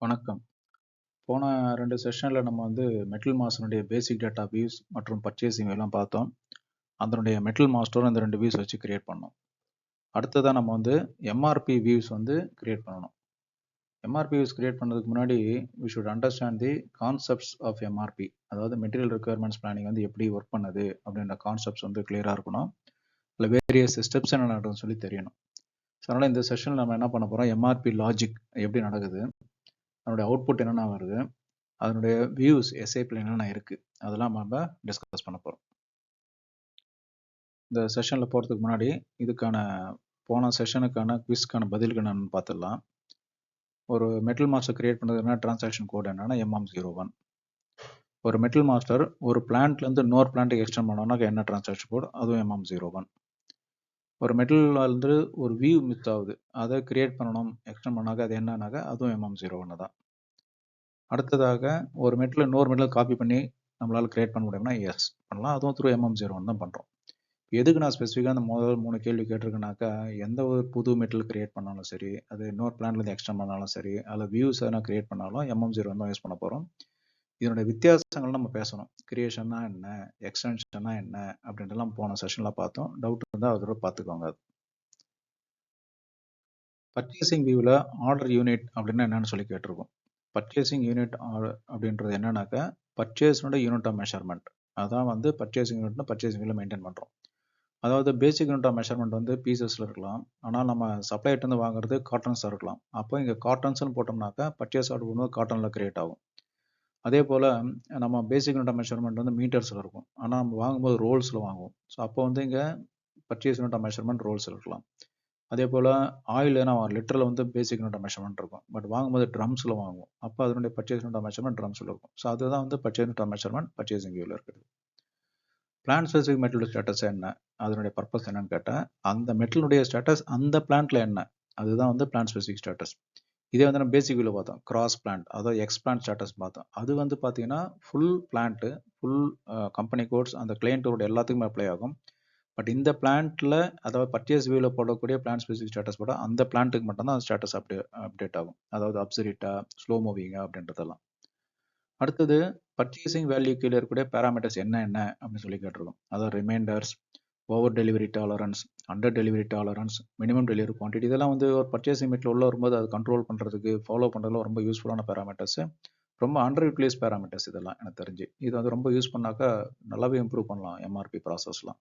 வணக்கம். போன 2 செஷன்ல நம்ம மெட்டல் மாஸ்டருடைய பேசிக் டேட்டா வியூஸ் மற்றும் பர்ச்சேசிங் எல்லாம் பார்த்தோம். அதனுடைய மெட்டல் மாஸ்டரும் இந்த 2 வியூஸ் வச்சு கிரியேட் பண்ணோம். அடுத்ததா நம்ம எம்ஆர்பி வியூஸ் கிரியேட் பண்ணணும். எம்ஆர்பி வியூஸ் கிரியேட் பண்ணதுக்கு முன்னாடி we should understand the concepts of MRP. அதாவது மெட்டீரியல் ரெக்யர்மெண்ட்ஸ் பிளானிங் எப்படி ஒர்க் பண்ணுது அப்படின்ற கான்செப்ட்ஸ் கிளியரா இருக்கணும். இல்லை வேரியஸ் ஸ்டெப்ஸ் என்ன நடக்குதுன்னு சொல்லி தெரியணும். ஸோ அதனால இந்த செஷன் நம்ம என்ன பண்ண போறோம், எம்ஆர்பி லாஜிக் எப்படி நடக்குது, அதனுடைய அவுட்புட் என்னென்ன வருது, அதனுடைய வியூஸ் எஸ்ஐபியில் என்னென்ன இருக்குது, அதெல்லாம் நம்ம டிஸ்கஸ் பண்ண போகிறோம். இந்த செஷனில் போகிறதுக்கு முன்னாடி இதுக்கான போன செஷனுக்கான குவிஸ்க்கான பதிலுக்கு என்னன்னு பார்த்துடலாம். ஒரு மெட்டல் மாஸ்டர் கிரியேட் பண்ணுறதுனா டிரான்சாக்ஷன் கோட் என்னன்னா MM01. ஒரு மெட்டல் மாஸ்டர் ஒரு பிளான்ட்லேருந்து இன்னொரு பிளான்ட்டுக்கு எக்ஸ்டெண்ட் பண்ணோம்னாக்க என்ன டிரான்சாக்ஷன் கோட், அதுவும் MM01. ஒரு மெட்டல் ஒரு வியூ மிஸ் ஆகுது, அதை கிரியேட் பண்ணணும் எக்ஸ்டெண்ட் பண்ணாக்க அது என்னன்னாக்க அதுவும் MM01 தான். அடுத்ததாக ஒரு மெட்டல் இன்னொரு மெட்டல் காப்பி பண்ணி நம்மளால் கிரியேட் பண்ண முடியும்னா எஸ் பண்ணலாம், அதுவும் த்ரூ MM01 தான் பண்ணுறோம். எதுக்கு நான் ஸ்பெசிஃபிக்காக அந்த முதல் 3 கேள்வி கேட்டிருக்கேனாக்கா, எந்த ஒரு புது மெட்டல் கிரியேட் பண்ணாலும் சரி, அது இன்னொரு பிளான்லேருந்து எக்ஸ்டெண்ட் பண்ணாலும் சரி, அதில் வியூஸ் எதனா கிரியேட் பண்ணாலும் MM01 தான் யூஸ் பண்ண போகிறோம். இதனுடைய வித்தியாசங்கள் நம்ம பேசணும். கிரியேஷன்னா என்ன, எக்ஸ்டென்ஷன்னா என்ன அப்படின்றலாம் போன செஷனில் பார்த்தோம். டவுட் இருந்தால் அதோட பார்த்துக்கோங்க. பர்ச்சேசிங் வியூவில் ஆர்டர் யூனிட் அப்படின்னா என்னன்னு சொல்லி கேட்டிருக்கோம். பர்ச்சேசிங் யூனிட் அப்படின்றது என்னன்னாக்கா, பர்ச்சேஸ்னோட யூனிட் ஆஃப் மெஷர்மெண்ட். அதான் பர்ச்சேசிங் யூனிட்னு பர்ச்சேசிங் வியூவில் மெயின்டைன் பண்ணுறோம். அதாவது பேசிக் யூனிட் ஆஃப் மெஷர்மெண்ட் பீசஸில் இருக்கலாம், ஆனால் நம்ம சப்ளைட்டேருந்து வாங்குறது காட்டன்ஸாக இருக்கலாம். அப்போ இங்கே காட்டன்ஸ்னு போட்டோம்னாக்கா பர்ச்சேஸ் ஆர்டர் பண்ணும்போது காட்டனில் கிரியேட் ஆகும். அதே போல் நம்ம பேசிக் யூனிட் ஆஃப் மெஷர்மெண்ட் மீட்டர்ஸில் இருக்கும், ஆனால் நம்ம வாங்கும்போது ரோல்ஸில் வாங்குவோம். ஸோ அப்போ இங்கே purchase unit of measurement rolls இருக்கலாம். அதே போல் ஆயில் நம்ம லிட்டரில் பேசிக் யூனிட் ஆஃப் மெஷர்மெண்ட் இருக்கும், பட் வாங்கும்போது ட்ரம்ஸில் வாங்குவோம். அப்போ அதனுடைய பர்ச்சேஸ் யூனிட் ஆஃப் மெஷர்மெண்ட் ட்ரம்ஸில் இருக்கும். ஸோ அதுதான் purchase unit of measurement purchasing வியூவில் இருக்குது. பிளான்ட் ஸ்பெசிஃபிக் மெட்டல் ஸ்டேட்டஸ் என்ன, அதனுடைய பர்பஸ் என்னன்னு கேட்டால், அந்த மெட்டலுடைய ஸ்டேட்டஸ் அந்த பிளான்ட்ல என்ன, அதுதான் பிளான்ட் ஸ்பெசிஃபிக் ஸ்டேட்டஸ். இதே நம்ம பேசிக் வியூவில் பார்த்தோம், கிராஸ் பிளான்ட், அதாவது எக்ஸ் பிளான்ட் ஸ்டேட்டஸ் பார்த்தோம். அது பார்த்தீங்கன்னா full plant, full company codes அந்த கிளையண்ட்டோட எல்லாத்துக்குமே அப்ளை ஆகும். பட் இந்த பிளான்ட்ல, அதாவது பர்ச்சேஸ் வியூவில் போடக்கூடிய பிளான்ட் ஸ்பெசிஃபிக் ஸ்டேட்டஸ் போட அந்த பிளான்ட்டுக்கு மட்டும்தான் அந்த ஸ்டேட்டஸ் அப்டேட் ஆகும். அதாவது அப்சரிட்டா, ஸ்லோ மூவிங்கா அப்படின்றதெல்லாம். அடுத்தது பர்ச்சேசிங் வேல்யூ கீழே இருக்கக்கூடிய பேராமீட்டர்ஸ் என்ன அப்படின்னு சொல்லி கேட்டிருக்கோம். அதாவது reminders, over delivery tolerance, under delivery tolerance, minimum delivery quantity, இதெல்லாம் ஒரு பர்ச்சேசிங் மீட்டில் உள்ள வரும்போது அது கண்ட்ரோல் பண்ணுறதுக்கு, ஃபாலோ பண்ணுறதுல ரொம்ப யூஸ்ஃபுல்லான பேராமீட்டர்ஸ். ரொம்ப அண்டர் யூட்டிலைஸ் பேராமீட்டர்ஸ் இதெல்லாம் எனக்கு தெரிஞ்சு. இது ரொம்ப யூஸ் பண்ணாக்கா நல்லாவே இம்ப்ரூவ் பண்ணலாம் எம்ஆர்பி ப்ராசஸ்லாம்.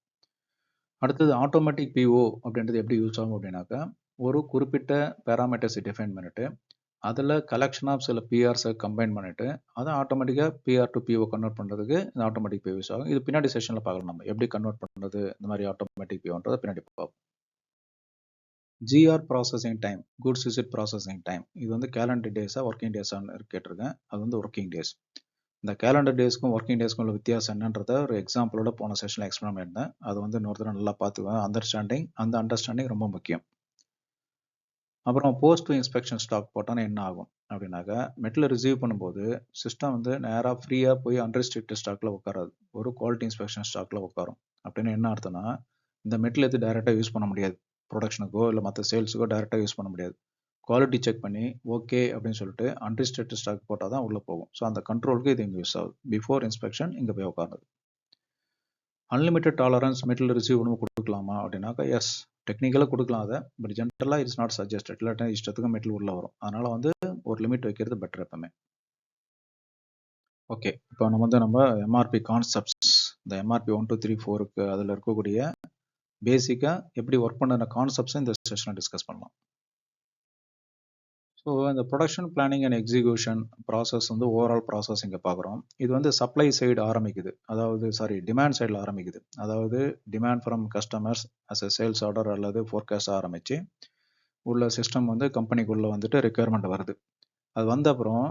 அடுத்தது ஆட்டோமேட்டிக் பிஓ அப்படின்றது எப்படி யூஸ் ஆகும் அப்படின்னாக்கா, ஒரு குறிப்பிட்ட பேராமீட்டர்ஸை டிஃபைன் பண்ணிட்டு அதில் கலெக்ஷன் ஆஃப் சில பிஆர்ஸை கம்பைன் பண்ணிட்டு அதை ஆட்டோமேட்டிக்காக பிஆர் டு பிஓ கன்வெர்ட் பண்ணுறதுக்கு இந்த ஆட்டோமேட்டிக் பிஓ யூஸ் ஆகும். இது பின்னாடி செஷனில் பார்க்கலாம், நம்ம எப்படி கன்வெர்ட் பண்ணுறது இந்த மாதிரி ஆட்டோமேட்டிக் பிஓன்றதை பின்னாடி பார்ப்போம். GR processing time, goods receipt processing time, இது கேலண்டர் டேஸாக ஒர்க்கிங் டேஸான்னு கேட்டிருக்கேன். அது ஒர்க்கிங் டேஸ். இந்த கேலண்டர் டேஸ்க்கும் ஒர்க்கிங் டேஸ்க்கும் உள்ள வித்தியாசம் என்னன்றத ஒரு எக்ஸாம்பிளோட போன செஷனில் எக்ஸ்பிளைன் பண்ணியிருந்தேன். அது இன்னொருத்தர நல்லா பார்த்துக்குவேன். அண்டர்ஸ்டாண்டிங் ரொம்ப முக்கியம். அப்புறம் போஸ்ட் இன்ஸ்பெக்ஷன் ஸ்டாக் போட்டோன்னா என்ன ஆகும் அப்படின்னாக்கா, மெட்டில் ரிசீவ் பண்ணும்போது சிஸ்டம் நேராக ஃப்ரீயாக போய் அன்ரெஸ்ட்ரிக்டட் ஸ்டாக்ல உட்காராது, ஒரு குவாலிட்டி இன்ஸ்பெக்ஷன் ஸ்டாக்ல உட்காரும். அப்படின்னு என்ன அர்த்தம்னா, இந்த மெட்டில் டைரெக்டாக யூஸ் பண்ண முடியாது, ப்ரொடக்ஷனுக்கோ இல்லை மற்ற சேல்ஸுக்கோ டைரெக்டாக யூஸ் பண்ண முடியாது. குவாலிட்டி செக் பண்ணி ஓகே அப்படின்னு சொல்லிட்டு அன்ரெஸ்ட்ரிக்டட் ஸ்டாக் போட்டால் தான் உள்ளே போகும். ஸோ அந்த கண்ட்ரோலுக்கு இது இங்கே யூஸ் ஆகுது. பிஃபோர் இன்ஸ்பெக்ஷன் இங்கே போய் உட்காருது. அன்லிமிட்டட் டாலரன்ஸ் மெட்டில் ரிசீவ் பண்ணி கொடுக்கலாமா அப்படின்னாக்கா, எஸ், டெக்னிக்கலாக கொடுக்கலாம் அதை, பட் ஜென்ரலாக இட்ஸ் நாட் சஜஸ்டட். இல்லாட்டா இஷ்டத்துக்கு மெட்டில் உள்ள வரும். அதனால ஒரு லிமிட் வைக்கிறது பெட்டர் எப்பவுமே. ஓகே, இப்போ நம்ம எம்ஆர்பி கான்செப்ட்ஸ், இந்த எம்ஆர்பி 1 2 3 4க்கு அதில் இருக்கக்கூடிய பேசிக்காக எப்படி ஒர்க் பண்ணுற கான்செப்ட்ஸை இந்த செஷனை டிஸ்கஸ் பண்ணலாம். ஸோ இந்த production planning and execution process overall process இங்கே பார்க்குறோம். இது சப்ளை சைடு ஆரம்பிக்குது, டிமாண்ட் சைடில் ஆரம்பிக்குது. அதாவது demand from customers as a sales order அல்லது ஃபோர்காஸ்ட் ஆரம்பித்து உள்ள சிஸ்டம் கம்பெனிக்குள்ளே ரெக்குயர்மெண்ட் வருது. அது வந்த அப்புறம்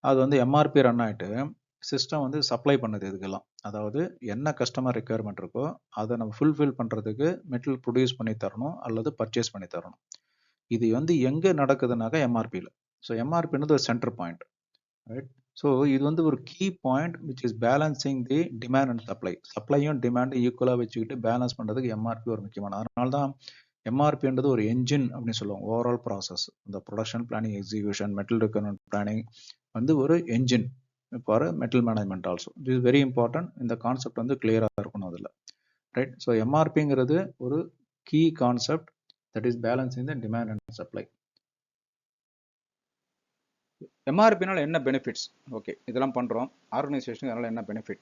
அது எம்ஆர்பி ரன் ஆகிட்டு சிஸ்டம் சப்ளை பண்ணுது இதுக்கெல்லாம். அதாவது என்ன கஸ்டமர் ரெக்குயர்மெண்ட் இருக்கோ அதை நம்ம ஃபுல்ஃபில் பண்ணுறதுக்கு மெட்டீரியல் ப்ரொடியூஸ் பண்ணி தரணும் அல்லது பர்ச்சேஸ் பண்ணி தரணும். இது எங்கே நடக்குதுனாக்கா எம்ஆர்பியில். ஸோ எம்ஆர்பின்றது ஒரு சென்டர் பாயிண்ட், ரைட்? ஸோ இது ஒரு key point which is balancing the demand and சப்ளையும் டிமாண்டும் ஈக்குவலாக வச்சுக்கிட்டு பேலன்ஸ் பண்ணுறதுக்கு எம்ஆர்பி ஒரு முக்கியமான. அதனால தான் எம்ஆர்பின்றது ஒரு என்ஜின் அப்படின்னு சொல்லுவோம். ஓவரால் ப்ராசஸ், இந்த production planning, execution, metal requirement planning வந்து ஒரு engine for metal management also. இது வெரி இம்பார்ட்டன்ட். இந்த கான்செப்ட் வந்து கிளியராக இருக்கணும் அதில், ரைட்? ஸோ எம்ஆர்பிங்கிறது ஒரு key concept, that is balancing the demand and supply. எம்ஆர்பினால என்ன பெனிஃபிட்ஸ்? ஓகே, இதெல்லாம் பண்ணுறோம், ஆர்கனைசேஷனுக்கு அதனால் என்ன பெனிஃபிட்?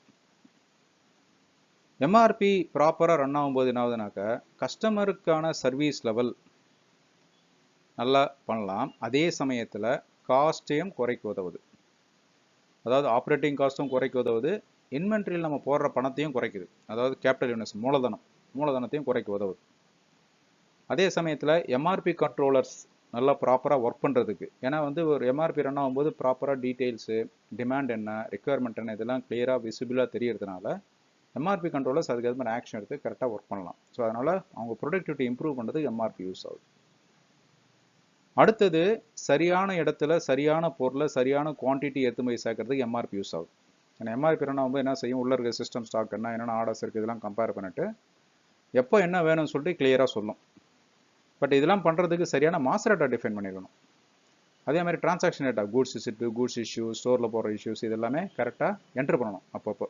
எம்ஆர்பி ப்ராப்பராக ரன் ஆகும்போது என்ன ஆகுதுனாக்கா, கஸ்டமருக்கான சர்வீஸ் லெவல் நல்லா பண்ணலாம், அதே சமயத்தில் காஸ்ட்டையும் குறைக்க உதவுது. அதாவது ஆப்ரேட்டிங் காஸ்ட்டும் குறைக்க உதவுது, இன்வென்ட்ரியில் நம்ம போடுற பணத்தையும் குறைக்குது. அதாவது கேபிட்டல் இன்வெஸ்ட், மூலதனத்தையும் குறைக்க உதவுது. அதே சமயத்தில் எம்ஆர்பி கண்ட்ரோலர்ஸ் நல்லா ப்ராப்பராக ஒர்க் பண்ணுறதுக்கு, ஏன்னா வந்து ஒரு எம்ஆர்பி ரன் ஆகும்போது ப்ராப்பராக டீட்டெயில்ஸு, டிமாண்ட் என்ன, ரெக்குயர்மெண்ட் என்ன, இதெல்லாம் கிளியராக விசிபிளாக தெரியறதுனால எம்ஆர்பி கண்ட்ரோலர்ஸ் அதுக்கு அது மாதிரி ஆக்ஷன் எடுத்து கரெக்டாக ஒர்க் பண்ணலாம். ஸோ அதனால் அவங்க ப்ரொடக்டிவிட்டி இம்ப்ரூவ் பண்ணுறதுக்கு எம்ஆர்பி யூஸ் ஆகுது. அடுத்தது, சரியான இடத்துல சரியான பொருளை சரியான குவான்டிட்டி ஏற்றுமதி சேர்க்கறதுக்கு எம்ஆர்பி யூஸ் ஆகுது. ஏன்னா எம்ஆர்பி ரன் ஆகும்போது என்ன செய்யும், உள்ள இருக்க சிஸ்டம் ஸ்டாக் என்ன, என்னென்ன ஆர்டர்ஸ் இருக்குது, இதெல்லாம் கம்பேர் பண்ணிட்டு எப்போ என்ன வேணும்னு சொல்லிட்டு கிளியராக சொல்லும். பட் இதெல்லாம் பண்ணுறதுக்கு சரியான மாஸ்டர் டேட்டா டிஃபைன் பண்ணிடணும். அதே மாதிரி transaction data, goods visit, goods issue, ஸ்டோரில் போகிற இஷ்யூஸ், இது எல்லாமே கரெக்டாக என்ட்ரு பண்ணணும் அப்பப்போ.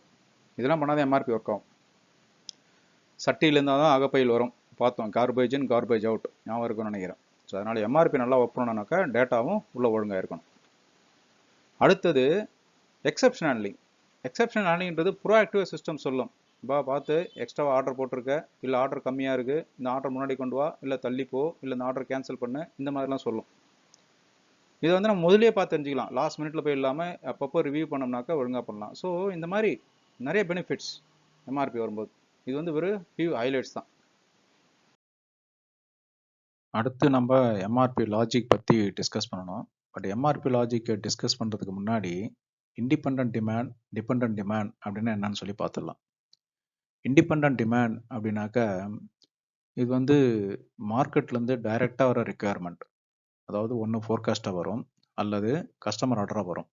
இதெல்லாம் பண்ணாதான் எம்ஆர்பி ஒர்க் ஆகும். சட்டியில் இருந்தால் தான் அகப்பையில் வரும், பார்த்தோம், கார்பேஜ் இன் கார்பேஜ் அவுட், ஞாபகம் இருக்கும்னு நினைக்கிறேன். ஸோ அதனால் எம்ஆர்பி நல்லா ஒர்க் பண்ணணும்னாக்கா டேட்டாவும் உள்ளே ஒழுங்காக இருக்கணும். அடுத்தது எக்ஸப்ஷன் ஹேண்ட்லிங். எக்ஸப்ஷன் ஹேண்ட்லிங்கிறது ப்ரோஆக்டிவ் சிஸ்டம் சொல்லும், பார்த்து எக்ஸ்ட்ராவாக ஆர்டர் போட்டிருக்க, இல்லை ஆர்டர் கம்மியாக இருக்குது, இந்த ஆர்டர் முன்னாடி கொண்டு வா, இல்லை தள்ளிப்போ, இல்லை இந்த ஆர்டர் கேன்சல் பண்ணு, இந்த மாதிரிலாம் சொல்லும். இதை வந்து நம்ம முதலே பார்த்து தெரிஞ்சுக்கலாம், லாஸ்ட் மினிட்ல போய் இல்லாமல் அப்பப்போ ரிவ்யூ பண்ணோம்னாக்கா ஒழுங்காக பண்ணலாம். ஸோ இந்த மாதிரி நிறைய பெனிஃபிட்ஸ் எம்ஆர்பி வரும்போது. இது வந்து ஒரு ஃபியூ ஹைலைட்ஸ் தான். அடுத்து நம்ம எம்ஆர்பி லாஜிக் பற்றி டிஸ்கஸ் பண்ணணும். பட் எம்ஆர்பி லாஜிக்கை டிஸ்கஸ் பண்ணுறதுக்கு முன்னாடி இண்டிபெண்ட் டிமாண்ட், டிபெண்ட் டிமாண்ட் அப்படின்னா என்னன்னு சொல்லி பார்த்துடலாம். இண்டிபெண்ட் டிமாண்ட் அப்படின்னாக்கா, இது வந்து மார்க்கெட்லேருந்து டைரெக்டாக வர ரெக்குயர்மெண்ட். அதாவது ஒன்று ஃபோர்காஸ்ட்டாக வரும், அல்லது கஸ்டமர் ஆர்டராக வரும்.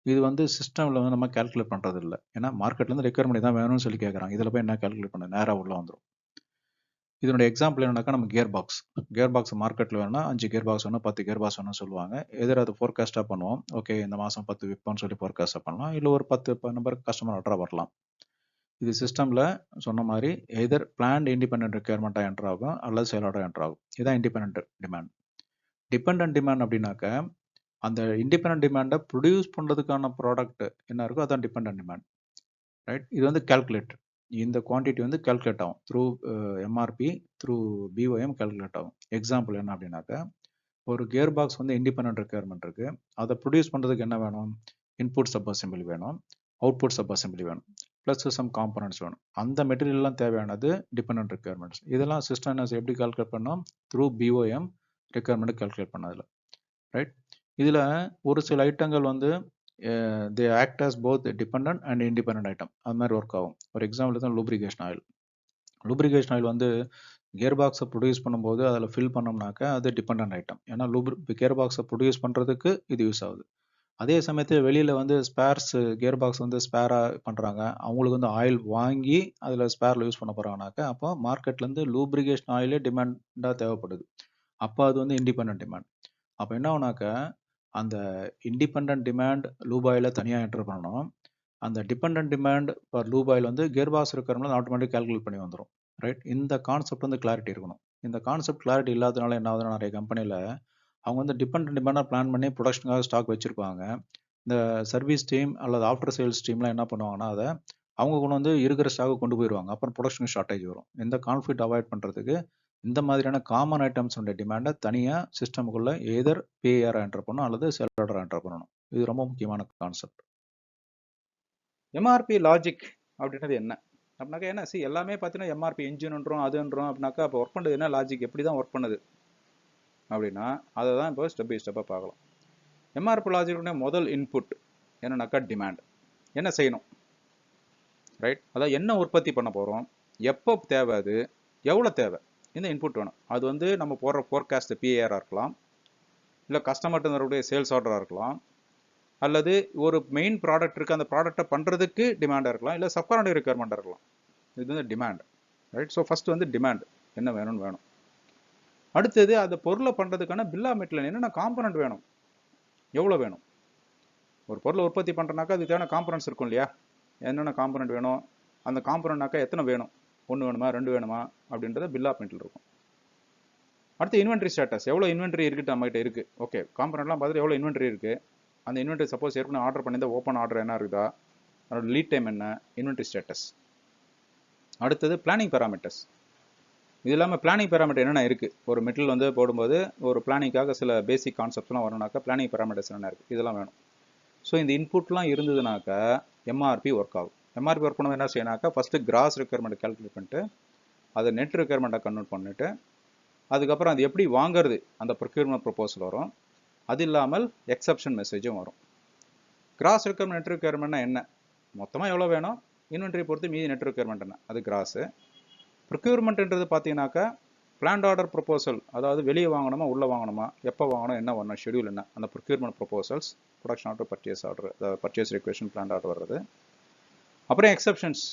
இது வந்து சிஸ்டமில் வந்து நம்ம கேல்குலேட் பண்ணுறது இல்லை. ஏன்னா மார்க்கெட்லேருந்து ரெக்குயர்மெண்ட் தான் வேணும்னு சொல்லி கேட்குறாங்க, இதில் போய் என்ன கேல்குலேட் பண்ண, நேராக உள்ள வந்துடும். இதனுடைய எக்ஸாம்பிள் என்னன்னாக்கா, நம்ம கியர் பாக்ஸ் மார்க்கெட்டில் வேணும்னா 5 கியர் பாக்ஸ் வேணும், 10 கியர் பாக்ஸ் வேணும்னு சொல்லுவாங்க. எதிர அது ஃபோர்காஸ்ட்டாக பண்ணுவோம். ஓகே, இந்த மாதம் 10 விற்போம்னு சொல்லி ஃபோர்காஸ்ட்டாக பண்ணலாம், இல்லை ஒரு 10 நம்பருக்கு கஸ்டமர் ஆர்டராக வரலாம். இது சிஸ்டமில் சொன்ன மாதிரி எதர் பிளான்ட் இண்டிபெண்ட் ரெக்குயர்மெண்ட்டாக என்ட்ரு ஆகும், அல்லது சேல் ஆர்டர் என்ட்ரு ஆகும். இதுதான் இண்டிபெண்ட் டிமாண்ட். டிபெண்ட் டிமாண்ட் அப்படின்னாக்க, அந்த இண்டிபெண்ட் டிமாண்டை ப்ரொடியூஸ் பண்ணுறதுக்கான ப்ராடக்ட் என்ன இருக்கோ அதான் டிபெண்ட் டிமாண்ட், ரைட்? இது வந்து கால்குலேட், இந்த குவான்டிட்டி வந்து கால்குலேட் ஆகும் through MRP, through BOM calculate ஆகும். எக்ஸாம்பிள் என்ன அப்படின்னாக்க, ஒரு கியர் பாக்ஸ் வந்து இண்டிபெண்ட் ரெக்குயர்மெண்ட் இருக்கு, அதை ப்ரொடியூஸ் பண்ணுறதுக்கு என்ன வேணும், இன்புட் சப் அசம்பிளி வேணும், அவுட்புட் சப் அசம்பிளி வேணும், ப்ளஸ் சம் காம்பனன்ட்ஸ் வேணும். அந்த மெட்டீரியல்லாம் தேவையானது டிபெண்ட் ரெக்குயர்மெண்ட்ஸ். இதெல்லாம் சிஸ்டம் எப்படி கால்குலேட் பண்ணோம், த்ரூ பிஓஎம் ரெக்குயர்மெண்ட் கால்குலேட் பண்ணதில், ரைட்? இதில் ஒரு சில ஐட்டங்கள் வந்து தே act as both depend and independent item, அது மாதிரி ஒர்க் ஆகும். ஒரு எக்ஸாம்பிள் தான் லூப்ரிகேஷன் ஆயில். லூப்ரிகேஷன் ஆயில் வந்து கியர் பாக்ஸை ப்ரொடியூஸ் பண்ணும்போது அதில் ஃபில் பண்ணோம்னாக்கா அது டிபெண்ட் ஐட்டம், ஏன்னா கியர் பாக்ஸை ப்ரொடியூஸ் பண்ணுறதுக்கு இது யூஸ் ஆகுது. அதே சமயத்தில் வெளியில் வந்து ஸ்பேர்ஸ், கியர் பாக்ஸ் வந்து ஸ்பேராக பண்ணுறாங்க, அவங்களுக்கு வந்து ஆயில் வாங்கி அதில் ஸ்பேரில் யூஸ் பண்ண போகிறாங்கனாக்கா, அப்போ மார்க்கெட்லேருந்து லூப்ரிகேஷன் ஆயிலே டிமாண்டாக தேவைப்படுது. அப்போ அது வந்து இண்டிபெண்ட் டிமாண்ட். அப்போ என்ன ஆகுனாக்கா, அந்த இண்டிபெண்ட் டிமாண்ட் லூப் ஆயிலை தனியாக என்டர் பண்ணணும், அந்த depend demand for loop oil வந்து கியர் பாக்ஸ் இருக்கிறவங்க ஆட்டோமேட்டிக் கால்குலேட் பண்ணி வந்துடும், ரைட்? இந்த கான்செப்ட் வந்து கிளாரிட்டி இருக்கணும். இந்த கான்செப்ட் கிளாரிட்டி இல்லாதனால என்ன ஆகுதுன்னா, நிறைய கம்பெனியில் அவங்க வந்து டிபெண்ட் டிமாண்டாக பிளான் பண்ணி ப்ரொடக்ஷனுக்காக ஸ்டாக் வச்சுருப்பாங்க. இந்த சர்வீஸ் டீம் அல்லது ஆஃப்டர் சேல்ஸ் டீம்லாம் என்ன பண்ணுவாங்கன்னா, அதை அவங்க கொண்டு வந்து இருக்கிற ஸ்டாக்கை கொண்டு போயிடுவாங்க. அப்புறம் ப்ரொடக்ஷன் ஷார்ட்டேஜ் வரும். இந்த கான்ஃப்ளிக்ட் அவாய்ட் பண்ணுறதுக்கு இந்த மாதிரியான காமன் ஐட்டம்ஸோட டிமாண்டை தனியாக சிஸ்டமுக்குள்ள எதர் பிஏஆர் என்டர் பண்ணணும் அல்லது சேல் ஆர்டர் என்டர் பண்ணணும். இது ரொம்ப முக்கியமான கான்செப்ட். எம்ஆர்பி லாஜிக் அப்படின்றது என்ன அப்படின்னாக்கா, என்ன எல்லாமே பார்த்தீங்கன்னா எம்ஆர்பி என்ஜின்ன்றோம் அதுன்றோம் அப்படின்னாக்கா, அப்போ ஒர்க் பண்ணுறது என்ன லாஜிக், எப்படி தான் ஒர்க் பண்ணுது அப்படின்னா, அதை தான் இப்போ ஸ்டெப் பை ஸ்டெப்பாக பார்க்கலாம். எம்ஆர்பி லாஜிக்குடைய முதல் இன்புட் என்னன்னாக்கா டிமாண்ட். என்ன செய்யணும், ரைட்? அதாவது என்ன உற்பத்தி பண்ண போகிறோம், எப்போ தேவை, அது எவ்வளோ தேவை, இந்த இன்புட் வேணும். அது வந்து நம்ம போடுற ஃபோர்காஸ்ட் பிஏஆராக இருக்கலாம், இல்லை கஸ்டமர்கிட்ட வரக்கூடிய சேல்ஸ் ஆர்டராக இருக்கலாம், அல்லது ஒரு மெயின் ப்ராடக்ட் இருக்குது அந்த ப்ராடக்டை பண்ணுறதுக்கு டிமாண்டாக இருக்கலாம், இல்லை சப்காரண்டிவ் ரெக்குயர்மெண்ட்டாக இருக்கலாம். இது வந்து டிமாண்ட், ரைட்? ஸோ ஃபஸ்ட்டு வந்து டிமாண்ட் என்ன வேணும்னு வேணும். அடுத்தது அந்த பொருளை பண்ணுறதுக்கான பில் ஆஃப் மெட்டீரியல் என்னென்ன காம்பனண்ட் வேணும், எவ்வளோ வேணும். ஒரு பொருளை உற்பத்தி பண்ணுறனாக்கா அதுக்கு தேவையான காம்பனன்ட்ஸ் இருக்கும் இல்லையா, என்னென்ன காம்பனண்ட் வேணும், அந்த காம்பனண்ட்னாக்கா எத்தனை வேணும், 1 வேணுமா 2 வேணுமா அப்படின்றத பில் ஆஃப் மெட்டீரியல் இருக்கும். அடுத்து இன்வென்ட்ரி ஸ்டேட்டஸ், எவ்வளோ இன்வென்ட்ரி இருக்குது நம்மகிட்ட இருக்குது. ஓகே, காம்பனண்ட்லாம் பார்த்துட்டு எவ்வளோ இன்வென்ட்ரி இருக்குது, அந்த இன்வென்ட்ரி சப்போஸ் ஏற்கனவே ஆர்டர் பண்ணியிருந்தால் ஓப்பன் ஆர்டர் என்ன இருக்குதா, அதோட லீட் டைம் என்ன, இன்வென்ட்ரி ஸ்டேட்டஸ். அடுத்தது பிளானிங் பேராமீட்டர்ஸ். இது இல்லாமல் பிளானிங் பேராமீட்டர் என்னென்ன இருக்குது, ஒரு மெட்டீரியல் வந்து போடும்போது ஒரு பிளானிங்காக சில பேசிக் கான்செப்ட்ஸ்லாம் வரணுனாக்கா பிளானிங் பேராமீட்டர்ஸ் என்னென்ன இருக்குது, இதெல்லாம் வேணும். ஸோ இந்த இன்புட்லாம் இருந்ததுனாக்கா எம்ஆர்பி ஒர்க் ஆகும். எம்ஆர்பி ஒர்க் பண்ணும்போது என்ன செய்யணாக்கா ஃபஸ்ட்டு கிராஸ் ரெக்யர்மெண்ட் கால்குலேட் பண்ணிட்டு அதை நெட் ரெக்யர்மெண்ட்டை கன்வெர்ட் பண்ணிவிட்டு அதுக்கப்புறம் அது எப்படி வாங்குறது அந்த ப்ரொக்யூர்மெண்ட் ப்ரொபோசல் வரும். அது இல்லாமல் எக்ஸப்ஷன் மெசேஜும் வரும். கிராஸ் ரெக்யர்மெண்ட் நெட் ரெக்யர்மெண்ட்னா என்ன, மொத்தமாக எவ்வளோ வேணும், இன்வென்ட்ரி பொறுத்து மீதி நெட் ரெக்யர்மெண்ட் என்ன, அது கிராஸு. ப்ரொக்யூர்மெண்ட்ன்றது பார்த்தீங்கன்னாக்கா பிளான்ட் ஆர்டர் ப்ரொபோசல், அதாவது வெளியே வாங்கணுமா உள்ளே வாங்கணுமா, எப்போ வாங்கணும், என்ன வரணும், ஷெடியூல் என்ன, அந்த procurement proposals, production order, purchase order, purchase request, plant order வர்றது. அப்புறம் எக்ஸப்ஷன்ஸ்,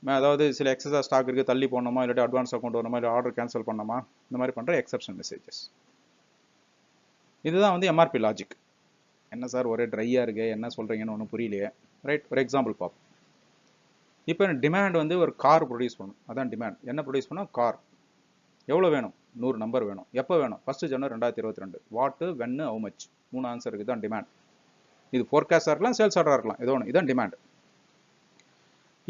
அதாவது சில எக்ஸஸாக ஸ்டாக் இருக்குது, தள்ளி போடணுமா, இல்லாட்டி அட்வான்ஸ் அக்கௌண்ட் வரணுமா, இல்லை ஆர்டர் கேன்சல் பண்ணணுமா, இந்த மாதிரி பண்ணுற எக்ஸப்ஷன் மெசேஜஸ். இதுதான் வந்து எம்ஆர்பி லாஜிக். என்ன சார் ஒரே ட்ரையாக இருக்குது, என்ன சொல்கிறீங்கன்னு ஒன்றும் புரியலையே. ரைட், ஒரு எக்ஸாம்பிள் பார்ப்போம். இப்போ டிமாண்ட் வந்து ஒரு கார் ப்ரொடியூஸ் பண்ணணும், அதான் டிமாண்ட். என்ன ப்ரொடியூஸ் பண்ணோம், கார். எவ்வளோ வேணும், 100 நம்பர் வேணும். எப்போ வேணும், 1 ஜனவரி 2022. வாட்டு, வென்னு, ஹவு மச், 3 ஆன்சர் இருக்குது, தான் டிமாண்ட். இது ஃபோர்காஸ்டாக இருக்கலாம், சேல்ஸ் ஆர்டராக இருக்கலாம், ஏதோ ஒன்று, இதான் டிமாண்ட்.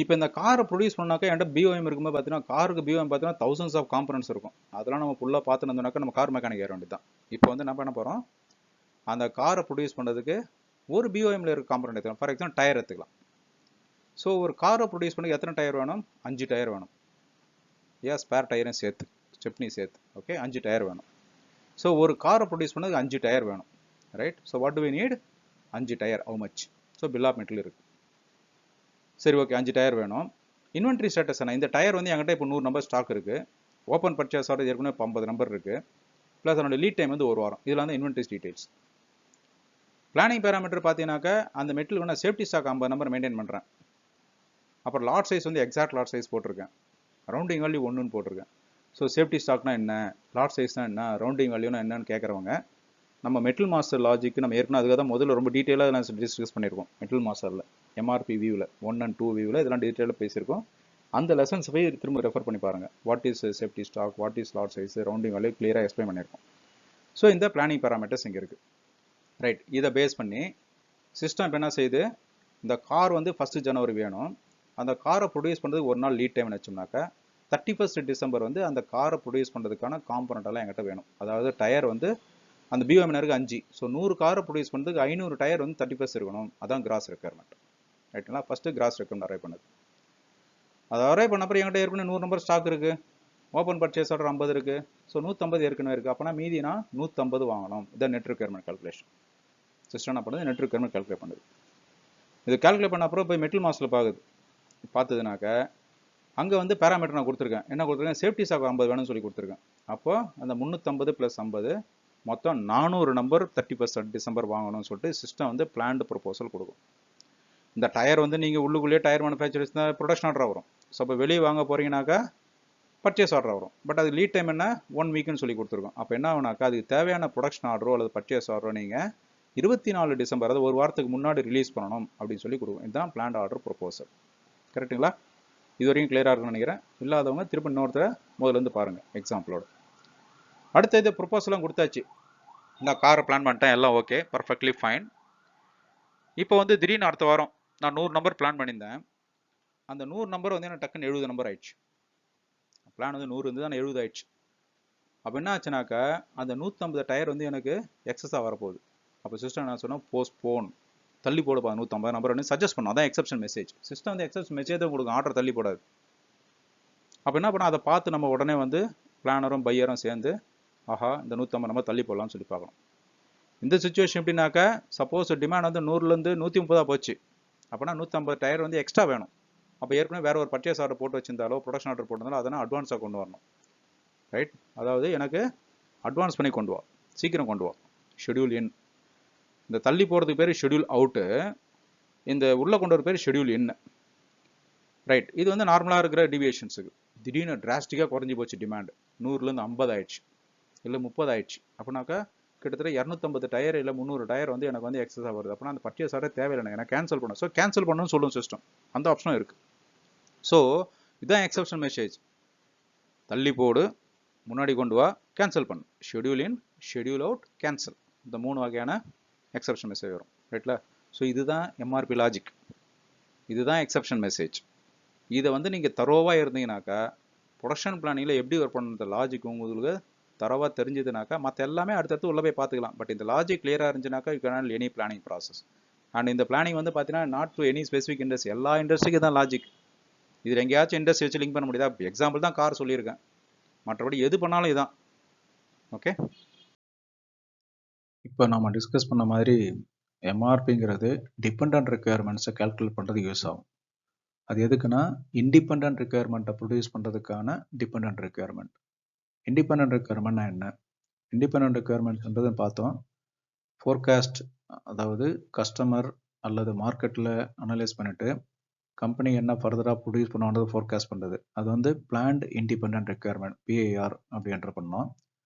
இப்போ இந்த காரை ப்ரொடியூஸ் பண்ணாக்கா என்கிட்ட பிஓஎம் இருக்கும்போது பார்த்தீங்கன்னா காருக்கு பிஓஎம் பார்த்தீங்கன்னா தௌசண்ட்ஸ் ஆஃப் காம்பனன்ட்ஸ் இருக்கும். அதெல்லாம் நம்ம ஃபுல்லாக பார்த்துருந்தோம்னாக்கா நம்ம கார் மெக்கானிக் ஏற வேண்டியது தான். இப்போ வந்து என்ன பண்ண போகிறோம், அந்த காரை ப்ரொடியூஸ் பண்ணுறதுக்கு ஒரு பிஓஎம்ல இருக்க காம்பனன்ட் எடுத்துக்கலாம். ஃபார் எக்ஸாம்பிள் டயர் எடுத்துக்கலாம். ஸோ ஒரு காரை ப்ரொடியூஸ் பண்ண எத்தனை டயர் வேணும், 5 டயர் வேணும். ஏன் ஸ்பேர் டயரும் சேர்த்து, ஸ்டெப்னி சேர்த்து. ஓகே, 5 டயர் வேணும். ஸோ ஒரு காரை ப்ரொடியூஸ் பண்ணதுக்கு 5 டயர் வேணும். Right, so what do we need, 5 tyre, how much. So bill of material இருக்குது. சரி, ஓகே, 5 டயர் வேணும். இன்வென்ட்ரி ஸ்டேட்டஸ் என்ன, இந்த டயர் வந்து என்கிட்ட இப்போ 100 நம்பர் ஸ்டாக் இருக்குது. ஓப்பன் பர்ச்சேஸ் ஆர்டர் ஏற்கனவே 50 நம்பர் இருக்குது. ப்ளஸ் அதோட லீட் டைம் வந்து 1 வாரம். இதில் வந்து இன்வென்ட்ரிஸ் டீடைல்ஸ். பிளானிங் பேராமீட்டர் பார்த்தீங்கன்னாக்கா அந்த மெட்டீரியல் நான் சேஃப்டி ஸ்டாக் 50 நம்பர் மெயின்டைன் பண்ணுறேன். அப்புறம் லாட் சைஸ் வந்து எக்ஸாக்ட் லாட் சைஸ் போட்டிருக்கேன், ரவுண்டிங் வேல்யூ 1ன்னு போட்டிருக்கேன். ஸோ சேஃப்டி ஸ்டாக்னா என்ன, லாட் சைஸ்னா என்ன, ரவுண்டிங் வேல்யூனா என்னன்னு கேட்குறவங்க நம்ம மெட்டல் மாஸ்டர் லாஜிக்கு நம்ம ஏற்கனவே அதுக்காக தான் முதல்ல ரொம்ப டீட்டெயிலாக நான் டிஸ்கஸ் பண்ணியிருக்கோம். மெட்டல் மாஸ்டரில் எம்ஆர்பி வியூவில் 1 and 2 வியூவில் இதெல்லாம் டீட்டெயிலாக பேசியிருக்கோம். அந்த லெசன்ஸ் போய் திரும்ப ரெஃபர் பண்ணி பாருங்கள். What is safety stock, what is lot size, rounding value கிளியராக எக்ஸ்பிளைன் பண்ணியிருக்கோம். ஸோ இந்த பிளானிங் பேராமீட்டர்ஸ் இங்கே இருக்குது. ரைட், இதை பேஸ் பண்ணி சிஸ்டம் இப்போ என்ன செய்யுது, இந்த கார் வந்து 1 ஜனவரி வேணும். அந்த காரை ப்ரொடியூஸ் பண்ணுறதுக்கு ஒரு நாள் லீட் டைம்னு வச்சோம்னாக்கா 31 டிசம்பர் வந்து அந்த காரை ப்ரொடியூஸ் பண்ணுறதுக்கான காம்பனண்ட் எல்லாம் என்கிட்ட வேணும். அதாவது டயர் வந்து அந்த பிஓஎம்னருக்கு 5. ஸோ 100 காரை ப்ரொடியூஸ் பண்ணுறதுக்கு 500 டயர் வந்து 31 இருக்கணும். அதான் கிராஸ் ரெக்யர்மெண்ட். ரைட்டுங்களா, ஃபஸ்ட்டு கிராஸ் ரெக்யர்மெண்ட் அரைவ் பண்ணுது. அதை அரைவ் பண்ண அப்புறம் என்கிட்ட ஏற்கனவே 100 நம்பர் ஸ்டாக் இருக்குது. ஓப்பன் பர்ச்சேஸ் ஆர்டர் 50 இருக்குது. ஸோ 150 ஏற்கனவே இருக்குது. அப்போனா மீதினா 150 வாங்கணும். இதான் நெட் ரெக்யர்மெண்ட் கால்குலேஷன். சிஸ்டம் என்ன பண்ணுது, நெட் ரெக்யர்மெண்ட் கால்குலேட் பண்ணுது. இது கால்குலேட் பண்ண அப்புறம் போய் மெட்டல் மாஸ்டரில் பார்த்ததுனாக்க அங்கே வந்து பேராமீட்டர் நான் கொடுத்துருக்கேன். என்ன கொடுத்துருக்கேன், சேஃப்டி ஸ்டாக் 50 வேணும்னு சொல்லி கொடுத்துருக்கேன். அப்போ அந்த 350 + 50 மொத்தம் 400 நம்பர் 31 டிசம்பர் வாங்கணும்னு சொல்லிட்டு சிஸ்டம் வந்து பிளான்டு ப்ரொபோசல் கொடுக்கும். இந்த டயர் வந்து நீங்கள் உள்ளுக்குள்ளேயே டயர் மேனுஃபேக்சர்ஸ் தான் ப்ரொடக்ஷன் ஆர்டர் வரும். ஸோ இப்போ வெளியே வாங்க போகிறீங்கனாக்கா பர்ச்சேஸ் ஆர்டர் வரும். பட் அது லீட் டைம் என்ன 1 வீக்னு சொல்லி கொடுத்துருக்கோம். அப்போ என்ன ஆகுனாக்கா அதுக்கு தேவையான ப்ரொடக்ஷன் ஆர்டரோ அல்லது பர்ச்சேஸ் ஆர்டரோ நீங்கள் 24 டிசம்பர், அதாவது ஒரு வாரத்துக்கு முன்னாடி ரிலீஸ் பண்ணணும் அப்படின்னு சொல்லி கொடுக்கும். இதுதான் பிளான்ட் ஆர்டர் ப்ரொபோசல். கரெக்டுங்களா? இது வரைக்கும் கிளியராக இருக்குன்னு நினைக்கிறேன். இல்லாதவங்க திரும்ப இன்னொருத்தர முதல்லேருந்து பாருங்கள் எக்ஸாம்பிளோட. அடுத்த இது ப்ரொபோசலாம் கொடுத்தாச்சு. இந்த காரை பிளான் பண்ணிட்டேன், எல்லாம் ஓகே, பர்ஃபெக்ட்லி ஃபைன். இப்போ வந்து திடீர்னு அடுத்த வாரம் நான் 100 நம்பர் பிளான் பண்ணியிருந்தேன். அந்த 100 நம்பர் வந்து எனக்கு டக்குன்னு 70 நம்பர் ஆயிடுச்சு. பிளான் வந்து 100 இருந்து தான் 70 ஆயிடுச்சு. அப்போ என்ன ஆச்சுனாக்கா அந்த 150 டயர் வந்து எனக்கு எக்ஸஸாக வரப்போகுது. அப்போ சிஸ்டம் என்ன சொன்னால் போஸ்ட்போன், தள்ளி போடுப்பா 150 நம்பர் வந்து சஜஸ்ட் பண்ணும். அதான் எக்ஸப்ஷன் மெசேஜ். சிஸ்டம் வந்து எக்ஸப்ஷன் மெசேஜ் தான் கொடுக்கும், ஆர்டர் தள்ளி போடாது. அப்போ என்ன பண்ணால் அதை பார்த்து நம்ம உடனே வந்து பிளானரும் பையரும் சேர்ந்து ஆஹா இந்த 150 நம்பர் தள்ளி போடலாம்னு சொல்லி பார்க்கணும். இந்த சுச்சுவேஷன் எப்படின்னாக்கா சப்போஸ் டிமாண்ட் வந்து 100லேருந்து 130 போச்சு. அப்போனா 150 டயர் வந்து எக்ஸ்ட்ரா வேணும். அப்போ ஏற்கனவே வேறு ஒரு பர்ச்சேஸ் ஆர்டர் போட்டு வச்சிருந்தாலோ ப்ரொடக்ஷன் ஆர்டர் போட்டிருந்தாலும் அதனால் அட்வான்ஸாக கொண்டு வரணும். ரைட், அதாவது எனக்கு அட்வான்ஸ் பண்ணி கொண்டு வா, சீக்கிரம் கொண்டு வா. ஷெடியூல் இன். இந்த தள்ளி போகிறதுக்கு பேர் ஷெடியூல் அவுட்டு, இந்த உள்ளே கொண்டு வர பேர் ஷெடியூல் இன். ரைட், இது வந்து நார்மலாக இருக்கிற டிவியேஷன்ஸுக்கு. திடீர்னு டிராஸ்டிக்காக குறைஞ்சி போச்சு டிமாண்டு. 100லேருந்து 50 ஆயிடுச்சு, இல்லை 30 ஆயிடுச்சு. அப்படின்னாக்கா கிட்டத்தட்ட 250 டயர் இல்லை 300 டயர் வந்து எனக்கு வந்து எக்ஸஸாக வருது. அப்படின்னா அந்த பர்ச்சேஸ் ஆர்டர் தேவையில்லை, எனக்கு கேன்சல் பண்ணணும். ஸோ கேன்சல் பண்ணணும்னு சொல்லும் சிஸ்டம், அந்த ஆப்ஷனும் இருக்குது. ஸோ இதுதான் எக்ஸப்ஷன் மெசேஜ். தள்ளி போடு, முன்னாடி கொண்டு வா, கேன்சல் பண்ணு. ஷெடியூல் இன், ஷெடியூல் அவுட், கேன்சல். இந்த 3 வகையான எக்ஸப்ஷன் மெசேஜ் வரும், ரைட்ல. ஸோ இதுதான் எம்ஆர்பி லாஜிக், இதுதான் எக்ஸப்ஷன் மெசேஜ். இதை வந்து நீங்கள் தரோவாக இருந்தீங்கன்னாக்கா ப்ரொடக்ஷன் பிளானிங்கில் எப்படி ஒர்க் பண்ணுற லாஜிக் உங்களுக்கு தரவாக தெரிஞ்சதுனாக்கா மற்ற எல்லாமே அடுத்தடுத்து உள்ள போய் பார்த்துக்கலாம். பட் இந்த லாஜிக் கிளியராக இருந்துச்சுனாக்கா you can any planning process. And இந்த பிளானிங் வந்து பார்த்தீங்கன்னா not to any specific industry, எல்லா இண்டஸ்ட்ரிக்கு தான் லாஜிக். இதில் எங்கேயாச்சும் இண்டஸ்ட்ரி வச்சு லிங்க் பண்ண முடியுதா? எக்ஸாம்பிள் தான் கார் சொல்லியிருக்கேன், மற்றபடி எது பண்ணாலும் இதுதான். ஓகே, இப்போ நம்ம டிஸ்கஸ் பண்ண மாதிரி எம்ஆர்பிங்கிறது டிபெண்ட் ரெக்குயர்மெண்ட்ஸை கால்குலேட் பண்ணுறதுக்கு யூஸ் ஆகும். அது எதுக்குன்னா இண்டிபெண்ட் ரெக்குயர்மெண்ட்டை ப்ரொடியூஸ் பண்ணுறதுக்கான டிபெண்ட் ரெக்குயர்மெண்ட். இண்டிபெண்ட் ரெக்குயர்மெண்ட்னா என்ன? இண்டிபெண்ட் ரெக்குயர்மெண்ட்ஸ்ன்றது பார்த்தோம், ஃபோர்காஸ்ட், அதாவது கஸ்டமர் அல்லது மார்க்கெட்டில் அனலைஸ் பண்ணிவிட்டு கம்பெனி என்ன ஃபர்தராக ப்ரொடியூஸ் பண்ணுவான்றது ஃபோர்காஸ்ட் பண்ணுறது. அது வந்து பிளான்ட் இண்டிபெண்ட் ரெக்குயர்மெண்ட், பிஐஆர் அப்படி என்டர் பண்ணோம்.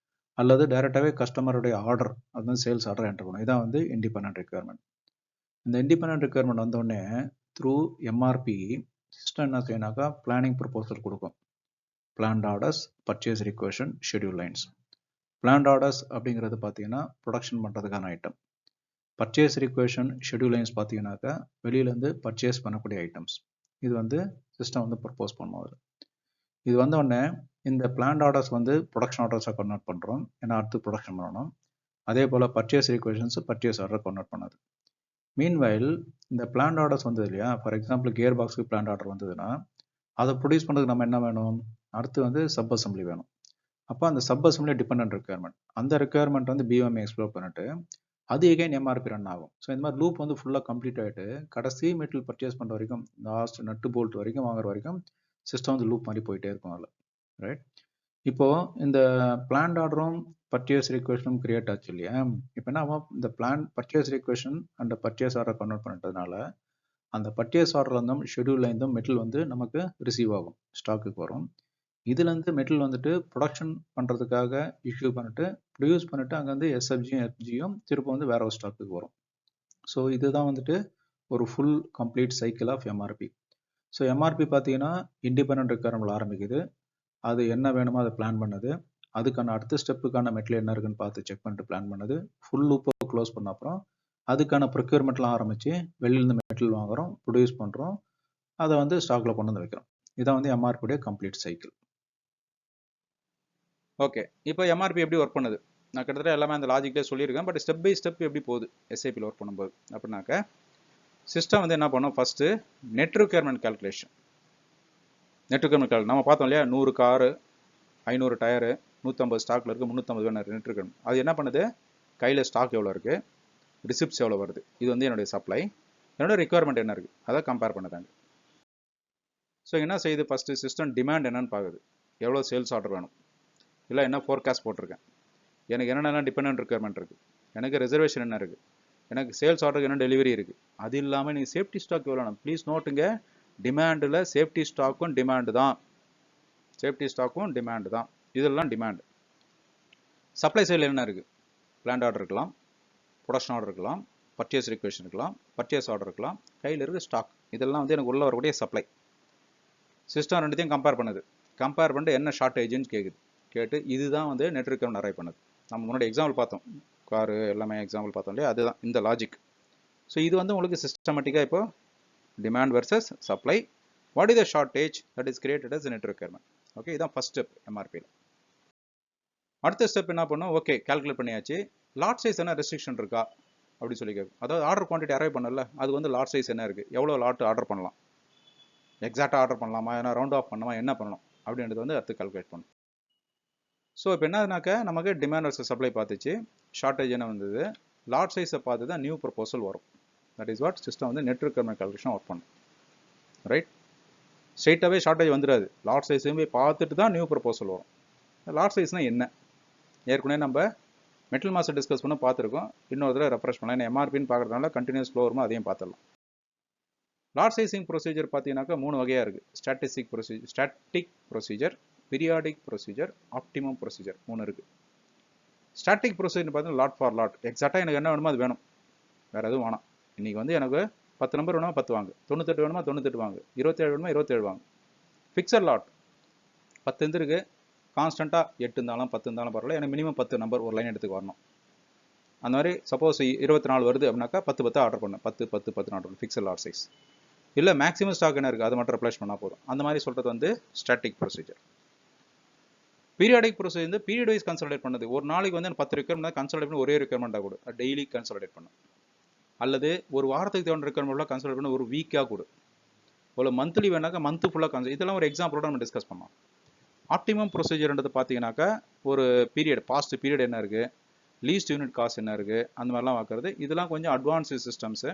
அல்லது டைரெக்டாகவே கஸ்டமருடைய ஆர்டர், அது வந்து சேல்ஸ் ஆர்டர் என்டர் பண்ணணும். இதான் வந்து இண்டிபெண்ட் ரெக்குயர்மெண்ட். இந்த இண்டிபெண்ட் ரெக்குயர்மெண்ட் வந்தோடனே த்ரூ எம்ஆர்பி சிஸ்டம் என்ன செய்யணாக்கா பிளானிங் ப்ரொபோசல் கொடுக்கும். Planned orders, purchase requisition, schedule lines. Planned orders அப்படிங்கிறது பார்த்தீங்கன்னா ப்ரொடக்ஷன் பண்ணுறதுக்கான item. Purchase requisition, schedule lines பார்த்தீங்கன்னாக்கா வெளியிலேருந்து பர்ச்சேஸ் பண்ணக்கூடிய ஐட்டம்ஸ். இது வந்து சிஸ்டம் வந்து ப்ரப்போஸ் பண்ணுவார். இது வந்தோடனே இந்த பிளான்ட் ஆர்டர்ஸ் வந்து ப்ரொடக்ஷன் ஆர்டர்ஸாக கன்வெர்ட் பண்ணுறோம், ஏன்னா அடுத்து ப்ரொடக்ஷன் பண்ணணும். அதே போல் பர்ச்சேஸ் ரிக்வெஷன்ஸ் பர்ச்சேஸ் ஆர்டர் கன்வெர்ட் பண்ணது. மீன்வைல் இந்த பிளான்ட் ஆர்டர்ஸ் வந்தது இல்லையா, ஃபார் எக்ஸாம்பிள் கியர் பாக்ஸுக்கு பிளான்ட் ஆர்டர் வந்ததுன்னா அதை ப்ரொடியூஸ் பண்ணுறதுக்கு நம்ம என்ன வேணும்? அடுத்து வந்து சப் அசம்பிளி வேணும். அப்போ அந்த சப் அசம்பிளி டிபெண்ட் ரெக்குயர்மெண்ட், அந்த ரெக்குயர்மெண்ட் வந்து பிஓஎம் எக்ஸ்ப்ளோர் பண்ணிட்டு அது எகைன் எம்ஆர்பி ரன் ஆகும். ஸோ இந்த மாதிரி லூப் வந்து ஃபுல்லாக கம்ப்ளீட் ஆகிட்டு கடைசி மெட்டீரியல் பர்ச்சேஸ் பண்ணுற வரைக்கும், லாஸ்ட் நட்டு போல்ட் வரைக்கும் வாங்குற வரைக்கும் சிஸ்டம் வந்து லூப் மாதிரி போயிட்டே இருக்கும் அதில், ரைட். இப்போது இந்த பிளான்ட் ஆர்டரும் பர்ச்சேஸ் ரிக்வெஷனும் கிரியேட் ஆச்சு இல்லையா. இப்போ என்ன ஆகும், இந்த plan purchase requisition and purchase order convert பண்ணுறதுனால அந்த பர்ச்சேஸ் ஆர்டர் இருந்தும் ஷெடியூல் இருந்தும் மெட்டீரியல் வந்து நமக்கு ரிசீவ் ஆகும், ஸ்டாக்குக்கு வரும். இதுலேருந்து மெட்டீரியல் வந்துட்டு ப்ரொடக்ஷன் பண்ணுறதுக்காக இஷ்யூ பண்ணிட்டு ப்ரொடியூஸ் பண்ணிவிட்டு அங்கே வந்து எஸ்எஃப்ஜியும் எஃப்ஜியும் திரும்ப வந்து வேற ஒரு ஸ்டாக்குக்கு வரும். ஸோ இதுதான் வந்துட்டு ஒரு full complete cycle of MRP. So MRP பார்த்தீங்கன்னா இண்டிபெண்ட் ரெக்குயர்மெண்ட் ஆரம்பிக்குது, அது என்ன வேணுமோ அதை பிளான் பண்ணுது, அதுக்கான அடுத்த ஸ்டெப்புக்கான மெட்டீரியல் என்ன இருக்குன்னு பார்த்து செக் பண்ணிட்டு பிளான் பண்ணுது, ஃபுல் லூப்பை க்ளோஸ் பண்ண அப்புறம் அதுக்கான ப்ரொக்யூர்மெண்ட்லாம் ஆரம்பித்து வெளியிலேருந்து மெட்டீரியல் வாங்குகிறோம், ப்ரொடியூஸ் பண்ணுறோம், அதை வந்து ஸ்டாக்கில் கொண்டு வந்து வைக்கிறோம். இதான் வந்து எம்ஆர்பியுடைய கம்ப்ளீட் சைக்கிள். ஓகே, இப்போ எம்ஆர்பி எப்படி ஒர்க் பண்ணுது? நான் கிட்டத்தட்ட எல்லாமே அந்த லாஜிக்லேயே சொல்லியிருக்கேன், பட் ஸ்டெப் பை ஸ்டெப் எப்படி போகுது எஸ்ஐபியில் ஒர்க் பண்ணும்போது அப்படின்னாக்க சிஸ்டம் வந்து என்ன பண்ணோம், first net requirement calculation. Net requirement calculation நம்ம பார்த்தோம் இல்லையா, 100 காரு, 500 டயரு, 150 ஸ்டாக்கில் இருக்குது, 350 வேணும் நெட் ரிக்யர்மெண்ட். அது என்ன பண்ணுது, கையில் ஸ்டாக் எவ்வளோ இருக்குது, ரிசிப்ட்ஸ் எவ்வளோ வருது, இது வந்து என்னுடைய சப்ளை, என்னோட ரிக்யர்மெண்ட் என்ன இருக்குது, அதை கம்பேர் பண்ணுறாங்க. ஸோ என்ன செய்யுது, ஃபஸ்ட்டு சிஸ்டம் டிமாண்ட் என்னன்னு பார்க்குது, எவ்வளோ சேல்ஸ் ஆர்டர் வேணும், இல்லை என்ன ஃபோர்காஸ்ட் போட்டிருக்கேன், எனக்கு என்னென்னலாம் டிபெண்ட் ரிக்யர்மெண்ட் இருக்குது, எனக்கு ரிசர்வேஷன் என்ன இருக்குது, எனக்கு சேல்ஸ் ஆர்டருக்கு என்ன டெலிவரி இருக்குது, அது இல்லாமல் நீங்கள் சேஃப்டி ஸ்டாக் எவ்வளோ வேணும். ப்ளீஸ் நோட்டுங்க, டிமாண்டில் சேஃப்டி ஸ்டாக்கும் டிமாண்டு தான், சேஃப்டி ஸ்டாக்கும் டிமாண்டு தான், இதெல்லாம் டிமாண்டு. சப்ளை சைடில் என்ன இருக்குது, பிளான்ட் ஆர்டர் இருக்கலாம், ப்ரொடக்ஷன் ஆர்டர் இருக்கலாம், பர்ச்சேஸ் ரிக்வெஷன் இருக்கலாம், பர்ச்சேஸ் ஆர்டர் இருக்கலாம், கையில் இருக்குது ஸ்டாக், இதெல்லாம் வந்து எனக்கு உள்ள வரக்கூடிய சப்ளை. சிஸ்டம் ரெண்டுத்தையும் கம்பேர் பண்ணுது, கம்பேர் பண்ணிட்டு என்ன ஷார்ட்டேஜ்னு கேட்குது, கேட்டு இதுதான் வந்து நெட் ரிக்யர்மெண்ட் அரைவ் பண்ணுது. நம்ம முன்னாடி எக்ஸாம்பிள் பார்த்தோம், காரு எல்லாமே எக்ஸாம்பிள் பார்த்தோம் இல்லையா, அதுதான் இந்த லாஜிக். ஸோ இது வந்து உங்களுக்கு சிஸ்டமேட்டிக்காக இப்போ demand versus supply, what is the shortage that is created as net requirement. Okay, இதான் ஃபர்ஸ்ட் ஸ்டெப் எம்ஆர்பியில். அடுத்த ஸ்டெப் என்ன பண்ணோம், ஓகே கால்குலேட் பண்ணியாச்சு, லாட் சைஸ் என்ன ரெஸ்ட்ரிக்ஷன் இருக்கா அப்படி சொல்லி கேட்கும். அதாவது ஆர்டர் குவான்டிட்டி அரைவ் பண்ணல, அது வந்து லாட் சைஸ் என்ன இருக்குது, எவ்வளோ லாட் ஆர்டர் பண்ணலாம், எக்ஸாக்டாக ஆர்டர் பண்ணலாமா, ஏன்னா ரவுண்ட் ஆஃப் பண்ணலாமா, என்ன பண்ணணும் அப்படின்றது வந்து அடுத்து கால்குலேட் பண்ணணும். ஸோ இப்போ என்னதுனாக்கா நமக்கு டிமாண்ட் வர்சஸ் சப்ளை பார்த்துச்சு, ஷார்ட்டேஜ் என்ன வந்தது, லாட் சைஸை பார்த்து தான் நியூ ப்ரொபோசல் வரும். தட் இஸ் வாட் சிஸ்டம் வந்து நெட் ரிக்யர்மெண்ட் கால்குலேஷன் ஒர்க் பண்ணும், ரைட். ஸ்ட்ரெயிட்டாகவே ஷார்ட்டேஜ் வந்துடாது, லாட் சைஸையும் போய் பார்த்துட்டு தான் நியூ ப்ரொபோசல் வரும். லாட் சைஸ்னால் என்ன, ஏற்கனவே நம்ம மெட்டல் மாஸை டிஸ்கஸ் பண்ண பார்த்துருக்கோம், இன்னொரு தடவை ரெஃப்ரெஷ் பண்ணலாம். ஏன்னா எம்ஆர்பின்னு பார்க்குறதுனால கண்டினியூஸ் ஃப்ளோ வருமா அதையும் பார்த்துடலாம். லாட் சைசிங் ப்ரொசீஜர் பார்த்தீங்கன்னாக்கா 3 வகையாக இருக்குது. Static procedure, periodic procedure, optimum procedure 3 இருக்கு. ஸ்டாட்டிக் ப்ரொசீஜர் பார்த்தீங்கன்னா லாட் ஃபார் லாட். எக்ஸாக்டாக எனக்கு என்ன வேணுமோ அது வேணும், வேறு எதுவும் வேணாம். இன்றைக்கி வந்து எனக்கு 10 நம்பர் வேணுமா 10 வாங்க, 98 வேணுமா 98 வாங்க, 27 வேணுமா 27 வாங்க. ஃபிக்ஸட் லாட் 10 இருந்துருக்கு, கான்ஸ்டண்ட்டாக 8 இருந்தாலும் 10 இருந்தாலும் பரவாயில்ல, எனக்கு மினிமம் 10 நம்பர் ஒரு லைன் எடுத்துக்கு வரணும். அந்த மாதிரி சப்போஸ் 24 வருது அப்படின்னாக்கா 10 ஆர்டர் பண்ணேன், 10 ஆர்டர் ஃபிக்ஸட் லாட் சைஸ். இல்லை மேக்ஸிமம் ஸ்டாக் என்ன இருக்குது அதை மட்டும் ரிப்ளேஸ் பண்ணால் போதும். அந்த மாதிரி சொல்கிறது வந்து ஸ்டாட்டிக் ப்ரொசீஜர். பீரியாடிக் ப்ரொசீஜர் வந்து பீரியட் வைஸ் கன்சல்டேட் பண்ணது. ஒரு நாளைக்கு வந்து 10 ரெக்யர்மெண்ட் கன்சல்டேட் பண்ணி ஒரே ரெக்யர்மெண்ட்டாக கொடு, டெய்லி கன்சல்டேட் பண்ணும். அல்லது ஒரு வாரத்துக்கு தேவையான ரெக்யர்மெண்ட்லாம் கன்சல்டேட் பண்ணி ஒரு வீக்காக கொடு. ஒரு மந்த்லி வேணாக்கா மந்த்து ஃபுல்லாக கன்சல்ட். இதெல்லாம் ஒரு எக்ஸாம்பிளோட நம்ம டிஸ்கஸ் பண்ணலாம். ஆப்டிமம் ப்ரொசீஜர்ன்றது பார்த்தீங்கன்னாக்கா ஒரு பீரியட், பாஸ்ட் பீரியட் என்ன இருக்குது, லீஸ்ட் யூனிட் காஸ்ட் என்ன இருக்குது, அந்த மாதிரிலாம் பார்க்குறது. இதெல்லாம் கொஞ்சம் அட்வான்ஸ்டு சிஸ்டம்ஸு.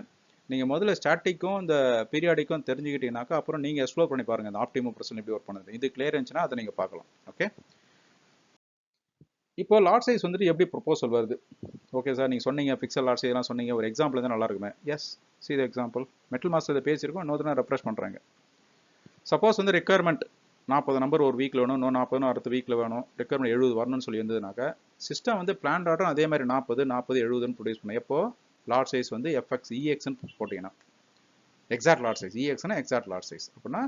நீங்கள் முதல்ல ஸ்டாட்டிக்கும் இந்த பீரியாடிக்கும் தெரிஞ்சுக்கிட்டீங்கன்னாக்கா அப்புறம் நீங்கள் எக்ஸ்ப்ளோர் பண்ணி பாருங்கள் இந்த ஆப்டிமம் ப்ரொசீஜர் எப்படி ஒர்க் பண்ணுது. இது கிளியர் இருந்துச்சுன்னா அதை நீங்கள் பார்க்கலாம். ஓகே, இப்போ லாட் சைஸ் வந்துட்டு எப்படி ப்ரொபோசல் வருது? ஓகே சார், நீங்கள் சொன்னீங்க ஃபிக்ஸட் லாட் சைஸ்லாம் சொன்னீங்க, ஒரு எக்ஸாம்பிள் தான் நல்லா இருக்குமே. Yes, see the example. Material master இதை பேசியிருக்கோம், இன்னொரு ரெஃப்ரெஷ் பண்ணுறாங்க. சப்போஸ் வந்து ரெக்யர்மெண்ட் 40 நம்பர் ஒரு வீக்கில் வேணும், இன்னும் 40 அடுத்த வீக்கில் வேணும், ரெக்யர்மெண்ட் 70 வரணும்னு சொல்லி இருந்ததுனாக்கா சிஸ்டம் வந்து பிளான் ஆர்டர் அதே மாதிரி 40 70 ப்ரொடியூஸ் பண்ணும். எப்போ லாட் சைஸ் வந்து எஃப்எக்ஸ் இஎக்ஸ்ன்னு போட்டிங்கன்னா எக்ஸாக்ட் லாட் சைஸ், இஎக்ஸ்னா எக்ஸாக்ட் லாட் சைஸ். அப்படின்னா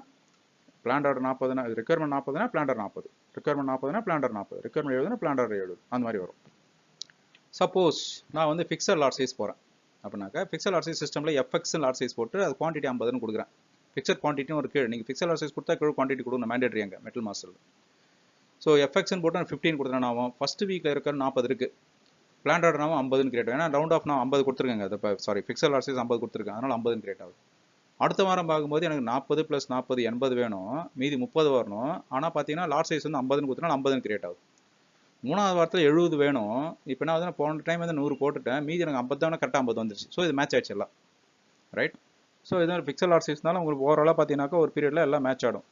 பிளான் ஆர்டர் 40னா ரெக்யர்மெண்ட் 40னா பிளான் ஆர்டர் 40, ரெக்யர்மெண்ட் 40னா பிளான் ஆர்டர் 40, ரெக்யர்மெண்ட் 70னா பிளான் ஆர்டர் 70, அந்த மாதிரி வரும். சப்போஸ் நான் வந்து ஃபிக்ஸட் லாட் சைஸ் போகிறேன் அப்படின்னாக்கா ஃபிக்ஸட் லாட் சைஸ் சிஸ்டமில் எஃப்எக்ஸ் லாட் சைஸ் போட்டு அது குவான்டிட்டி 50ன்னு கொடுக்குறேன். ஃபிக்ஸட் குவான்டிட்டியும் ஒரு கீழே நீங்கள் ஃபிக்ஸட் லாட் சைஸ் கொடுத்தா கீழே குவான்டிட்டி கொடுக்கணும், மேண்டேட்ரி அங்கே மெட்டல் மாஸ்டரில். ஸோ எஃப்எக்ஸ்ன்னு போட்டு 15 கொடுத்தேன் ஆகும். ஃபஸ்ட்டு வீக்கில் இருக்கிற 40 இருக்குது, பிளான் ஆர்டர் 50ன்னு கிரியேட் ஆகும். ஏன்னா ரவுண்ட் ஆஃப் நான் 50 கொடுத்துருக்கேங்க, அது இப்போ சாரி ஃபிக்ஸட் லாட் சைஸ் 50 கொடுத்துருக்கேன், அதனால் 50ன்னு கிரியேட் ஆகுது. அடுத்த வாரம் பார்க்கும்போது எனக்கு 40 + 40 80 வேணும், மீதி 30 வரணும். ஆனால் பார்த்தீங்கன்னா லாட் சைஸ் வந்து 50ன்னு கொடுத்தனா 50ன்னு கிரியேட் ஆகுது. 3வது வாரத்தில் 70 வேணும். இப்போ என்ன ஆகுதுன்னா போன டைம் வந்து 100 போட்டுட்டேன், மீதி எனக்கு 50 தானே கரெக்டாக 50 வந்துருச்சு. ஸோ இது மேட்ச் ஆயிடுச்சு எல்லாம், ரைட்? ஸோ இது ஒரு ஃபிக்ஸட் லாட் சைஸ்னால உங்களுக்கு ஓவராலாக பார்த்தீங்கன்னாக்கா ஒரு பீரியடில் எல்லாம் மேட்ச் ஆடும்.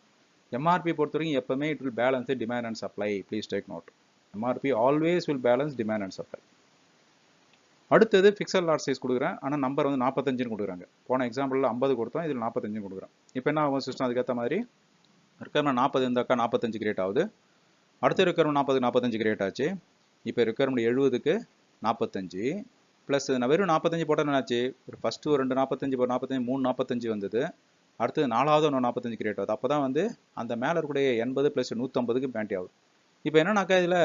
எம்ஆர்பி பொறுத்த வரைக்கும் எப்பவுமே it will balance demand and supply. Please take note, MRP always will balance demand and supply. அடுத்தது ஃபிக்ஸட் லாட் சைஸ் கொடுக்குறேன், ஆனால் நம்பர் வந்து 45ன்னு கொடுக்குறாங்க. போன எக்ஸாம்பிளில் 50 கொடுத்தோம், இதில் 45 கொடுக்குறேன். இப்போ என்ன ஆகும் சிஸ்டம் அதுக்கேற்ற மாதிரி ரெக்யர்மெண்ட் 40 இருந்தாக்கா 45 கிரியேட் ஆகுது. அடுத்த ரெக்யர்மெண்ட் 45 கிரியேட் ஆச்சு. இப்போ ரெக்யர்மெண்ட் 70க்கு 45 ப்ளஸ் நான் வெறும் 45 போட்டால் என்னாச்சு, ஒரு ஃபஸ்ட்டு ஒரு 2 45 இப்போ 45 3 45 வந்தது. அடுத்தது 4வது ஒன்று 45 கிரியேட் ஆகுது. அப்போ தான் வந்து அந்த மேலே இருக்கக்கூடிய 80 + 150க்கு பேண்டி ஆகுது. இப்போ என்னன்னாக்கா இதில்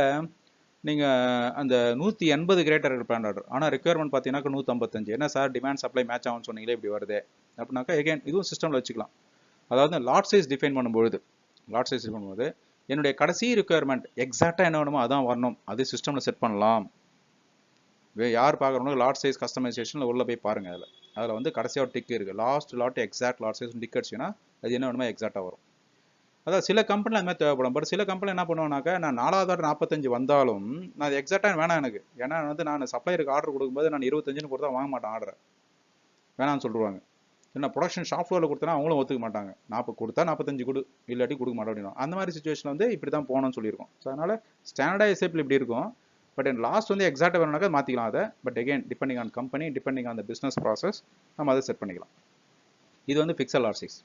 நீங்கள் அந்த 180 கிரேட்டர் பிளான் ஆர்டர், ஆனால் ரெக்யர்மெண்ட் பார்த்தீங்கன்னாக்கா 155. என்ன சார் டிமாண்ட் சப்ளை மேட்ச் ஆகும்னு சொன்னீங்களே இப்படி வருது அப்படின்னாக்கா எகைன் இதுவும் சிஸ்டமில் வச்சுக்கலாம். அதாவது லாட் சைஸ் டிஃபைன் பண்ணும்போது என்னுடைய கடைசி ரெக்யர்மெண்ட் எக்ஸாக்டாக என்ன வேணுமோ அதான் வரணும், அது சிஸ்டமில் செட் பண்ணலாம். யார் பார்க்குறவங்க லாட் சைஸ் கஸ்டமைசேஷனில் உள்ள போய் பாருங்கள். அதில் வந்து கடைசியாக ஒரு டிக் இருக்குது, last lot exact lot size tick அடிச்சுன்னா அது என்ன வேணுமோ எக்ஸாக்டாக வரும். அதாவது சில கம்பெனி அது மாதிரி தேவைப்படும். பட் சில கம்பெனி என்ன பண்ணுவானாக்கா நான் 4வது ஆர்டர் 45 வந்தாலும் நான் அது எக்ஸாக்டாக வேணாம் எனக்கு. ஏன்னா வந்து நான் சப்ளையருக்கு ஆர்டர் கொடுக்கும்போது நான் 25ன்னு கொடுத்தா வாங்க மாட்டேன், ஆர்டரை வேணான்னு சொல்லிடுவாங்க. ஏன்னா ப்ரொடக்ஷன் ஷாப் ஃப்ளோரில் கொடுத்தனா அவங்களும் ஒத்துக்க மாட்டாங்க. 40 கொடுத்தா 45 கொடு, இல்லாட்டி கொடுக்க மாட்டோம் அப்படின்னா. அந்த மாதிரி சுச்சுவேஷன் வந்து இப்படி தான் போகணும்னு சொல்லியிருக்கோம். ஸோ அதனால் ஸ்டாண்டர்டைஸ் ஷேப்பில் இப்படி இருக்கும். பட் என் லாஸ்ட் வந்து எக்ஸாக்டாக வேணும்னாக்கா மாற்றிக்கலாம் அதை. But again depending on company, depending on the business process நம்ம அதை செட் பண்ணிக்கலாம். இது வந்து ஃபிக்ஸட் லாட் சைஸ்.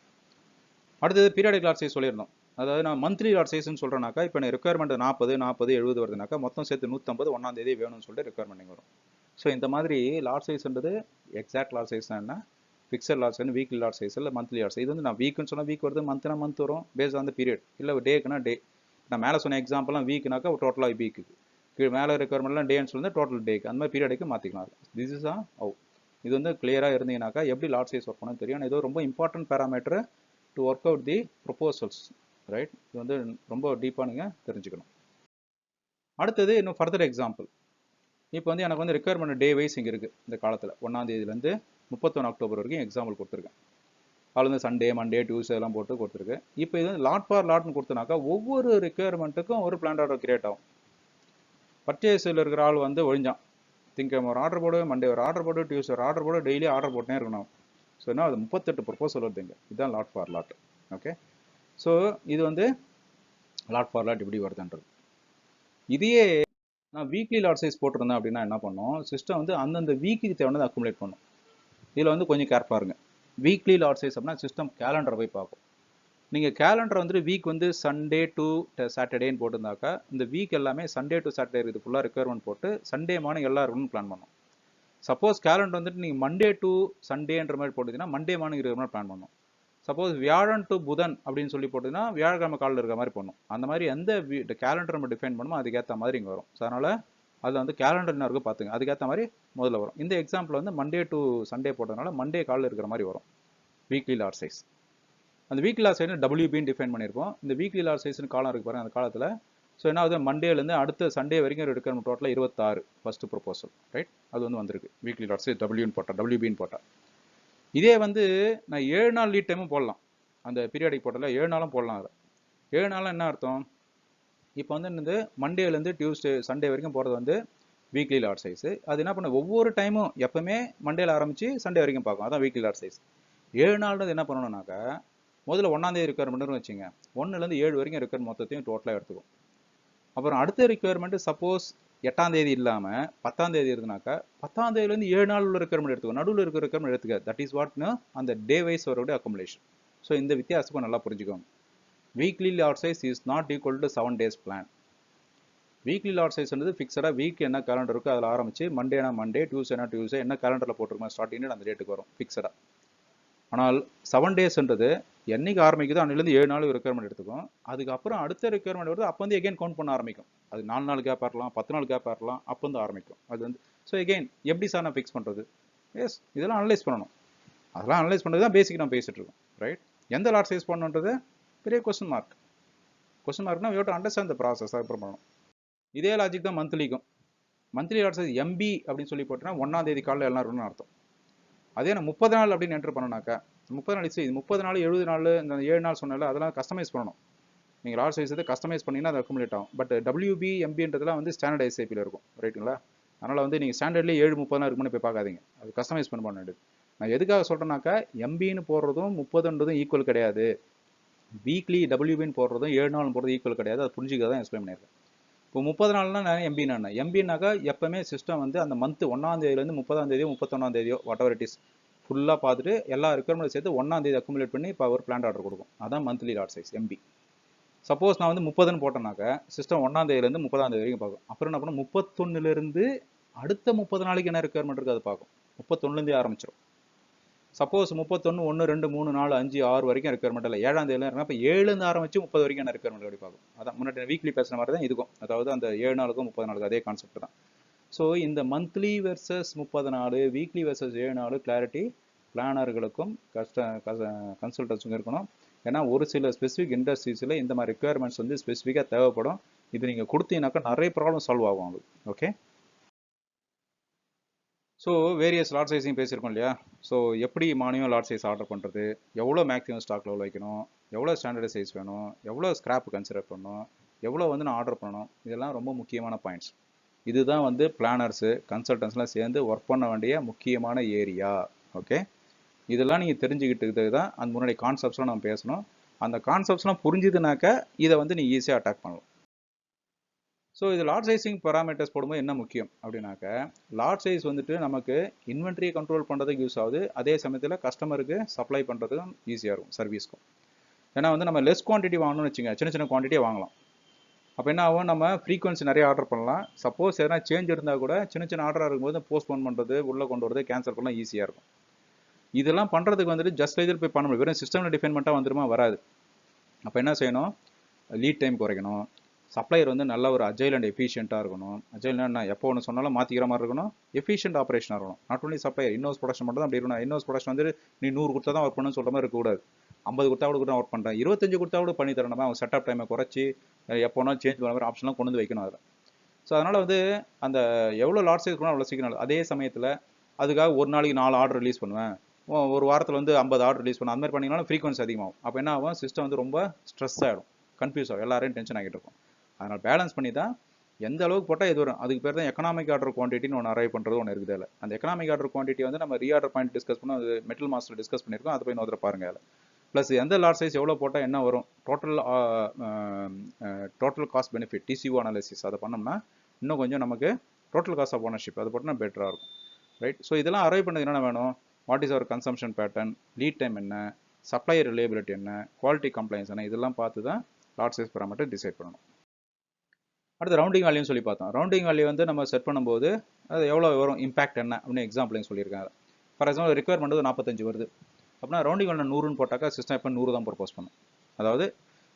அடுத்தது பீரியாடிக் லாட் சைஸ் சொல்லியிருந்தோம். அதாவது நான் மந்த்லி லாட் சைஸ்ன்னு சொல்கிறேன்னாக்கா இப்போ எனக்கு ரெக்யர்மெண்ட் 40 70 வருதுனாக்கா மொத்தம் சேர்த்து 150 1ஆம் தேதி வேணும்னு சொல்லிட்டு ரெக்யர்மெண்ட் வரும். ஸோ இந்த மாதிரி லாட் சைஸ்ன்றது எக்ஸாக்ட் லாட் சைஸ் என்ன, fixed lot size, weekly lot size இல்லை மந்த்லி லாட் சைஸ். இது வந்து நான் வீக்குன்னு சொன்னால் வீக் வருது, மந்த்னா மந்த் வரும், பேஸ்ட் ஆன் த பீரியட். இல்லை டேக்குனா டே. நான் மேலே சொன்ன எக்ஸாம்பிள்லாம் வீக்குனாக்கா டோட்டலாக வீக்குக்கு கீழே மேலே ரெக்யர்மெண்ட்லாம் டேன்னு சொல்லி டோட்டல் டேக்கு அந்த மாதிரி பீரியடுக்கு மாற்றிக்கலாம். திஸ் இஸ் இது வந்து கிளியராக இருந்தீங்கன்னாக்கா எப்படி லாட் சைஸ் ஒர்க் பண்ணணும்னு தெரியும். இது ரொம்ப important parameter to work out the proposals, right? இது வந்து ரொம்ப டீப்பாக நீங்கள் தெரிஞ்சுக்கணும். அடுத்தது இன்னும் ஃபர்தர் எக்ஸாம்பிள். இப்போ வந்து எனக்கு வந்து ரெக்யர்மெண்ட் டே வைஸ் இங்கே இருக்குது. இந்த காலத்தில் 1ஆம் தேதியிலேருந்து 31 அக்டோபர் வரைக்கும் எக்ஸாம்பிள் கொடுத்துருக்கேன். அதில் வந்து சண்டே மண்டே டியூஸ்டே எல்லாம் போட்டு கொடுத்துருக்கு. இப்போ இது வந்து லாட் ஃபார் லாட்னு கொடுத்தனாக்கா ஒவ்வொரு ரெக்யர்மெண்ட்டுக்கும் ஒரு பிளான் ஆர்டர் கிரியேட் ஆகும். பர்ச்சேஸில் இருக்கிற ஆள் வந்து ஒழிஞ்சான், திங்கக்கிழமை ஒரு ஆர்டர் போடு, மண்டே ஒரு ஆர்டர் போடு, டியூஸ்டே ஒரு ஆர்டர் போடு, டெய்லி ஆர்டர் போட்டுனே இருக்கணும். ஸோ என்ன அது 38 ப்ரொபோசல் வருதுங்க. இதுதான் lot for lot. Okay, so இது வந்து லாட் ஃபார் லாட் இப்படி வருதுன்றது. இதையே நான் வீக்லி லாட் சைஸ் போட்டிருந்தேன் அப்படின்னா என்ன பண்ணோம், சிஸ்டம் வந்து அந்தந்த வீக்குக்கு தேவையானது அக்குமுலேட் பண்ணும். இதில் வந்து கொஞ்சம் கேர்ஃபுல்லாக இருங்க. வீக்லி லாட் சைஸ் அப்படின்னா சிஸ்டம் கேலண்டரை போய் பார்க்கும். நீங்கள் கேலண்டர் வந்து வீக் வந்து சண்டே டு சாட்டர்டேன்னு போட்டிருந்தாக்கா இந்த வீக் எல்லாமே சண்டே டு சாட்டர்டே இருக்குது ஃபுல்லாக ரெக்குயர்மெண்ட் போட்டு சண்டே மார்னிங் எல்லாம் இருக்குன்னு பிளான் பண்ணணும். சப்போஸ் கேலண்டர் வந்துட்டு நீங்கள் மண்டே டு சண்டேன்ற மாதிரி போட்டுதுன்னா மண்டே மார்னிங் இருக்கிற மாதிரி பிளான் பண்ணணும். சப்போஸ் வியாழன் டு புதன் அப்படின்னு சொல்லி போட்டுதுன்னா வியாழக்கிழமை காலில் இருக்கிற மாதிரி பண்ணணும். அந்த மாதிரி எந்த கேலண்டர் நம்ம டிஃபைன் பண்ணுமோ அதுக்கேற்ற மாதிரி இங்கே வரும். ஸோ அதனால் அதில் வந்து கேலண்டர் என்ன இருக்கும் பார்த்துங்க, அதுக்கேற்ற மாதிரி முதல்ல வரும். இந்த எக்ஸாம்பிள் வந்து மண்டே டு சண்டே போட்டதுனால மண்டே காலில் இருக்கிற மாதிரி வரும் வீக்லி லாட் சைஸ். அந்த வீக்லி லாட் சைஸ் WBன்னு டிஃபைன் பண்ணியிருப்போம். இந்த வீக்லி லாட் சைஸ்னு காலம் இருக்கு பாருங்க அந்த காலத்தில். ஸோ என்ன ஆகுது, மண்டேலேருந்து அடுத்த சண்டே வரைக்கும் எடுக்கிற டோட்டலாக 26 ஃபர்ஸ்ட் ப்ரொபோசல், ரைட்? அது வந்து வந்திருக்கு வீக்லி லாட் சைஸ் WBன்னு போட்டால். இதே வந்து நான் 7 நாள் லீட் டைமும் போடலாம். அந்த பீரியாடிக் போட்டல 7 நாளும் போடலாம். அதில் 7 நாளும் என்ன அர்த்தம், இப்போ வந்து இந்த மண்டேலேருந்து டியூஸ்டே சண்டே வரைக்கும் போகிறது வந்து வீக்லி லாட் சைஸ். அது என்ன பண்ண ஒவ்வொரு டைமும் எப்பவுமே மண்டேல ஆரம்பிச்சு சண்டே வரைக்கும் பார்க்கும். அதான் வீக்லி லாட் சைஸ். 7 நாள்ன்றது என்ன பண்ணணும்னாக்கா முதல்ல 1ஆம் தேதி ரெக்குயர்மெண்ட்னு வச்சுங்க, 1லேருந்து 7 வரைக்கும் ரெக்குயர் மொத்தத்தையும் டோட்டலாக எடுத்துக்கும். அப்புறம் அடுத்த ரெக்குயர்மெண்ட் சப்போஸ் 8ஆம் தேதி இல்லாமல் 10ஆம் தேதி இருக்குனாக்கா 10ஆம் தேதியிலேருந்து 7 நாள் உள்ள ரெக்குயர்மெண்ட் எடுத்துக்கும், நடுவில் இருக்கிற ரெக்குயர்மெண்ட் எடுத்துக்க. தட் இஸ் வாட்னா அந்த டே வைஸ் வரக்கூடிய அக்குமுலேஷன். ஸோ இந்த வித்தியாசத்தை நல்லா புரிஞ்சுக்கோங்க. Weekly lot size is not equal to 7 days plan. Weekly lot size வந்து ஃபிக்ஸடாக வீக் என்ன கேலண்டர் இருக்கோ அதில் ஆரம்பிச்சு மண்டேனா மண்டே, டியூஸ்டேனா டியூஸ்டே, என்ன கேலண்டரில் போட்டிருக்கோம் ஸ்டார்டிங் அந்த டேட்டுக்கு வரும் ஃபிக்ஸடாக. ஆனால் 7 daysன்றது என்னைக்கு ஆரம்பிக்குதோ அன்னிலேருந்து 7 நாள் ரெக்குயர்மெண்ட் எடுத்துக்கும். அதுக்கப்புறம் அடுத்த ரெக்குயர்மெண்ட் வருது, அப்போ வந்து எகைன் கவுண்ட் பண்ண ஆரம்பிக்கும். அது 4 நாள் கேப் ஆகலாம், 10 நாள் கேப் ஆகலாம், அப்போ வந்து ஆரம்பிக்கும் அது வந்து. ஸோ எகைன் எப்படி சார் நான் ஃபிக்ஸ் பண்ணுறது? எஸ், இதெல்லாம் அனலைஸ் பண்ணணும். அதெல்லாம் அனலைஸ் பண்ணுறது தான் பேசிக் நம்ம பேசிகிட்டு இருக்கோம், ரைட்? எந்த லாட் சைஸ் பண்ணணுன்றது பெரிய கொஸ்டின் மார்க்னா you have to understand the process. அப்புறம் பண்ணணும். இதே லாஜிக் தான் மந்த்லிக்கும். மந்த்லி லாட் சைஸ் MB அப்படின்னு சொல்லி போட்டோன்னா 1ஆம் தேதி காலையில் எல்லாம் இருக்குன்னு அர்த்தம். அதே நான் 30 நாள் அப்படின்னு என்ட்ரு பண்ணனாக்கா 30 நாள் இது 30 நாள் 70 நாள் இந்த 7 நாள் சொன்னால அதெல்லாம் கஸ்டமைஸ் பண்ணணும். நீங்கள் லாட் சைஸ் கஸ்டமைஸ் பண்ணிங்கன்னா அது அக்குமுலேட் ஆகும். பட் WB MBன்றதுலாம் வந்து ஸ்டாண்டர்ட் SIPயில் இருக்கும், ரைட்டுங்களா? அதனால் வந்து நீங்கள் ஸ்டாண்டர்ட்லேயே 7 30 நாள் இருக்குன்னு போய் பார்க்காதீங்க, அது கஸ்டமைஸ் பண்ண வேண்டியது. நான் எதுக்காக சொல்கிறேன்னாக்கா MBன்னு போடுறதும் 30ன்றதும் ஈக்குவல் கிடையாது. வீக்லி WBன்னு போடுறதும் 7 நாள் போடுறது ஈக்குவல் கிடையாது. அது புரிஞ்சுக்க தான் எக்ஸ்பிளைன் பண்ணியிருக்கேன். இப்போ 30 நாள்னா நான் MBனாக்கா எப்பவுமே சிஸ்டம் வந்து அந்த மந்த் 1ஆம் தேதியிலேருந்து 30ஆம் தேதியோ 31ஆம் தேதியோ வாட் எவர் இட் இஸ் ஃபுல்லாக பார்த்துட்டு எல்லா ரெக்குயர்மெண்ட் சேர்த்து 1ஆம் தேதி அக்குமுலேட் பண்ணி இப்போ ஒரு பிளான் ஆர்டர் கொடுக்கும். அதான் monthly lot size MB. Suppose நான் வந்து 30ன்னு போட்டேன்னாக்கா சிஸ்டம் 1ஆம் தேதியிலேருந்து 30ஆம் தேதி வரைக்கும் பார்க்கும். அப்புறம் என்ன பண்ணும், 31லேருந்து அடுத்த 30 நாளைக்கு என்ன ரெக்குயர்மெண்ட் இருக்குது அது பார்க்கும். 31லேருந்தே ஆரம்பிச்சிடும். சப்போஸ் 31 1 2 3 4 5 6 வரைக்கும் ரெக்குயர்மெண்ட் இல்லை, 7ஆம் தேதியில் இருக்கா, இப்போ 7லேருந்து ஆரம்பிச்சு 30 வரைக்கும் என்ன ரெக்குயர்மெண்ட் அப்படி பார்க்கும். அதான் முன்னாடி வீக்லி பேசுகிற மாதிரி தான் இதுக்கும், அதாவது அந்த 7 நாளுக்கும் 30 நாளுக்கும் அதே கான்செப்ட் தான். ஸோ இந்த மந்த்லி வெர்சஸ் 30 நாள், வீக்லி வெர்சஸ் 7 நாள் கிளாரிட்டி பிளானர்களுக்கும் கன்சல்டன்ஸுக்கும் இருக்கணும். ஏன்னா ஒரு சில ஸ்பெசிஃபிக் இண்டஸ்ட்ரீஸில் இந்த மாதிரி ரெக்குயர்மெண்ட்ஸ் வந்து ஸ்பெசிஃபிக்காக தேவைப்படும். இது நீங்கள் கொடுத்தீங்கன்னாக்கா நிறைய ப்ராப்ளம் சால்வ் ஆகும் அது. ஓகே, ஸோ வேரியஸ் லாட் சைஸையும் பேசியிருக்கோம் இல்லையா? ஸோ எப்படி மானியம் லாட் சைஸ் ஆர்டர் பண்ணுறது, எவ்வளோ மேக்ஸிமம் ஸ்டாக் லெவல் வைக்கணும், எவ்வளோ ஸ்டாண்டர்ட் சைஸ் வேணும், எவ்வளோ ஸ்கிராப் கன்சிடர் பண்ணணும், எவ்வளோ வந்து நான் ஆர்டர் பண்ணணும், இதெல்லாம் ரொம்ப முக்கியமான பாயிண்ட்ஸ். இதுதான் வந்து பிளானர்ஸு கன்சல்டன்ஸ்லாம் சேர்ந்து ஒர்க் பண்ண வேண்டிய முக்கியமான ஏரியா. ஓகே, இதெல்லாம் நீங்கள் தெரிஞ்சுக்கிட்டு தான் அந்த முன்னாடி கான்செப்ட்ஸ்லாம் நம்ம பேசணும். அந்த கான்செப்ட்ஸ்லாம் புரிஞ்சுதுனாக்கா இதை வந்து நீங்கள் ஈஸியாக அட்டாக் பண்ணலாம். ஸோ இது லாட் சைஸிங் பராமீட்டர்ஸ் போடும்போது என்ன முக்கியம் அப்படின்னாக்க, லாட் சைஸ் வந்துட்டு நமக்கு இன்வென்ட்ரியை கண்ட்ரோல் பண்ணுறதுக்கு யூஸ் ஆகுது, அதே சமயத்தில் கஸ்டமருக்கு சப்ளை பண்ணுறதுக்கும் ஈஸியாக இருக்கும் சர்வீஸ்க்கும். ஏன்னா வந்து நம்ம லெஸ் குவான்டிட்டி வாங்கணும்னு வச்சுங்க, சின்ன சின்ன குவான்டிட்டியே வாங்கலாம். அப்போ என்ன ஆகும், நம்ம ஃப்ரீக்வன்சி நிறைய ஆர்டர் பண்ணலாம். சப்போஸ் எதனா சேஞ்ச் இருந்தால் கூட சின்ன சின்ன ஆர்டராக இருக்கும்போது போஸ்ட்போன் பண்ணுறது, உள்ளே கொண்டு வரது, கேன்சல் பண்ணலாம் ஈஸியாக இருக்கும். இதெல்லாம் பண்ணுறதுக்கு வந்துட்டு ஜஸ்ட் இதில் போய் பண்ண முடியும், வெறும் சிஸ்டமில் டிஃபைன் பண்ணிட்டா வந்துருமா, வராது. அப்போ என்ன செய்யணும், லீட் டைம் குறைக்கணும். சப்ளையர் வந்து நல்ல ஒரு அஜைல் அண்ட் எஃபிஷியண்ட்டாக இருக்கணும். அஜைல்னா என்ன, எப்போ ஒன்று சொன்னாலும் மாற்றிக்கிற மாதிரி இருக்கணும், எஃபிஷியன்ட் ஆப்ரேஷனாக இருக்கணும். நாட் ஒன்லி சப்ளையர், இன்னோஸ் ப்ரொடக்ஷன் மட்டும் தான் அப்படி இருக்கணும். இன்னோஸ் ப்ரொடக்ஷன் வந்து நீ 100 கொடுத்தா தான் ஒர்க் பண்ணணும்னு சொல்கிற மாதிரி இருக்கக்கூடாது. 50 கொடுத்தா கூட ஒர்க் பண்ணுறேன், 25 கொடுத்தா கூட பண்ணி தரணும். அவன் செட்டப் டைமை குறைச்சி எப்போனாலும் சேஞ்ச் பண்ண மாதிரி ஆப்ஷன்லாம் கொண்டு வந்து வைக்கணும் அதில். ஸோ அதனால் வந்து அந்த எவ்வளோ லாட் சைஸ் பண்ணால் அவ்வளோ சீக்கிரம். அதே சமயத்தில் அதுக்காக ஒரு நாளைக்கு 4 ஆர்டர் ரிலீஸ் பண்ணுவேன், ஒரு வாரத்தில் வந்து 50 ஆர்டர் ரிலீஸ் பண்ணுவேன், அந்த மாதிரி பண்ணிங்கனாலும் ஃப்ரீக்வன்சி அதிகமாகும். அப்போ என்ன ஆகும், சிஸ்டம் வந்து ரொம்ப ஸ்ட்ரெஸ் ஆகிடும், கன்ஃபியூஸ் ஆகும், எல்லாரையும் டென்ஷன் ஆகிட்டு இருக்கும். அதனால் பேலன்ஸ் பண்ணி தான் எந்த அளவுக்கு போட்டால் இது வரும். அதுக்கு பேர் தான் எக்கனாமிக் ஆர்டர் குவான்டிட்டின்னு ஒன்று அரைவ் பண்ணுறது ஒன்று இருக்குது. அதில் அந்த எக்கனாமிக் ஆர்டர் குவான்டிட்டி வந்து நம்ம ரீஆர்டர் பாயிண்ட் டிஸ்கஸ் பண்ணோம், அது மெட்டல் மாஸ்டர் டிஸ்கஸ் பண்ணியிருக்கோம், அதை போய் இன்னொரு பாருங்கள். அதில் ப்ளஸ் எந்த லாட் சைஸ் எவ்வளோ போட்டால் என்ன வரும், total cost benefit TCO analysis அதை பண்ணோம்னா இன்னும் கொஞ்சம் நமக்கு டோட்டல் காஸ்ட் ஆஃப் ஓனர்ஷிப் அது போட்டோம்னா பெட்டராக இருக்கும், ரைட்? ஸோ இதெல்லாம் அரைவ் பண்ணது என்ன வேணும், what is our consumption pattern, lead time என்ன, சப்ளை ரிலையபிலிட்டி என்ன, குவாலிட்டி கம்ப்ளைன்ஸ் என்ன, இதெல்லாம் பார்த்து தான் லாட் சைஸ் பாராமீட்டர் டிசைட் பண்ணணும். அடுத்து ரவுண்டிங் வேல்யூன்னு சொல்லி பார்த்தோம். ரவுண்டிங் வேல்யூ வந்து நம்ம செட் பண்ணும்போது அது எவ்வளோ வரும், இம்பாக்ட் என்ன அப்படின்னு எக்ஸாம்பிளையும் சொல்லியிருக்காங்க. ஃபார் எக்ஸாம்பிள் ரிக்வயர்மெண்ட் வந்து 45 வருது அப்படின்னா ரவுண்டிங் வேல்யூ 100ன்னு போட்டாக்கா சிஸ்டம் எப்போ 100 தான் ப்ரொபோஸ் பண்ணும். அதாவது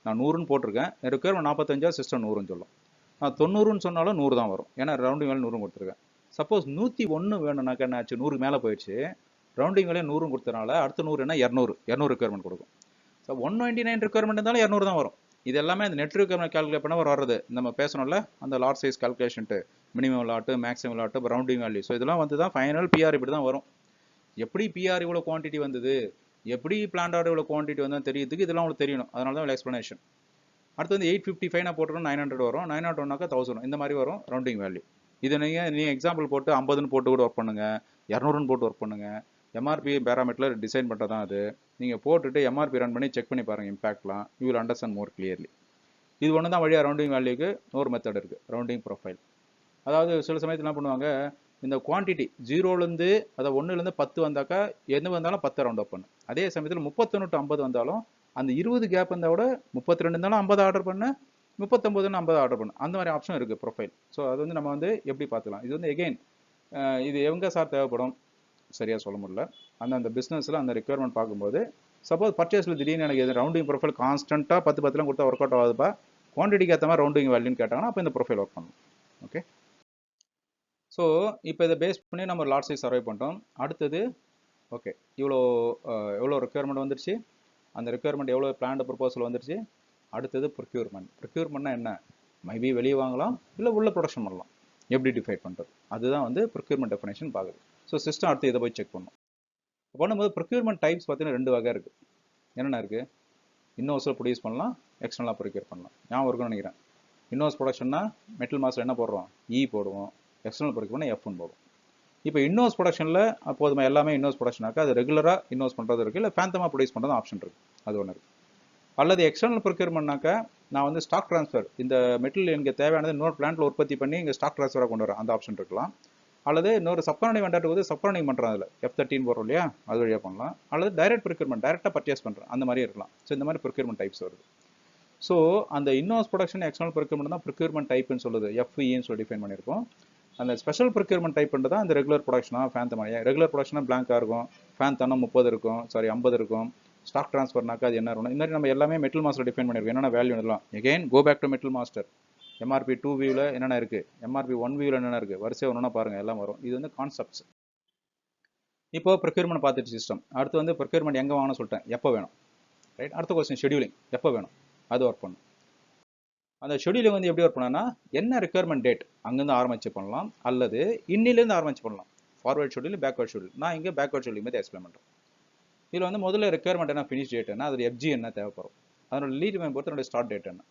நான் 100ன்னு போட்டிருக்கேன், ரிக்வயர்மெண்ட் 45 சிஸ்டம் 100ன்னு சொல்லும். நான் 90ன்னு சொன்னாலும் 100 தான் வரும், ஏன்னா ரவுண்டிங் வேல்யூ 100 கொடுத்துருக்கேன். சப்போஸ் 101 வேணும்னாக்கா என்ன ஆச்சு, 100 மேலே போயிடுச்சு, ரவுண்டிங் வேல்யூ 100 கொடுத்தனால அடுத்த 100 என்ன 200 ரிக்வயர்மெண்ட் கொடுக்கும். ஸோ 199 ரிக்வயர்மெண்ட் இருந்தாலும் 200 தான் வரும். இது எல்லாமே அந்த நெட் ரிக்வயர்மெண்ட் கால்குலேட் பண்ண வர்றது நம்ம பேசணும்ல, அந்த லாட் சைஸ் கால்குலேஷன்ட்டு minimum lot, maximum lot, rounding value. So இதெல்லாம் வந்து தான் ஃபைனல் பிஆர் இப்படி தான் வரும். எப்படி பிஆர் இவ்வளோ குவான்டிட்டி வந்தது, எப்படி பிளான்ட் ஆர்டர் இவ்வளோ குவான்டிட்டி வந்தால் தெரியறதுக்கு இதெல்லாம் உங்களுக்கு தெரியணும். அதனால தான் எக்ஸ்ப்ளனேஷன். அடுத்து வந்து 855 நான் போட்டுருக்கோம், 900 வரும், 901னாக்கா 1000 இந்த மாதிரி வரும் ரவுண்டிங் வேல்யூ. இதை நீங்கள் எக்ஸாம்பிள் போட்டு 50ன்னு போட்டு கூட ஒர்க் பண்ணுங்க, 200ன்னு போட்டு ஒர்க் பண்ணுங்க. எம்ஆர்பி பேராமீட்டர் டிசைன் பண்ணுறது தான் அது. நீங்கள் போட்டுட்டு எம்ஆர்பி ரன் பண்ணி செக் பண்ணி பாருங்கள் இம்பாக்ட்லாம், you will understand more clearly. இது ஒன்று தான் வழியாக ரவுண்டிங் வேல்யூக்கு ஒரு மெத்தட் இருக்குது, ரவுண்டிங் ப்ரொஃபைல். அதாவது சில சமயத்தில் என்ன பண்ணுவாங்க, இந்த குவான்டிட்டி 0லேருந்து அதாவது 1லேருந்து 10 வந்தாக்கா எது வந்தாலும் 10 ரவுண்ட் அப் பண்ணு. அதே சமயத்தில் 31 to 50 வந்தாலும் அந்த 20 கேப் இருந்தால் கூட 32 இருந்தாலும் 50 ஆர்டர் பண்ணு, 39ன்னு 50 ஆர்டர் பண்ணு. அந்த மாதிரி ஆப்ஷன் இருக்குது ப்ரொஃபைல். ஸோ அது வந்து நம்ம வந்து எப்படி பார்த்துக்கலாம். இது வந்து எகெயின் இது எங்கே சார் தேவைப்படும் சரியாக சொல்ல முடியல. அந்த பிஸ்னஸில் அந்த ரெக்யர்மெண்ட் பார்க்கும்போது சப்போஸ் பர்ச்சேஸில் திடீர்னு எனக்கு எது ரவுண்டிங் ப்ரொஃபைல் கான்ஸ்டண்ட்டாக 10 கொடுத்தா ஒர்க் அவுட் ஆகுதுப்பா, குவான்டிட்டிக்கு ஏற்ற மாதிரி ரவுண்டிங் வேல்யூன்னு கேட்டாங்கன்னா அப்போ இந்த ப்ரொஃபைல் ஒர்க் பண்ணணும். ஓகே, ஸோ இப்போ இதை பேஸ் பண்ணி நம்ம லாட் சைஸ் சர்வை பண்ணிட்டோம். அடுத்தது ஓகே, எவ்வளோ ரெக்யர்மெண்ட் வந்துருச்சு, அந்த ரெக்யர்மெண்ட் எவ்வளோ பிளான்டு ப்ரொபோசல் வந்துருச்சு. அடுத்தது ப்ரொக்யூர்மெண்ட். ப்ரொக்யூர்மெண்ட்னா என்ன, மேபி வெளியே வாங்கலாம் இல்லை உள்ள ப்ரொடக்ஷன் பண்ணலாம், எப்படி டிஃபைட் பண்ணுறது, அதுதான் வந்து ப்ரொக்யூர்மெண்ட் டெஃபினேஷன் பார்க்குது. ஸோ சிஸ்டம் அடுத்து இதை போய் செக் பண்ணும். பண்ணும்போது ப்ரொக்யூர்மெண்ட் டைப்ஸ் பார்த்தீங்கன்னா 2 வகை இருக்குது. என்னென்ன இருக்குது, இன்னோஸில் ப்ரொடியூஸ் பண்ணலாம், எக்ஸ்டர்னலாக ப்ரொக்யூர் பண்ணலாம். ஞாபகம் இருக்குன்னு நினைக்கிறேன். இன்னோஸ் ப்ரொடக்ஷன்னா மெட்டல் மாஸ்டர் என்ன போடுறோம், போடுவோம், எக்ஸ்டர்னல் ப்ரொக்யூர் பண்ணால் F1 போடுவோம். இப்போ இன்னோஸ் ப்ரொடக்ஷனில் அப்போது எல்லாமே இன்னோஸ் ப்ரொடக்ஷனாக்கா அது ரெகுலராக இன்னோஸ் பண்ணுறது இருக்குது, இல்லை ஃபேந்தமாக ப்ரொடியூஸ் பண்ணுறது ஆப்ஷன் இருக்குது, அது ஒன்று இருக்குது. அல்லது எக்ஸ்டர்னல் ப்ரொக்யூர்மெண்ட்னாக்கா நான் வந்து ஸ்டாக் ட்ரான்ஸ்ஃபர், இந்த மெட்டீரியல் எனக்கு தேவையானது இன்னொரு பிளான்ட்டில் உற்பத்தி பண்ணி இங்கே ஸ்டாக் ட்ரான்ஸ்ஃபராக கொண்டு வரேன், அந்த ஆப்ஷன் இருக்கலாம். அல்லது இன்னொரு சப்கார்னிங் வெண்டாருக்கு வந்து சப்கார்னிங் பண்ணுறேன், அதில் F13 போடுறோம் இல்லையா, அது வழியாக பண்ணலாம். அல்லது டைரக்ட் ப்ரொக்யூர்மெண்ட், டைரெக்டாக பர்ச்சேஸ் பண்ணுறேன், அந்த மாதிரி இருக்கலாம். ஸோ இந்த மாதிரி ப்ரொக்யூர்மெண்ட் டைப்ஸ் வருது. ஸோ அந்த இன்னோஸ் ப்ரொடக்ஷன் எக்ஸ்டர்னல் ப்ரொக்யூர்மெண்ட் தான் ப்ரொக்யூர்மெண்ட் டைப்னு சொல்லுது, FEன்னு சொல்லி டிஃபைன் பண்ணியிருக்கோம். அந்த ஸ்பெஷல் ப்ரொக்யூர்மெண்ட் டைப் பண்ணுறது தான் அந்த ரெகுலர் ப்ரொடக்ஷனாக ஃபேன் மாதிரி. ரெகுலர் ப்ரொடக்ஷனாக பிளாங்காக இருக்கும், ஃபேன் தானே 30 இருக்கும், 50 இருக்கும். ஸ்டாக் ட்ரான்ஸ்ஃபர்னாக்கா அது என்ன இருக்கும், இந்த மாதிரி நம்ம எல்லாமே மெட்டல் மாஸ்டர் டிஃபைன் பண்ணியிருக்கோம். என்னென்ன வேல்யூ இதெல்லாம் again go back to material master. MRP 2 வியூவில் என்னென்ன இருக்குது, MRP 1 வியூவில் என்னென்ன இருக்குது, வரிசை ஒன்றுனா பாருங்கள், எல்லாம் வரும். இது வந்து கான்செப்ட்ஸ். இப்போ ப்ரொக்யூர்மெண்ட் பார்த்துட்டு சிஸ்டம். அடுத்து வந்து ப்ரொக்யூர்மெண்ட் எங்கே வாங்கணும்னு சொல்லிட்டேன், எப்போ வேணும், ரைட். அடுத்த கொஸ்டின் ஷெடியூலிங், எப்போ வேணும், அது ஒர்க் பண்ணும். அந்த ஷெடியூலிங் வந்து எப்படி ஒர்க் பண்ணால் என்ன ரெக்யர்மெண்ட் டேட் அங்கேருந்து ஆரம்பிச்சு பண்ணலாம், அல்லது இன்னிலேருந்து ஆரம்பிச்சு பண்ணலாம். Forward schedule, backward schedule. நான் இங்கே பேக்வர்ட் ஷெடியூல் மாதிரி எக்ஸ்பிளைன் பண்ணுறேன். இதில் வந்து முதல்ல ரெக்யர்மெண்ட் என்ன, ஃபினிஷ் டேட் என்ன, அது FG என்ன தேவைப்படும், அதனோட லீட் டைம் பொறுத்து என்னோட ஸ்டார்ட் டேட் என்ன.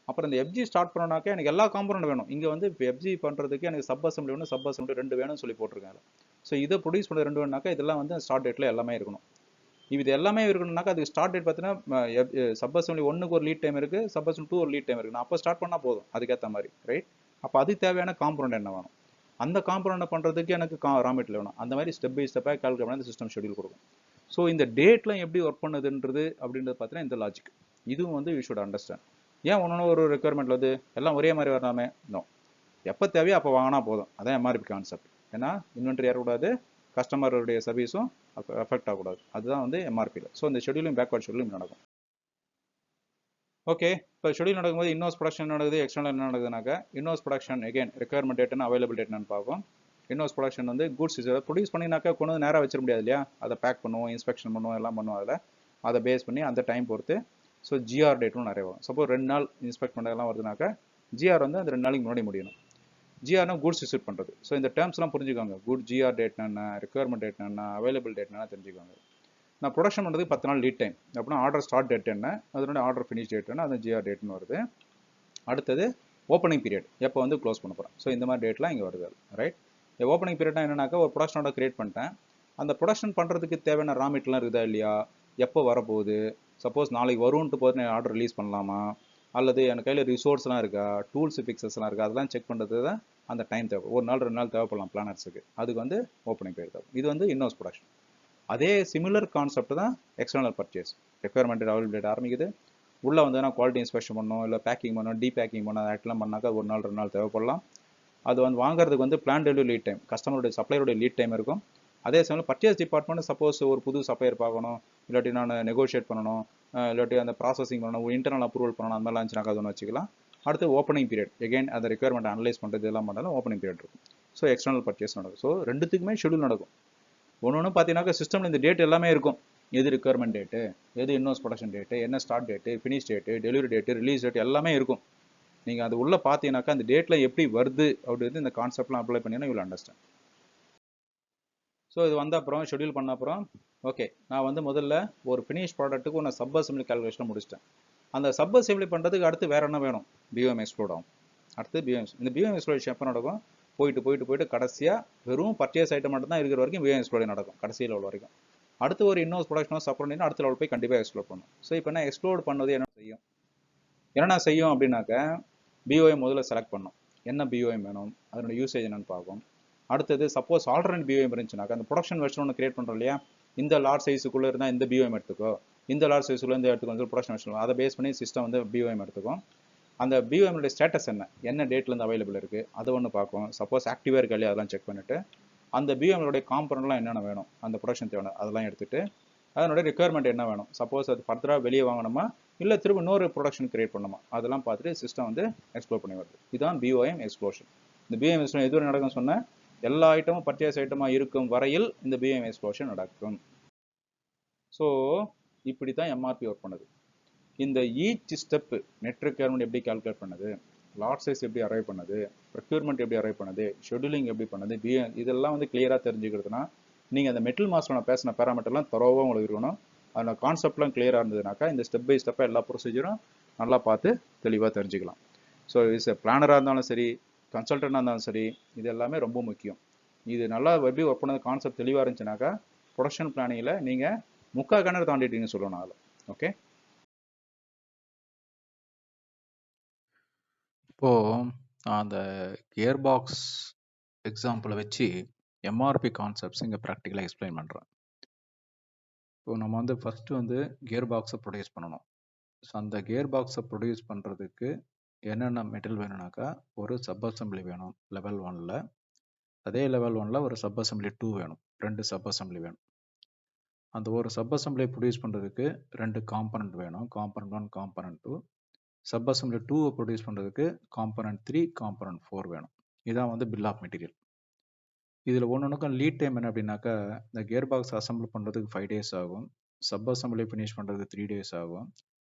அப்புறம் இந்த FG ஸ்டார்ட் பண்ணோம்னாக்கா எனக்கு எல்லா காம்பனண்ட் வேணும். இங்கே வந்து இப்போ FG பண்ணுறதுக்கு எனக்கு சப் அசம்பிளி ஒன்று, சப் அசம்பிளி 2 வேணும்னு சொல்லி போட்டிருக்காங்க. ஸோ இதை ப்ரொடியூஸ் பண்ண 2 வேணும்னாக்கா இதெல்லாம் வந்து ஸ்டார்ட் டேட்டில் எல்லாமே இருக்கணும். இது எல்லாமே இருக்கணும்னாக்கா அதுக்கு ஸ்டார்ட் டேட் பார்த்தீங்கன்னா சப் அசம்பிளி 1க்கு ஒரு லீட் டைம் இருக்குது, சப் அசம்பிளி 2 ஒரு லீட் டைம் இருக்குது. நான் அப்போ ஸ்டார்ட் பண்ணால் போதும், அதுக்கேற்ற மாதிரி, ரைட். அப்போ அதுக்கு தேவையான காம்பனண்ட் என்ன வேணும், அந்த காம்பனண்ட் பண்ணுறதுக்கு எனக்கு ரா மெட்டீரியல் வேணும். அந்த மாதிரி ஸ்டெப் பை ஸ்டெப்பாக கால்குலேட் பண்ணி சிஸ்டம் ஷெடியூல் கொடுக்கும். ஸோ இந்த டேட்லாம் எப்படி ஒர்க் பண்ணுதுன்றது அப்படின்றது பார்த்தீங்கன்னா இந்த லாஜிக். இதுவும் வந்து யூ ஷுட் அண்டர்ஸ்டாண்ட். ஏன் ஒன்று ஒரு ரெக்யர்மெண்ட்டில் வந்து எல்லாம் ஒரே மாதிரி வரலாமே, நோ. எப்போ தேவையோ அப்போ வாங்கினா போதும், அதான் MRP கான்செப்ட். ஏன்னா இன்வென்ட்ரி ஏறக்கூடாது, கஸ்டமருடைய சர்வீஸும் எஃபெக்ட் ஆகக்கூடாது, அதுதான் வந்து MRPயில். ஸோ இந்த ஷெடியூலும் பேக்வர்ட் ஷெடியூலும் நடக்கும். ஓகே, இப்போ ஷெடியூல் நடக்கும்போது இன்னோஸ் ப்ரொடக்ஷன் நடக்குது, எக்ஸ்டர்னல் என்ன நடக்குதுனாக்கா இன்னோஸ் ப்ரொடக்ஷன் எகெயின் ரெக்யர்மெண்ட் டேட்னா அவைலபிள் டேட்னு பார்ப்போம். இன்னோஸ் ப்ரொடக்ஷன் வந்து குட்ஸ் ப்ரொடியூஸ் பண்ணினாக்கா கொண்டு வந்து நேராக வச்சிட முடியாது இல்லையா, அதை பேக் பண்ணுவோம், இன்ஸ்பெக்ஷன் பண்ணுவோம், எல்லாம் பண்ணுவோம். அதில் அதை பேஸ் பண்ணி அந்த டைம் பொறுத்து ஸோ GR டேட்டும் நிறைய வரும். சப்போஸ் 2 நாள் இன்ஸ்பெக்ட் பண்ணுறதெல்லாம் வருதுனாக்கா GR வந்து அந்த 2 நாளைக்கு முன்னாடி முடியணும். GRனா குட்ஸ் ரிசீவ் பண்ணுறது. ஸோ இந்த டேர்ம்ஸ்லாம் புரிஞ்சுக்கோங்க. குட் GR டேட் என்ன, ரெக்யர்மெண்ட் டேட் என்ன, அவைலபிள் டேட் என்ன தெரிஞ்சுக்கோங்க. நான் ப்ரொடக்ஷன் பண்ணுறதுக்கு 10 நாள் லீட் டைம் அப்படின்னா ஆர்டர் ஸ்டார்ட் டேட் என்ன, அதனுடைய ஆர்டர் ஃபினிஷ் டேட் என்ன, அது GR டேட்னு வருது. அடுத்தது ஓப்பனிங் பீரியட், எப்போ வந்து க்ளோஸ் பண்ண போகிறேன். ஸோ இந்த மாதிரி டேட்லாம் இங்கே வருது, ரைட். ஓப்பனிங் பீரியட்னா என்னன்னாக்கா ஒரு ப்ரொடக்ஷன் ஆர்டர் கிரியேட் பண்ணிட்டேன், அந்த ப்ரொடக்ஷன் பண்ணுறதுக்கு தேவையான ரா மெட்டீரியல்லாம் இருக்குதா இல்லையா, எப்போ வரப்போகுது, சப்போஸ் நாளைக்கு வரும்ன்ட்டு போது நான் ஆர்டர் ரிலீஸ் பண்ணலாமா, அல்லது எனக்கு கையில் ரிசோர்ஸ்லாம் இருக்கா, டூல்ஸ் ஃபிக்ஸஸ்லாம் இருக்கா, அதெல்லாம் செக் பண்ணுறது தான் அந்த டைம் தேவை. ஒரு நாள் 2 நாள் தேவைப்படலாம் பிளானர்ஸுக்கு, அதுக்கு வந்து ஓப்பனிங் பீரியட் தேவை. இது வந்து இன்னோஸ் ப்ரொடக்ஷன். அதே சிமிலர் கான்செப்ட் தான் எக்ஸ்டர்னல் பர்ச்சேஸ். ரெக்குயர்மெண்ட் அவைலபிலிட்டி ஆரம்பிக்குது, உள்ளே வந்து நான் குவாலிட்டி இன்ஸ்பெக்ஷன் பண்ணணும், இல்லை பேக்கிங் பண்ணணும், டீபேக்கிங் பண்ணணும், ஆக்ட்லாம் பண்ணாக்கா 1 நாள் 2 நாள் தேவைப்படலாம். அது வந்து வாங்குறதுக்கு வந்து பிளான் டெலிவரி லீட் டைம், கஸ்டமருடைய சப்ளையருடைய லீட் டைம் இருக்கும். அதே சமயம் பர்ச்சேஸ் டிபார்ட்மெண்ட் சப்போஸ் ஒரு புது சப்ளையர் பார்க்கணும், இல்லாட்டி நான் நெகோஷியேட் பண்ணணும், இல்லாட்டி அந்த ப்ராசஸிங் பண்ணணும், இன்டர்னல் அப்ரூவல் பண்ணணும், அந்த மாதிரிலாம் இருந்துச்சுனாக்கா அது ஒன்று வச்சுக்கலாம். அடுத்து ஓப்பனிங் பீரியட், எகைன் அந்த ரெக்குயர்மெண்ட் அனலைஸ் பண்ணுறது எல்லாம் பண்ணாலும் ஓப்பனிங் பீரியட் இருக்கும். ஸோ எக்ஸ்டர்னல் பர்ச்சேஸ் நடக்கும். ஸோ ரெண்டுத்துக்குமே ஷெடியூல் நடக்கும். ஒன்று பார்த்தீங்கன்னாக்கா சிஸ்டமில் இந்த டேட் எல்லாமே இருக்கும். எது ரெக்குயர்மெண்ட் டேட்டு, எது இன்வாய்ஸ் ப்ரொடக்ஷன் டேட்டு, என்ன start date, finish date, delivery date, release date எல்லாமே இருக்கும். நீங்கள் அது உள்ளே பார்த்தீங்கன்னாக்கா அந்த டேட்டில் எப்படி வருது அப்படின்றது இந்த கான்செப்ட்லாம் அப்ளை பண்ணிங்கன்னா யூ அண்டர்ஸ்டாண்ட். ஸோ இது வந்த அப்புறம் ஷெடியூல் பண்ண அப்புறம் ஓகே, நான் வந்து முதல்ல ஒரு ஃபினிஷ் ப்ராடக்ட்டுக்கு நான் சப் அசம்பிளி கால்குலேஷன் முடிச்சிட்டேன். அந்த சப் அசம்பிளி பண்ணுறதுக்கு அடுத்து வேறு என்ன வேணும்? பிஓஎம் எக்ஸ்ப்ளோட் ஆகும். அடுத்து பிஓஎம், இந்த பிஓஎம் எக்ஸ்ப்ளோரேஷன் எப்போ நடக்கும்? போயிட்டு கடைசியாக வெறும் பர்ச்சேஸ் ஐட்டம் மட்டும் தான் இருக்கிற வரைக்கும் பிஓஎம் எக்ஸ்ப்ளோரேஷன் நடக்கும், கடைசி லெவல் வரைக்கும். அடுத்து ஒரு இன்னொரு ப்ரொடக்ஷனோ சப்ரண்டினோ அடுத்த லெவல் போய் கண்டிப்பாக எக்ஸ்ப்ளோர் பண்ணும். ஸோ இப்போ என்ன எக்ஸ்ப்ளோர் பண்ணது என்ன செய்யும்? என்னென்ன செய்யும் அப்படின்னாக்க, பிஓஎம் முதல்ல செலக்ட் பண்ணும், என்ன பிஓஎம் வேணும், அதனோட யூசேஜ் என்னன்னு பார்க்கும். அடுத்தது சப்போஸ் ஆல்டர்னேட் பிஓஎம் இருந்துச்சுனாக்கா, அந்த ப்ரொடக்ஷன் வெர்ஷன் ஒன்று கிரியேட் பண்ணுறோம் இல்லையா, இந்த லார்ஜ் சைஸுக்குள்ளே இருந்தால் இந்த பிஓஎம் எடுத்துக்கோ, இந்த லார்ஜ் சைஸுக்குள்ள இந்த எடுத்துக்கோ, வந்து ப்ரொடக்ஷன் வெர்ஷன் அதை பேஸ் பண்ணி சிஸ்டம் வந்து பிஓஎம் எடுத்துக்கும். அந்த பிஓஎம்னுடைய ஸ்டேட்டஸ் என்ன டேட்லேருந்து அவைலபிள் இருக்குது அது ஒன்று பார்க்கும். சப்போஸ் ஆக்டிவாக இருக்கா இல்லையா அதெல்லாம் செக் பண்ணிவிட்டு, அந்த பிஓஎம்னுடைய காம்பனன்ட்லாம் என்னென்ன வேணும், அந்த ப்ரொடக்ஷன் தேவை அதெல்லாம் எடுத்துகிட்டு, அதனுடைய ரிக்குயர்மெண்ட் என்ன வேணும், சப்போஸ் அது ஃபர்தராக வெளியே வாங்கணுமா இல்லை திரும்ப இன்னொரு ப்ரொடக்ஷன் கிரியேட் பண்ணுமா, அதெல்லாம் பார்த்துட்டு சிஸ்டம் வந்து எக்ஸ்ப்ளோர் பண்ணி வருது. இதுதான் பிஓஎம் எக்ஸ்ப்ளோஷன். இந்த பிஓஎம் எக்ஸ்ப்ளோஷன் எதுவரை நடக்கும் சொன்னேன், எல்லா ஐட்டமும் பர்ச்சேஸ் ஐட்டமாக இருக்கும் வரையில் இந்த பிஓஎம் எக்ஸ்ப்ளோஷன் நடக்கும். ஸோ இப்படி தான் எம்ஆர்பி ஒர்க் பண்ணுது. இந்த ஈச் ஸ்டெப்பு, நெட் ரெக்குயர்மெண்ட் எப்படி கால்குலேட் பண்ணுது, லாட் சைஸ் எப்படி அரைவ் பண்ணுது, ப்ரொக்யூர்மெண்ட் எப்படி அரைவ் பண்ணுது, ஷெடியூலிங் எப்படி பண்ணுது, இதெல்லாம் வந்து கிளியராக தெரிஞ்சுக்கிறதுனா நீங்கள் அந்த மெட்டல் மாஸ்டர் நான் பேசின பேராமீட்டர்லாம் தரோவாக உங்களுக்கு இருக்கணும். அதோட கான்செப்ட்லாம் கிளியராக இருந்ததுனாக்கா இந்த ஸ்டெப் பை ஸ்டெப்பாக எல்லா ப்ரொசீஜரும் நல்லா பார்த்து தெளிவாக தெரிஞ்சுக்கலாம். ஸோ இஸ் பிளானராக இருந்தாலும் சரி, கன்சல்டண்டாக இருந்தாலும் சரி, இது எல்லாமே ரொம்ப முக்கியம். இது நல்லா எப்படி ஒர்க் பண்ணது கான்செப்ட் தெளிவாக இருந்துச்சுனாக்கா ப்ரொடக்ஷன் பிளானிங்கில் நீங்கள் முக்கால் கிணறு தாண்டிட்டீங்கன்னு சொல்லணும் அதில். ஓகே, இப்போது அந்த கியர் பாக்ஸ் எக்ஸாம்பிளை வச்சு எம்ஆர்பி கான்செப்ட்ஸ் இங்கே ப்ராக்டிக்கலாக எக்ஸ்பிளைன் பண்ணுறேன். இப்போ நம்ம வந்து ஃபஸ்ட்டு வந்து கியர் பாக்ஸை ப்ரொடியூஸ் பண்ணணும். ஸோ அந்த கியர் பாக்ஸை ப்ரொடியூஸ் பண்ணுறதுக்கு என்னென்ன மெட்டீரியல் வேணும்னாக்கா, ஒரு சப் அசம்பிளி வேணும் லெவல் 1ல், அதே லெவல் 1ல் ஒரு சப் அசம்பிளி 2 வேணும், 2 சப் அசம்பிளி வேணும். அந்த ஒரு சப் அசம்பிளியை ப்ரொடியூஸ் பண்ணுறதுக்கு 2 காம்பனண்ட் வேணும், காம்பனண்ட் 1 காம்பனண்ட் 2. சப் அசம்பிளி 2வை ப்ரொடியூஸ் பண்ணுறதுக்கு காம்பனண்ட் 3 காம்பனண்ட் 4 வேணும். இதான் வந்து பில் ஆஃப் மெட்டீரியல். இதில் ஒன்றுக்கும் லீட் டைம் என்ன அப்படின்னாக்கா, இந்த கியர் பாக்ஸ் அசம்பிள் பண்ணுறதுக்கு 5 days ஆகும், சப் அசம்பிளி ஃபினிஷ் பண்ணுறதுக்கு 3 days ஆகும்.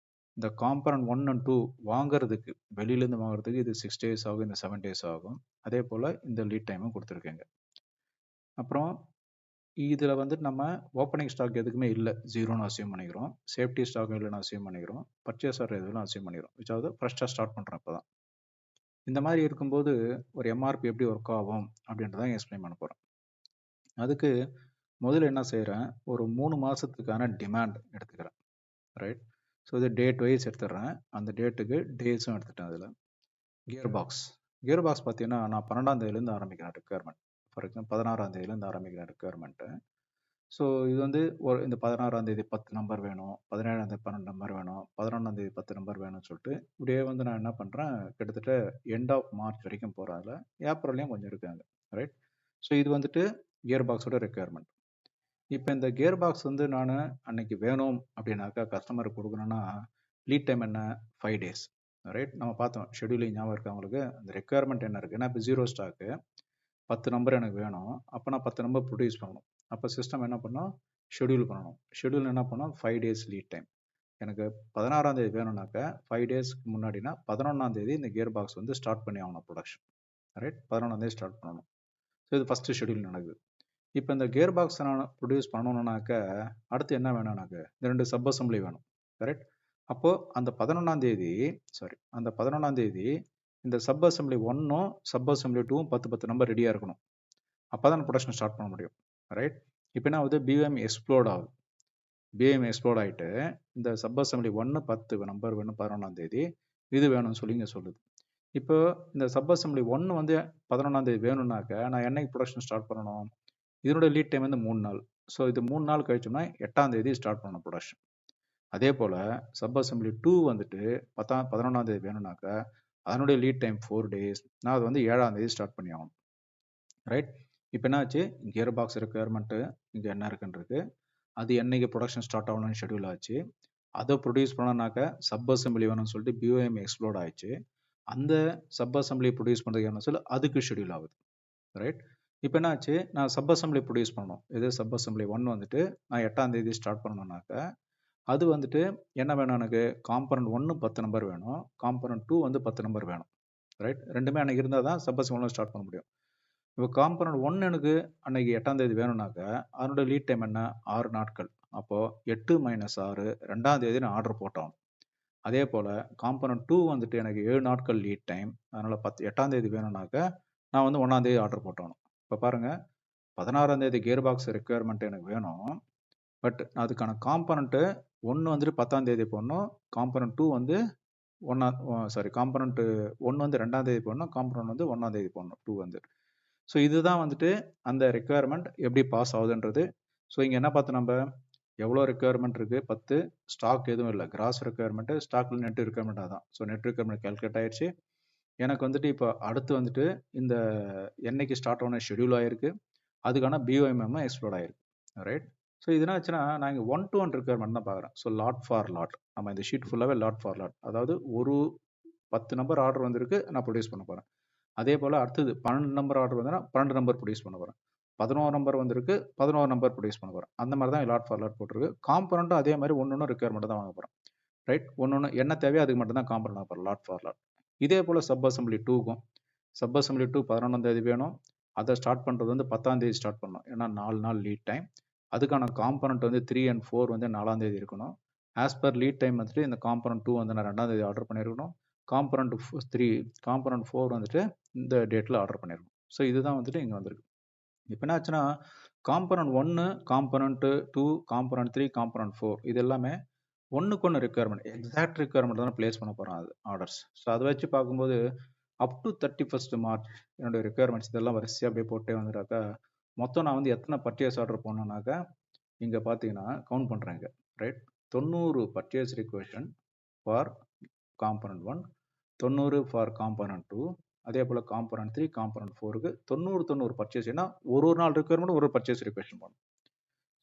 இந்த காம்பனண்ட் 1 and 2 வாங்குறதுக்கு, வெளியிலேருந்து வாங்குறதுக்கு இது 6 days ஆகும், இந்த 7 days ஆகும். அதே போல் இந்த லீட் டைமும் கொடுத்துருக்கேங்க. அப்புறம் இதில் வந்து நம்ம ஓப்பனிங் ஸ்டாக் எதுக்குமே இல்லை, ஜீரோன்னு அசியூம் பண்ணிக்கிறோம். சேஃப்டி ஸ்டாக் இல்லைன்னு அசியூம் பண்ணிக்கிறோம். பர்ச்சேசர் எதுவும் அசியூம் பண்ணிக்கிறோம். அதாவது ஃப்ரெஷ்ஷாக ஸ்டார்ட் பண்ணுறோம் இப்போ தான். இந்த மாதிரி இருக்கும்போது ஒரு எம்ஆர்பி எப்படி ஒர்க் ஆகும் அப்படின்றதான் எக்ஸ்பிளைன் பண்ண போகிறேன். அதுக்கு முதல்ல என்ன செய்கிறேன், ஒரு 3 மாதத்துக்கான டிமாண்ட் எடுத்துக்கிறேன். ரைட். ஸோ இது டேட் வைஸ் எடுத்துடுறேன். அந்த டேட்டுக்கு டேஸும் எடுத்துட்டேன். அதில் கியர் பாக்ஸ் பார்த்தீங்கன்னா நான் 12ஆம் தேதியிலேருந்து ஆரம்பிக்கிறேன் ரெக்குயர்மெண்ட். ஃபார் எக்ஸாம்பிள் 16ஆம் தேதியிலேருந்து ஆரம்பிக்கிறேன் ரெக்குயர்மெண்ட்டு. ஸோ இது வந்து ஒரு இந்த 16ஆம் தேதி 10 நம்பர் வேணும், 17ஆம் தேதி 12 நம்பர் வேணும், 11ஆம் தேதி 10 நம்பர் வேணும்னு சொல்லிட்டு இப்படியே வந்து நான் என்ன பண்ணுறேன், கிட்டத்தட்ட எண்ட் ஆஃப் மார்ச் வரைக்கும் போகிறேன். அதில் ஏப்ரல்லையும் கொஞ்சம் இருக்காங்க. ரைட். ஸோ இது வந்துட்டு கியர் பாக்ஸோட ரெக்குயர்மெண்ட். இப்போ இந்த கியர் பாக்ஸ் வந்து நான் அன்னைக்கு வேணும் அப்படின்னாக்கா கஸ்டமருக்கு கொடுக்கணும்னா லீட் டைம் என்ன, 5 days. ரைட். நம்ம பார்த்தோம் ஷெடியூலிங் ஞாபகம் இருக்கு அவங்களுக்கு. அந்த ரெக்குயர்மெண்ட் என்ன இருக்குது, ஏன்னா இப்போ 0 ஸ்டாக்கு 10 நம்பர் எனக்கு வேணும், அப்போ நான் 10 நம்பர் ப்ரொடியூஸ் பண்ணணும். அப்போ சிஸ்டம் என்ன பண்ணணும், ஷெடியூல் பண்ணணும். ஷெடியூல் என்ன பண்ணணும், 5 days லீட் டைம். எனக்கு 16ஆம் தேதி வேணும்னாக்கா 5 daysக்கு முன்னாடினா 11ஆம் தேதி இந்த கியர் பாக்ஸ் வந்து ஸ்டார்ட் பண்ணி ஆகணும் ப்ரொடக்ஷன். ரைட். 11ஆம் தேதி ஸ்டார்ட் பண்ணணும். ஸோ இது ஃபஸ்ட்டு ஷெடியூல் நடக்குது. இப்போ இந்த கியர் பாக்ஸ் நான் ப்ரொடியூஸ் பண்ணணும்னாக்க அடுத்து என்ன வேணும்னாக்க இந்த 2 சப் அசம்பிளி வேணும். கரெக்ட். அப்போது அந்த 11ஆம் தேதி இந்த சப் அசம்பிளி 1ம் சப் அசம்பிளி 2ம் 10 நம்பர் ரெடியாக இருக்கணும். அப்போ தான் ப்ரொடக்ஷன் ஸ்டார்ட் பண்ண முடியும். ரைட். இப்போ என்ன ஆகுது, பிஓஎம் எக்ஸ்ப்ளோர்ட் ஆகுது. பிஓஎம் எக்ஸ்ப்ளோர்ட் ஆகிட்டு இந்த சப் அசம்பிளி 1 10 நம்பர் வேணும் 11ஆம் தேதி, இது வேணும்னு சொல்லி இங்கே சொல்லுது. இப்போ இந்த சப் அசம்பிளி 1 வந்து 11ஆம் தேதி வேணும்னாக்க நான் என்னைக்கு ப்ரொடக்ஷன் ஸ்டார்ட் பண்ணணும், இதனோட லீட் டைம் வந்து 3 நாள். ஸோ இது 3 நாள் கழிச்சோம்னா 8ஆம் தேதி ஸ்டார்ட் பண்ணணும் ப்ரொடக்ஷன். அதே போல் சப் அசம்பிளி 2 வந்துட்டு 11ஆம் தேதி வேணும்னாக்கா அதனுடைய லீட் டைம் 4 days. நான் அது வந்து 7ஆம் தேதி ஸ்டார்ட் பண்ணி ஆகணும். ரைட். இப்போ என்ன ஆச்சு, கியர் பாக்ஸ் ரெக்குயர்மெண்ட்டு இங்கே என்ன இருக்குன்றது, அது என்னைக்கு ப்ரொடக்ஷன் ஸ்டார்ட் ஆகணும்னு ஷெடியூல் ஆச்சு. அதை ப்ரொடியூஸ் பண்ணனாக்கா சப் அசம்பிளி வேணும்னு சொல்லிட்டு பிஓஎம் எக்ஸ்ப்ளோர்ட் ஆயிடுச்சு. அந்த சப் அசம்பிளி ப்ரொடியூஸ் பண்ணுறதுக்கு என்ன சொல்லி அதுக்கு ஷெடியூல் ஆகுது. ரைட். இப்போ என்ன ஆச்சு, நான் சப் அசம்பிளி ப்ரொடியூஸ் பண்ணணும். இது சப் அசம்பிளி 1 வந்துட்டு நான் 8ஆம் தேதி ஸ்டார்ட் பண்ணணும்னாக்கா அது வந்துட்டு என்ன வேணும், எனக்கு காம்பனண்ட் 1 10 நம்பர் வேணும், காம்பனண்ட் 2 வந்து 10 நம்பர் வேணும். ரைட். ரெண்டுமே அன்னைக்கு இருந்தால் தான் சப் அசம்பிளி ஸ்டார்ட் பண்ண முடியும். இப்போ காம்பனண்ட் 1 எனக்கு அன்னைக்கு 8ஆம் தேதி வேணும்னாக்கா அதனோட லீட் டைம் என்ன, 6 நாட்கள். அப்போது 8 - 6 2ஆம் தேதி நான் ஆர்டர் போட்டோம். அதே போல் காம்பனண்ட் 2 வந்துட்டு எனக்கு 7 நாட்கள் லீட் டைம். அதனால் 8ஆம் தேதி வேணும்னாக்கா நான் வந்து 1ஆம் தேதி ஆர்டர் போட்டோம். இப்போ பாருங்கள், 16ஆம் தேதி கியர் பாக்ஸ் ரெக்குயர்மெண்ட் எனக்கு வேணும். பட் அதுக்கான காம்பனண்ட்டு 1 வந்துட்டு 10ஆம் தேதி போடணும், காம்பனண்ட் 2 வந்து காம்பனண்ட் 1 வந்து 2ஆம் தேதி போடணும், காம்பனண்ட் வந்து 1ஆம் தேதி போடணும் 2 வந்து. ஸோ இதுதான் வந்துட்டு அந்த ரெக்குயர்மெண்ட் எப்படி பாஸ் ஆகுதுன்றது. ஸோ இங்கே என்ன பார்த்தோம், நம்ம எவ்வளோ ரெக்குயர்மெண்ட் இருக்குது, 10, ஸ்டாக் எதுவும் இல்லை, கிராஸ் ரெக்குயர்மெண்ட்டு, ஸ்டாக்கில் நெட் ரெக்குயர்மெண்ட் அதான். ஸோ நெட் ரெக்குயர்மெண்ட் கால்குலேட் ஆயிடுச்சு. எனக்கு வந்துட்டு இப்போ அடுத்து வந்துட்டு இந்த என்னைக்கு ஸ்டார்ட் ஆன ஷெடியூல் ஆகிருக்கு, அதுக்கான பிஓஎம்எம் எக்ஸ்ப்ளோர்ட் ஆகிருக்கு. ரைட். ஸோ இது என்ன ஆச்சுன்னா, நான் இங்கே 1-to-1 ரெக்குயர்மெண்ட் தான் பார்க்குறேன். ஸோ லாட் ஃபார் லாட், நம்ம இந்த ஷீட் ஃபுல்லாகவே லாட் ஃபார் லாட், அதாவது ஒரு 10 நம்பர் ஆர்டர் வந்திருக்கு, நான் ப்ரொடியூஸ் பண்ண போகிறேன். அதே போல் அடுத்தது 12 நம்பர் ஆர்டர் வந்ததுன்னா 12 நம்பர் ப்ரொடியூஸ் பண்ண போகிறேன். 11 நம்பர் வந்திருக்கு, 11 நம்பர் ப்ரொடியூஸ் பண்ண போகிறேன். அந்த மாதிரி தான் லாட் ஃபார் லாட் போட்டிருக்கு. காம்பனண்ட்டும் அதே மாதிரி ஒன்று ரெக்குயர்மெண்ட் தான் வாங்க போகிறேன். ரைட். ஒன்று என்ன தேவையோ அதுக்கு மட்டும் தான் காம்பனண்ட் வாங்க போகிறேன், லாட் ஃபார் லாட். இதே போல் சப் அசம்பிளி 2க்கும் சப் அசம்பிளி 2 11ஆம் தேதி வேணும், அதை ஸ்டார்ட் பண்ணுறது வந்து 10ஆம் தேதி ஸ்டார்ட் பண்ணணும், ஏன்னா 4 நாள் லீட் டைம். அதுக்கான காம்பனண்ட் வந்து 3 and 4 வந்து 4ஆம் தேதி இருக்கணும். ஆஸ் பர் லீட் டைம் வந்துட்டு இந்த காம்பனண்ட் 2 வந்து நான் 2ஆம் தேதி ஆர்டர் பண்ணியிருக்கணும், காம்பனண்ட் 4 வந்துட்டு இந்த டேட்டில் ஆர்டர் பண்ணியிருக்கணும். ஸோ இதுதான் வந்துட்டு இங்கே வந்திருக்கு. இப்போ என்ன ஆச்சுன்னா, காம்பனண்ட் 1, காம்பனண்ட் 2, காம்பனண்ட் 3, காம்பனண்ட் 4 இது எல்லாமே ஒன்றுக்கு ஒன்று ரெக்குயர்மெண்ட், எக்ஸாக்ட் ரெக்குயர்மெண்ட் தான் பிளேஸ் பண்ண போகிறோம் அது ஆர்டர்ஸ். ஸோ அதை வச்சு பார்க்கும்போது அப் டு 31st March என்னுடைய ரெக்குயர்மெண்ட்ஸ் இதெல்லாம் வரிசையாக அப்படியே போட்டே வந்துட்டாக்கா மொத்தம் நான் வந்து எத்தனை பர்ச்சேஸ் ஆர்டர் போனோன்னாக்கா இங்கே பார்த்தீங்கன்னா கவுண்ட் பண்ணுறேங்க. Right. 90 purchase requisition for component 1, 90 for component 2, அதே போல் காம்பனண்ட் 3, காம்பனண்ட் 4க்கு 90 பர்ச்சேஸ். ஏன்னா ஒரு நாள் ரெக்குயர்மெண்ட் ஒரு பர்ச்சேஸ் ரிக்வெஷன் பண்ணும்.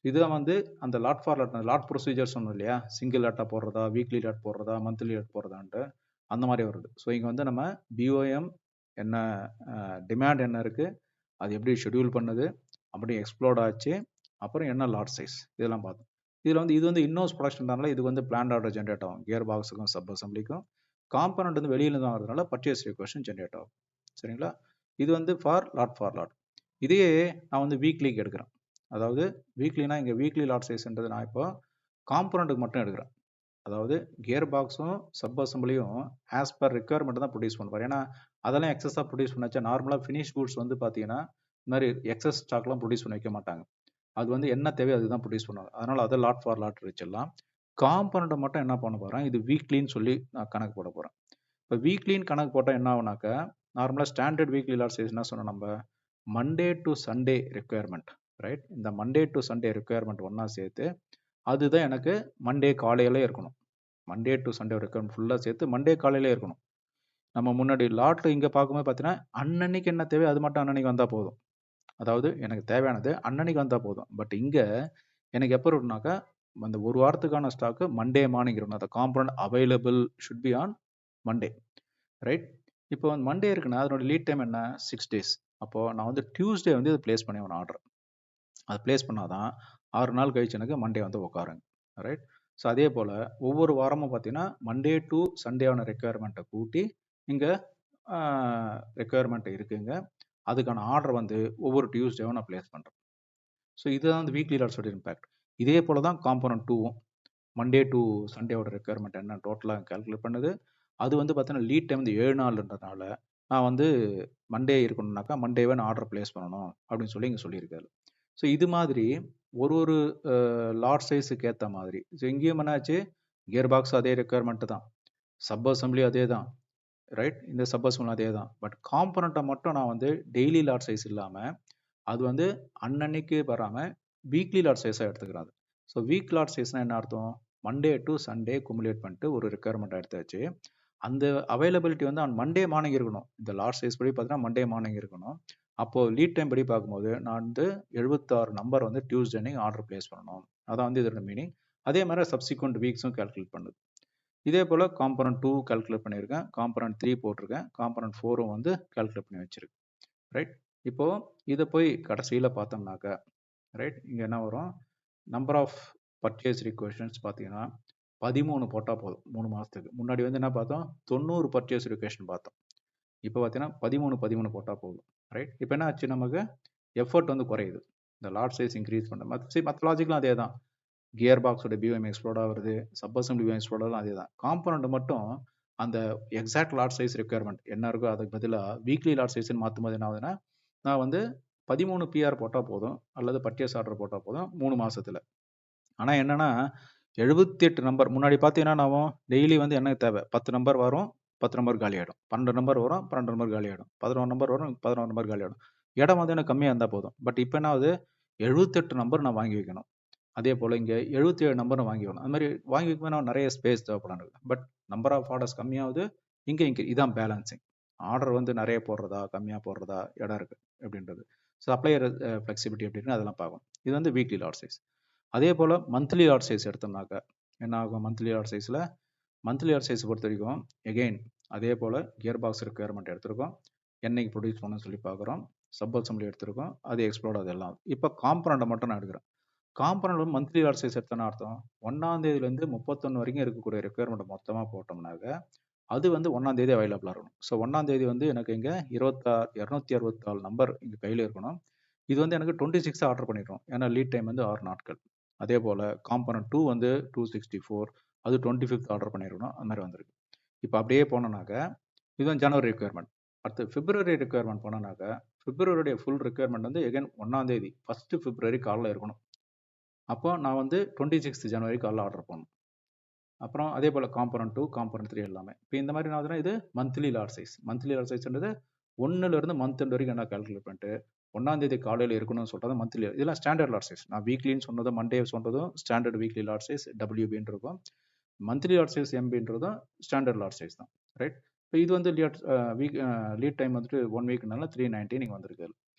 இதுதான் வந்து அந்த lot for lot, lot procedure சொன்னோம் இல்லையா, சிங்கிள் லாட்டாக போடுறதா, வீக்லி லாட் போடுறதா, மந்த்லி லாட் போடுறதான்ட்டு அந்த மாதிரி வருது. ஸோ இங்கே வந்து நம்ம பிஓஎம் என்ன டிமாண்ட் என்ன இருக்குது, அது எப்படி ஷெடியூல் பண்ணுது, அப்படி எக்ஸ்ப்ளோர்ட் ஆச்சு, அப்புறம் என்ன லாட் சைஸ், இதெல்லாம் பார்த்தோம். இதில் வந்து இது வந்து இன்னோஸ் ப்ரொடக்ஷன் தானால இது வந்து பிளான் ஆர்டர் ஜென்ரேட் ஆகும், கியர் பாக்ஸுக்கும் சப் அசம்பிளிக்கும். காம்பனண்ட் வந்து வெளியில் தான் வரதுனால பர்ச்சேஸ் ரிக்வெஷன் ஜென்ரேட் ஆகும். சரிங்களா. இது வந்து ஃபார் லாட். இதையே நான் வந்து வீக்லிக்கு எடுக்கிறேன். அதாவது வீக்லினா இங்கே வீக்லி லாட் சைஸ்ன்றது நான் இப்போ காம்பனண்ட்டுக்கு மட்டும் எடுக்கிறேன். அதாவது கியர் பாக்ஸும் சப் அசம்பிளியும் ஆஸ் பர் ரெக்குயர்மெண்ட் தான் ப்ரொடியூஸ் பண்ணுவார். ஏன்னா அதெல்லாம் எக்ஸஸாக ப்ரொடியூஸ் பண்ணாச்சா நார்மலாக ஃபினிஷ் கூட்ஸ் வந்து பார்த்தீங்கன்னா இந்த மாதிரி எக்ஸஸ் ஸ்டாக்லாம் ப்ரொடியூஸ் பண்ண வைக்க மாட்டாங்க. அது வந்து என்ன தேவையோ அதுதான் ப்ரொடியூஸ் பண்ணுவாங்க. அதனால் அதை லாட் ஃபார் லாட் வச்சிடலாம். காம்பனண்ட்டை மட்டும் என்ன பண்ண போகிறேன், இது வீக்லின்னு சொல்லி நான் கணக்கு போட போகிறேன். இப்போ வீக்லின்னு கணக்கு போட்டால் என்ன ஆகுனாக்கா, நார்மலாக ஸ்டாண்டர்ட் வீக்லி லாட் சைஸ் என்ன சொன்னோம் நம்ம, Monday to Sunday requirement. Right. இந்த மண்டே டு சண்டே ரெக்குயர்மெண்ட் ஒன்றா சேர்த்து அதுதான் எனக்கு மண்டே காலையிலே இருக்கணும். மண்டே டு சண்டே ரெக்குயர்மெண்ட் ஃபுல்லாக சேர்த்து மண்டே காலையிலே இருக்கணும். நம்ம முன்னாடி லாட்டில் இங்கே பார்க்கும்போது பார்த்தீங்கன்னா அன்னன்னைக்கு என்ன தேவை அது மட்டும் அன்னன்னைக்கு வந்தால் போதும். அதாவது எனக்கு தேவையானது அன்னன்னைக்கு வந்தால் போதும். பட் இங்கே எனக்கு எப்போ இருக்கணும்னாக்கா அந்த ஒரு வாரத்துக்கான ஸ்டாக்கு மண்டே மார்னிங் இருக்கணும். அந்த component available should be on Monday. Right. இப்போ வந்து மண்டே இருக்குன்னா அதனோட லீட் டைம் என்ன, 6 days. அப்போது நான் வந்து டியூஸ்டே வந்து இது பிளேஸ் பண்ணி ஒரு ஆர்டர், அது பிளேஸ் பண்ணால் தான் 6 நாள் கழிச்சு எனக்கு மண்டே வந்து உட்காருங்க. ரைட். ஸோ அதே போல் ஒவ்வொரு வாரமும் பார்த்தீங்கன்னா மண்டே டு சண்டேவான ரெக்குயர்மெண்ட்டை கூட்டி இங்கே ரெக்குயர்மெண்ட் இருக்குங்க, அதுக்கான ஆர்டர் வந்து ஒவ்வொரு டியூஸ்டேவும் நான் பிளேஸ் பண்ணுறேன். ஸோ இதுதான் வந்து வீக்லி லாட்ஸோட இம்பேக்ட். இதே போல் தான் காம்பனண்ட் 2வும் மண்டே டு சண்டேவோட ரெக்குயர்மெண்ட் என்ன டோட்டலாக கால்குலேட் பண்ணுது. அது வந்து பார்த்தீங்கன்னா லீட் டைம் வந்து 7 நாள்ன்றதுனால நான் வந்து மண்டே இருக்கணும்னாக்கா மண்டேவே நான் ஆர்டர் பிளேஸ் பண்ணணும் அப்படின்னு சொல்லி இங்கே சொல்லியிருக்காரு. ஸோ இது மாதிரி ஒரு லாட் சைஸுக்கு ஏற்ற மாதிரி. ஸோ இங்கேயும் என்னாச்சு, கியர் பாக்ஸ் அதே ரெக்குயர்மெண்ட்டு தான், சப் அசம்பிளி அதே தான். ரைட். இந்த சப் அசம்பிளி அதே தான். பட் காம்பனண்ட்டை மட்டும் நான் வந்து டெய்லி லாட் சைஸ் இல்லாமல் அது வந்து அன்னன்னைக்கு வராமல் வீக்லி லாட் சைஸாக எடுத்துக்கிறாங்க. ஸோ வீக் லாட் சைஸ்னால் என்ன அர்த்தம்? மண்டே டு சண்டே குமுலேட் பண்ணிட்டு ஒரு ரெக்குயர்மெண்ட் எடுத்தாச்சு. அந்த அவைலபிலிட்டி வந்து ஆன் மண்டே மார்னிங் இருக்கணும். இந்த லாட் சைஸ் படி பார்த்தீங்கன்னா மண்டே மார்னிங் இருக்கணும். அப்போது லீட் டைம் படி பார்க்கும்போது நான் வந்து 76 நம்பர் வந்து டியூஸ்டே அன்னைக்கு ஆர்டர் பிளேஸ் பண்ணணும். அதான் வந்து இதோட மீனிங். அதே மாதிரி சப்சிக்வெண்ட் வீக்ஸும் கால்குலேட் பண்ணுது. இதே போல் காம்பனன்ட் 2 கால்குலேட் பண்ணியிருக்கேன், காம்பனன்ட் 3 போட்டிருக்கேன், காம்பனன்ட் 4 வந்து கால்குலேட் பண்ணி வச்சிருக்கேன். ரைட். இப்போது இதை போய் கடைசியில் பார்த்தோம்னாக்கா ரைட், இங்கே என்ன வரும்? நம்பர் ஆஃப் பர்ச்சேஸ் ரிக்வெஷன்ஸ் பார்த்தீங்கன்னா 13 போட்டால் போதும் 3 மாதத்துக்கு. முன்னாடி வந்து என்ன பார்த்தோம்? 90 பர்ச்சேஸ் ரிக்வெஷன் பார்த்தோம். இப்போ பார்த்தீங்கன்னா 13 போட்டால் போதும். ரைட். இப்போ என்ன ஆச்சு? நமக்கு எஃபர்ட் வந்து குறையுது. இந்த லாட் சைஸ் இன்க்ரீஸ் பண்ண மற்ற லாஜிக்லாம் அதே தான். கியர் பாக்ஸோட பிஓஎம் எக்ஸ்ப்ளோர்ட் ஆகுது, சப் அசம்பிளி பிஓஎம் எக்ஸ்ப்ளோர்ட் ஆகும், அதே தான். காம்பனண்ட் மட்டும் அந்த எக்ஸாக்ட் லாட் சைஸ் ரெக்குயர்மெண்ட் என்ன இருக்கோ அதுக்கு பதிலாக வீக்லி லாட் சைஸ்ன்னு மாற்றும் போது என்ன ஆகுதுன்னா, நான் வந்து 13 பிஆர் போட்டால் போதும் அல்லது பர்ச்சேஸ் ஆர்டர் போட்டால் போதும் 3 மாதத்தில். ஆனால் என்னென்னா 78 நம்பர் முன்னாடி பார்த்தீங்கன்னா நான் டெய்லி வந்து என்ன தேவை? 10 நம்பர் வரும், 10 நம்பர் காலி ஆகிடும். 12 நம்பர் வரும், 12 நம்பர் காலி ஆகிடும். 11 நம்பர் வரும், 11 நம்பர் காலி ஆகிடும். இடம் வந்து எனக்கு கம்மியாக இருந்தால் போதும். பட் இப்போ என்ன ஆகுது? 78 நம்பர் நான் வாங்கி வைக்கணும். அதே போல் இங்கே 77 நம்பர் நான் வாங்கி வைக்கணும். அது மாதிரி வாங்கி வைக்கணும், நிறைய ஸ்பேஸ் தேவைப்படாது. பட் நம்பர் ஆஃப் ஆர்டர்ஸ் கம்மியாகுது, இங்கே இதான் பேலன்சிங். ஆர்டர் வந்து நிறைய போடுறதா கம்மியாக போடுறதா இடம் இருக்குது அப்படின்றது. ஸோ அப்ளையர் ஃப்ளெக்சிபிலிட்டி அப்படின்னு அதெல்லாம் பார்க்கும். இது வந்து வீக்லி லாட் சைஸ். அதே போல் மந்த்லி லாட் சைஸ் எடுத்தோம்னாக்கா என்ன ஆகும்? மந்த்லி லாட் சைஸ் பொறுத்த வரைக்கும் எகெயின் அதே போல் கியர் பாக்ஸ் ரெக்குயர்மெண்ட் எடுத்திருக்கோம், என்னைக்கு ப்ரொடியூஸ் பண்ணணும்னு சொல்லி பார்க்குறோம், சப் அசம்பிளி எடுத்திருக்கோம், அது எக்ஸ்ப்ளோர்ட் அதெல்லாம். இப்போ காம்பனண்ட்டை மட்டும் நான் எடுக்கிறேன். காம்பனண்ட் மந்த்லி லாட் சைஸ் எடுத்தோன்னா அர்த்தம் 1ஆம் தேதியிலேருந்து 31 வரைக்கும் இருக்கக்கூடிய ரெக்குயர்மெண்ட் மொத்தமாக போட்டோம்னாக்க அது வந்து 1ஆம் தேதி அவைலபிளாக இருக்கணும். ஸோ 1ஆம் தேதி வந்து எனக்கு இங்கே 264 நம்பர் இங்கே கையில் இருக்கணும். இது வந்து எனக்கு 26 ஆர்டர் பண்ணிடுறோம், ஏன்னா லீட் டைம் வந்து 6 நாட்கள். அதே போல் காம்பனண்ட் 2 வந்து 264, அது 25 ஆர்டர் பண்ணியிருக்கணும். அந்த மாதிரி வந்திருக்கு. இப்போ அப்படியே போனோம்னாக்க இதுதான் ஜனவரி ரெக்குயர்மெண்ட். அடுத்து பிப்ரவரி ரெக்குயர்மெண்ட் போனோம்னாக்க பிப்ரவரியுடைய ஃபுல் ரெக்குயர்மெண்ட் வந்து எகைன் 1ஆம் தேதி 1 பிப்ரவரி காலையில் இருக்கணும். அப்போ நான் வந்து 26 ஜனவரி காலையில் ஆர்டர் பண்ணணும். அப்புறம் அதே போல் காம்பனண்ட் 2, காம்பனண்ட் 3 எல்லாமே. இப்போ இந்த மாதிரி நான் இது monthly lot size. Monthly lot சைஸ்ன்றது 1லேருந்து மந்த் எண்ட் வரைக்கும் என்ன கால்குலேட் பண்ணிட்டு 1ஆம் தேதி காலையில் இருக்கணும்னு சொல்கிறது மந்த்லி. இதெல்லாம் ஸ்டாண்டர்ட் லாட் சைஸ். நான் வீக்லின்னு சொன்னதும் மண்டே சொன்னதும் ஸ்டாண்டர்ட் வீக்லி லாட் சைஸ் WBன்னு இருக்கும். மந்த்லி லாட் சைஸ் MBன்றதும் ஸ்டாண்டர்ட் லாட் சைஸ் தான். ரைட். இப்போ இது வந்து லீட் டைம் வந்துட்டு 1 வீக்னால 390 இங்கே வந்திருக்கு.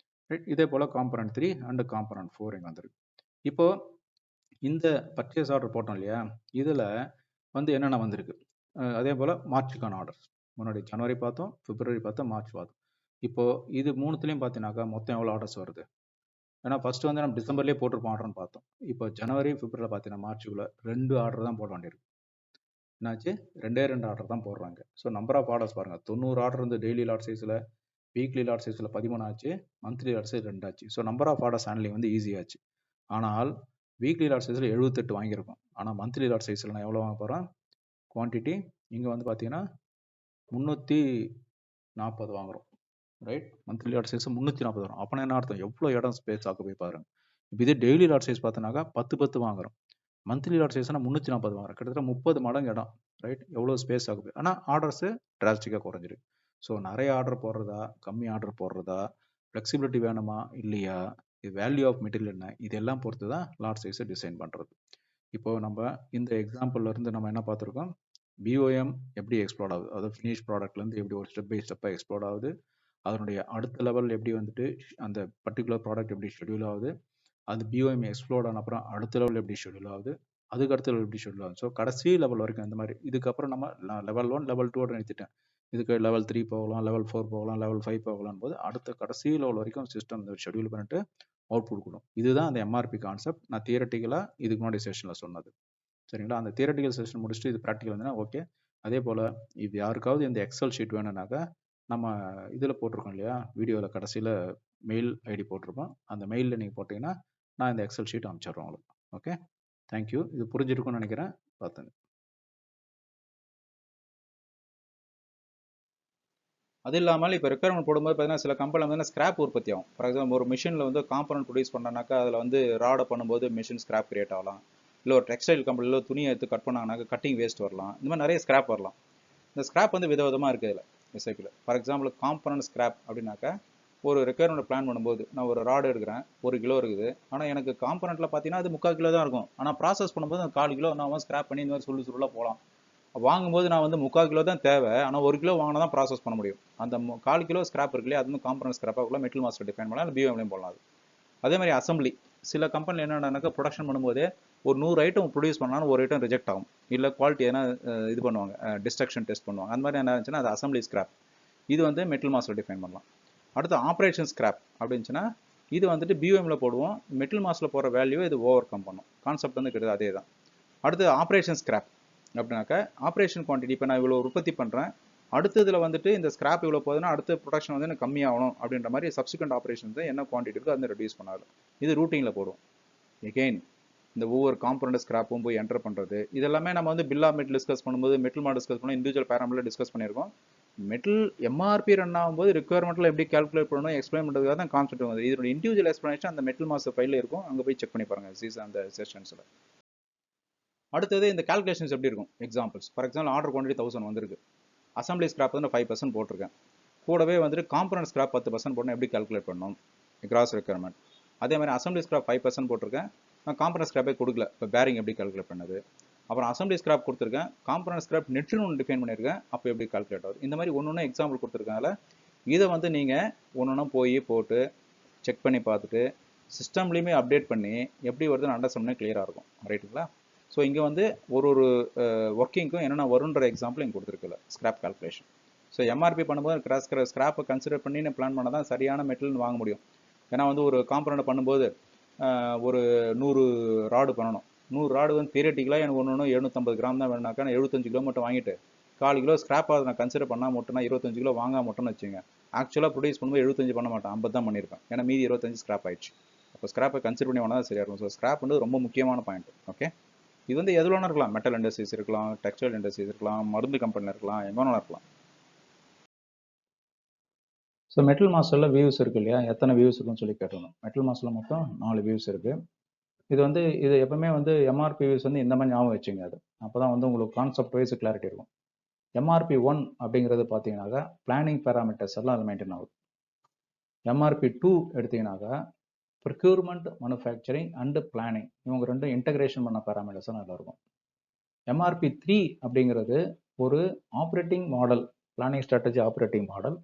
ரைட். இதே போல் காம்பனண்ட் 3 அண்ட் காம்பனண்ட் 4 இங்கே வந்திருக்கு. இப்போது இந்த பர்ச்சேஸ் ஆர்டர் போட்டோம் இல்லையா, இதில் வந்து என்னென்ன வந்திருக்கு? அதே போல் மார்ச்சுக்கான ஆர்டர்ஸ். முன்னாடி ஜனவரி பார்த்தோம், பிப்ரவரி பார்த்தோம், மார்ச் பார்த்தோம். இப்போது இது மூணுத்துலேயும் பார்த்தீங்கன்னாக்கா மொத்தம் எவ்வளோ ஆர்டர்ஸ் வருது? ஏன்னா ஃபஸ்ட்டு வந்து நம்ம டிசம்பர்லேயே போட்டிருப்போம் ஆர்டர்னு பார்த்தோம். இப்போ ஜனவரி பிப்ரவரியில் பார்த்தீங்கன்னா மார்ச்சுக்குள்ளே 2 ஆர்டர் தான் போட வேண்டியிருக்கு. என்னாச்சு? 2 ஆர்டர் தான் போடுறாங்க. ஸோ நம்பர் ஆஃப் ஆர்டர்ஸ் பாருங்கள், 90 ஆர்டர் இருந்து டெய்லி லாட் சைஸில், வீக்லி லாட் சைஸில் 13 ஆச்சு, மந்த்லி லாட் சைஸ் 2 ஆச்சு. So number of orders handling வந்து ஈஸியாச்சு. ஆனால் வீக்லி லாட் சைஸில் 78 வாங்கியிருக்கோம். ஆனால் மந்த்லி லாட் சைஸில் நான் எவ்வளோ வாங்க போகிறேன்? குவான்டிட்டி இங்கே வந்து பார்த்தீங்கன்னா 340 வாங்குகிறோம். ரைட். மந்த்லி லாட் சைஸ் 340 வரும். அப்போனா என்ன அர்த்தம்? எவ்வளோ இடம் ஸ்பேஸ் ஆக்க போய் பாருங்கள். இப்போ இதே டெய்லி லாட் சைஸ் பார்த்தோன்னாக்கா 10 வாங்குகிறோம். மந்த்லி லாட் சைஸ்னால் 340 வாங்குறோம். கிட்டத்தட்ட 30 மடங்கு இடம். ரைட். எவ்வளோ ஸ்பேஸ் ஆக போய். ஆனால் ஆர்டர்ஸு டிராஸ்டிக்காக குறைஞ்சிருக்கு. ஸோ நிறைய ஆர்டர் போடுறதா, கம்மி ஆர்டர் போடுறதா, ஃப்ளெக்சிபிலிட்டி வேணுமா இல்லையா, இது வேல்யூ ஆஃப் மெட்டீரியல் என்ன, இதெல்லாம் பொறுத்து தான் லாட் சைஸை டிசைன் பண்ணுறது. இப்போது நம்ம இந்த எக்ஸாம்பிள்லேருந்து நம்ம என்ன பார்த்துருக்கோம்? பிஓஎம் எப்படி எக்ஸ்ப்ளோர்ட் ஆகுது, அதாவது ஃபினிஷ் ப்ராடக்ட்லேருந்து எப்படி ஒரு ஸ்டெப் பை ஸ்டெப்பாக எக்ஸ்ப்ளோர்ட் ஆகுது, அதனுடைய அடுத்த லெவல் எப்படி வந்துட்டு அந்த பர்டிகுலர் ப்ராடக்ட் எப்படி ஷெடியூல் ஆகுது, அது பிஓஎம் எக்ஸ்ப்ளோர்ட் ஆன அப்புறம் அடுத்த லெவல் எப்படி ஷெடியூல் ஆகுது, அதுக்கு அடுத்த லெவல் எப்படி ஷெடியூல் ஆகுது. ஸோ கடைசி லெவல் வரைக்கும் இந்த மாதிரி. இதுக்கப்புறம் நம்ம லெவல் 1 லெவல் 2 நிறுத்திட்டேன். இதுக்கு லெவல் 3 போகலாம், லெவல் 4 போகலாம், லெவல் 5 போகலாம் போது அடுத்த கடைசி லெவல் வரைக்கும் சிஸ்டம் ஷெடியூல் பண்ணிட்டு அவுட்புட் கொடுக்கும். இதுதான் அந்த எம்ஆர்பி கான்செப்ட். நான் தியரட்டிக்கலாக இதுக்கு முன்னாடி செஷனில் சொன்னது. சரிங்களா? அந்த தியரட்டிக்கல் செஷன் முடிச்சுட்டு இது ப்ராக்டிக்கல் வந்ததுன்னா ஓகே. அதே போல் இது யாருக்காவது இந்த எக்ஸல் ஷீட் வேணும்னாக்கா நம்ம இதில் போட்டிருக்கோம் இல்லையா, வீடியோவில் கடைசியில் மெயில் ஐடி போட்டிருப்போம். அந்த மெயிலில் நீங்கள் போட்டிங்கன்னா நான் இந்த எக்ஸல் ஷீட் அனுப்பிச்சிடுறோம் உங்களுக்கு. Okay, thank you. இது புரிஞ்சிருக்கும்னு நினைக்கிறேன். பார்த்துங்க. அது இல்லாமல் இப்போ ரெக்குயர்மெண்ட் போடும்போது பார்த்தீங்கன்னா சில கம்பெனியில் வந்து ஸ்கிராப் உற்பத்தி ஆகும். ஃபார் எக்ஸாம்பிள் ஒரு மிஷினில் வந்து காம்பனன்ட் ப்ரொடியூஸ் பண்ணானாக்கா அதில் வந்து ராடை பண்ணும்போது மிஷின் ஸ்கிராப் கிரியேட் ஆகலாம். இல்லை ஒரு டெக்ஸ்டைல் கம்பெனியில் துணியை எடுத்து கட் பண்ணாங்கனாக்கா கட்டிங் வேஸ்ட் வரலாம். இந்த மாதிரி நிறைய ஸ்கிராப் வரலாம். இந்த ஸ்கிராப் வந்து விதவிதமாக இருக்குது இதில் எஸ்ஐபியில். ஃபார் எக்ஸாம்பிள் காம்பனன்ட் ஸ்கிராப் அப்படின்னாக்கா ஒரு ரெக்யர்மெண்ட் பிளான் பண்ணும்போது நான் ஒரு ராடு எடுக்கிறேன் 1 கிலோ இருக்குது. ஆனால் எனக்கு காம்பனண்ட்டில் பார்த்தீங்கன்னா அது 3/4 கிலோ தான் இருக்கும். ஆனால் ப்ராசஸ் பண்ணும்போது அந்த 1/4 கிலோ நான் ஸ்கிராப் பண்ணி இந்த மாதிரி சுருளாக போகலாம். வாங்கும்போது நான் 3/4 கிலோ தான் தேவை. ஆனால் 1 கிலோ வாங்கினா தான் ப்ராசஸ் பண்ண முடியும். அந்த 1/4 கிலோ ஸ்கிராப் இருக்கு இல்லையா, அது வந்து காம்பனன்ட் ஸ்கிராப்பாக மெட்டல் மாஸ்டர் டிஃபைன் பண்ணலாம், இல்லை பிஓஎம்லையும் போடலாம். அது அதே மாதிரி அசம்பிளி சில கம்பெனியில் என்னென்னாக்கா ப்ரொடக்ஷன் பண்ணும்போது ஒரு 100 ஐட்டம் ப்ரொடியூஸ் பண்ணாலும் ஒரு ஐட்டம் ரிஜெக்ட் ஆகும், இல்லை குவாலிட்டி எதனா இது பண்ணுவாங்க, டிஸ்ட்ரக்ஷன் டெஸ்ட் பண்ணுவாங்க. அந்த மாதிரி என்ன இருந்துச்சுன்னா அது அசம்பிளி ஸ்கிராப். இது வந்து மெட்டல் மாஸ்டர் டிஃபைன் பண்ணலாம். அடுத்து ஆப்ரேஷன் ஸ்கிராப் அப்படின்னுச்சுன்னா இது வந்துட்டு பிஓஎம்ல போடுவோம். மெட்டல் மாஸ்ல போகிற வேல்யூ இது ஓவர் கம் பண்ணும். கான்செப்ட் வந்து கிட்டத்தட்ட அதே தான். அடுத்து ஆப்ரேஷன் ஸ்கிராப் அப்படின்னாக்கா ஆப்ரேஷன் குவான்டிட்டி. இப்போ நான் இவ்வளோ உற்பத்தி பண்ணுறேன், அடுத்து இதில் வந்துட்டு இந்த ஸ்கிராப் இவ்வளோ போகுதுன்னா அடுத்த ப்ரொடக்ஷன் வந்து எனக்கு கம்மியாகணும் அப்படின்ற மாதிரி சப்சிக்வெண்ட் ஆப்ரேஷன்ஸ் என்ன குவான்டிட்டி இருக்கோ அதை ரெடியூஸ் பண்ணாலும் இது ரூட்டிங்கில் போடும். எகெயின் இந்த ஒவ்வொரு காம்பனண்ட் ஸ்கிராப்பும் போய் என்டர் பண்ணுறது, இதெல்லாமே நம்ம வந்து பில் ஆஃப் மெட்டல் டிஸ்கஸ் பண்ணும்போது மெட்டல் மாடல் டிஸ்கஸ் பண்ணோம், இண்டிவிஜுவல் பேராமீட்டர் டிஸ்கஸ் பண்ணியிருக்கோம். மெட்டல் எம்ஆர்பி ரன் ஆகும்போது ரிக்யர்மெண்ட்டில் எப்படி கால்குலேட் பண்ணணும் எக்ஸ்பிளைன் பண்ணுறதுக்காக தான் கான்செப்ட் வந்து. இதோட இண்டிவிஜுவல் எக்ஸ்பிளனேஷன் அந்த மெட்டல் மாஸ்டர் ஃபைலில் இருக்கும், அங்கே போய் செக் பண்ணி பாருங்கள் அந்த செஷன்ஸில். அடுத்தது இந்த கால்குலேஷன்ஸ் எப்படி இருக்கும் examples. For example order quantity 1000 வந்திருக்கு, அசம்பிளி ஸ்கிராப் வந்து 5% போட்டிருக்கேன், கூடவே வந்துட்டு காம்பனன்ட் ஸ்கிராப் 10% போடணும். எப்படி கால்குலேட் பண்ணணும் கிராஸ் ரெக்யர்மெண்ட். அதே மாதிரி அசம்பிளி ஸ்கிராப் 5% போட்டிருக்கேன், நான் காம்பனன்ட் ஸ்கிராப்பே கொடுக்கல, இப்போ பேரிங் எப்படி கால்குலேட் பண்ணது. அப்புறம் அசம்பிளி ஸ்கிராப் கொடுத்துருக்கேன், காம்பனன்ட் ஸ்கிராப் நெட்னு ஒன்று டிஃபைன் பண்ணியிருக்கேன், அப்போ எப்படி கால்குலேட் ஆகுது. இந்த மாதிரி ஒன்று எக்ஸாம்பிள் கொடுத்துருக்கனால இதை வந்து நீங்கள் ஒன்று போய் போட்டு செக் பண்ணி பார்த்துட்டு சிஸ்டம்லேயுமே அப்டேட் பண்ணி எப்படி வருதுன்னு அண்டர்ஸ்டாண்ட் பண்ணி கிளியராக இருக்கும். ரைட்டுங்களா? ஸோ இங்கே வந்து ஒரு ஒர்க்கிங்க்கும் என்னென்ன வருன்ற எக்ஸாம்பிள் இங்கே கொடுத்துருக்குல்ல ஸ்கிராப் கால்குலேஷன். ஸோ எம்ஆர்பி பண்ணும்போது ஸ்கிராப்பை கன்சிடர் பண்ணி பிளான் பண்ணால் தான் சரியான மெட்டீரியல் வாங்க முடியும். ஏன்னா வந்து ஒரு காம்பனண்ட் பண்ணும்போது ஒரு 100 ராடு பண்ணணும். 100 ராடு வந்து தியரட்டிக்கலாக எனக்கு ஒன்று 750 கிராம் தான் வேணுனாக்கா நான் 75 கிலோ மட்டும் வாங்கிட்டு 1/4 கிலோ ஸ்கிராப் அதை நான் கன்சிடர் பண்ணால் மட்டும் நான் 25 கிலோ வாங்க மட்டும்னு வச்சுங்க. ஆக்சுவலாக ப்ரொடியூஸ் பண்ணும்போது 75 பண்ண மாட்டேன், 50 தான் பண்ணியிருப்பேன். ஏன்னா மீதி 25 ஸ்கிராப் ஆயிடுச்சு. அப்போ ஸ்கிராப்பை கன்சிடர் பண்ணி வேணால் தான் சரியாக இருக்கும். ஸோ ஸ்கிராப் வந்து ரொம்ப முக்கியமான பாயிண்ட். ஓகே, இது வந்து எதுல வேணா இருக்கலாம், மெட்டல் இண்டஸ்ட்ரீஸ் இருக்கலாம், டெக்ஸ்டைல் இண்டஸ்ட்ரீஸ் இருக்கலாம், மருந்து கம்பெனியில் இருக்கலாம், எங்கே வேணாலும் இருக்கலாம். ஸோ மெட்டல் மாஸ்டரில் வியூஸ் இருக்கு இல்லையா, எத்தனை வியூஸ் இருக்குன்னு சொல்லி கேட்டணும். மெட்டல் மாஸ்டரில் மொத்தம் 4 வியூஸ் இருக்கு. இது எப்பவுமே வந்து எம்ஆர்பி வியூஸ் வந்து இந்த மாதிரி ஞாபகம் வச்சுங்க. அது அப்போ தான் வந்து உங்களுக்கு கான்செப்ட் வைஸ் கிளாரிட்டி இருக்கும். எம்ஆர்பி 1 அப்படிங்கிறது பார்த்தீங்கன்னாக்கா பிளானிங் பேராமீட்டர்ஸ் எல்லாம் அதில் மெயின்டைன் ஆகும். எம்ஆர்பி 2 எடுத்தீங்கன்னாக்கா ப்ரொக்யூர்மெண்ட், மேனுஃபேக்சரிங் அண்ட் பிளானிங் இவங்க ரெண்டும் இன்டகிரேஷன் பண்ண பேராமீட்டர்ஸ் தான் அதில் இருக்கும். எம்ஆர்பி 3 அப்படிங்கிறது ஒரு operating model, planning strategy operating model.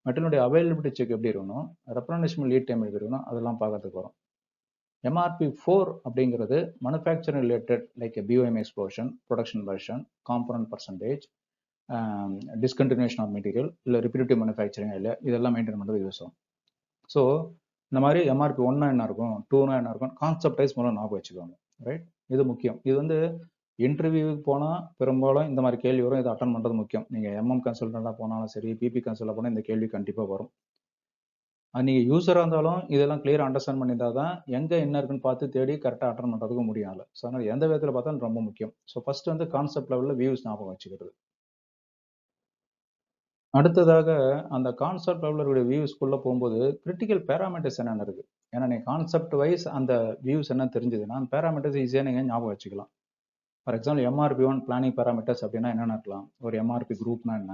மெட்டலுடைய அவைலபிலிட்டி செக் எப்படி இருக்கணும், ரெப்ரனிஷ்மெண்ட் லீட் டைம் எப்படி இருக்கணும், அதெல்லாம் பார்க்கறதுக்கு வரும். எம்ஆர்பி 4 அப்படிங்கிறது manufacturing related like BOM explosion, production version, component percentage, discontinuation of material, இல்லை ரிப்பீட்டிவ் மேனுஃபேக்சரிங் இல்லை, இதெல்லாம் மெயின்டைன் பண்ணுறது யூஸ் ஆகும். ஸோ இந்த மாதிரி எம்ஆர்பி 1 என்ன இருக்கும், 2 என்ன இருக்கும், கான்செப்டைஸ் மூலம் ஞாபகம் வச்சுக்கோங்க. ரைட், இது முக்கியம். இது வந்து இன்டர்வியூக்கு போனால் பெரும்பாலும் இந்த மாதிரி கேள்வி வரும். இதை அட்டன் பண்ணுறது முக்கியம். நீங்கள் எம்எம் கன்சல்டண்டாக போனாலும் சரி, பிபி கன்சல்டாக போனால் இந்த கேள்வி கண்டிப்பாக வரும். நீங்கள் யூஸராக இருந்தாலும் இதெல்லாம் கிளியராக அண்டர்ஸ்டாண்ட் பண்ணியிருந்தால் தான் எங்கே என்ன இருக்குன்னு பார்த்து தேடி கரெக்டாக அட்டன் பண்ணுறதுக்கு முடியும். ஸோ அதனால் எந்த விதத்தில் பார்த்தாலும் ரொம்ப முக்கியம். ஸோ ஃபர்ஸ்ட் வந்து கான்செப்ட் லெவலில் வியூஸ் ஞாபகம் வச்சுக்கிறது. அடுத்ததாக அந்த கான்செப்ட் லெவலில் இருக்கிற வியூஸ்க்குள்ளே போகும்போது கிரிட்டிக்கல் பேராமீட்டர்ஸ் என்னென்ன இருக்குது. ஏன்னா நீங்கள் கான்செப்ட் வைஸ் அந்த வியூஸ் என்ன தெரிஞ்சதுன்னா அந்த பேராமீட்டர்ஸ் ஈஸியாக நீங்கள் ஞாபகம் வச்சுக்கலாம். For example MRP 1 planning parameters அப்படின்னா என்னென்ன இருக்கலாம். ஒரு எம்ஆர்பி குரூப்னா என்ன,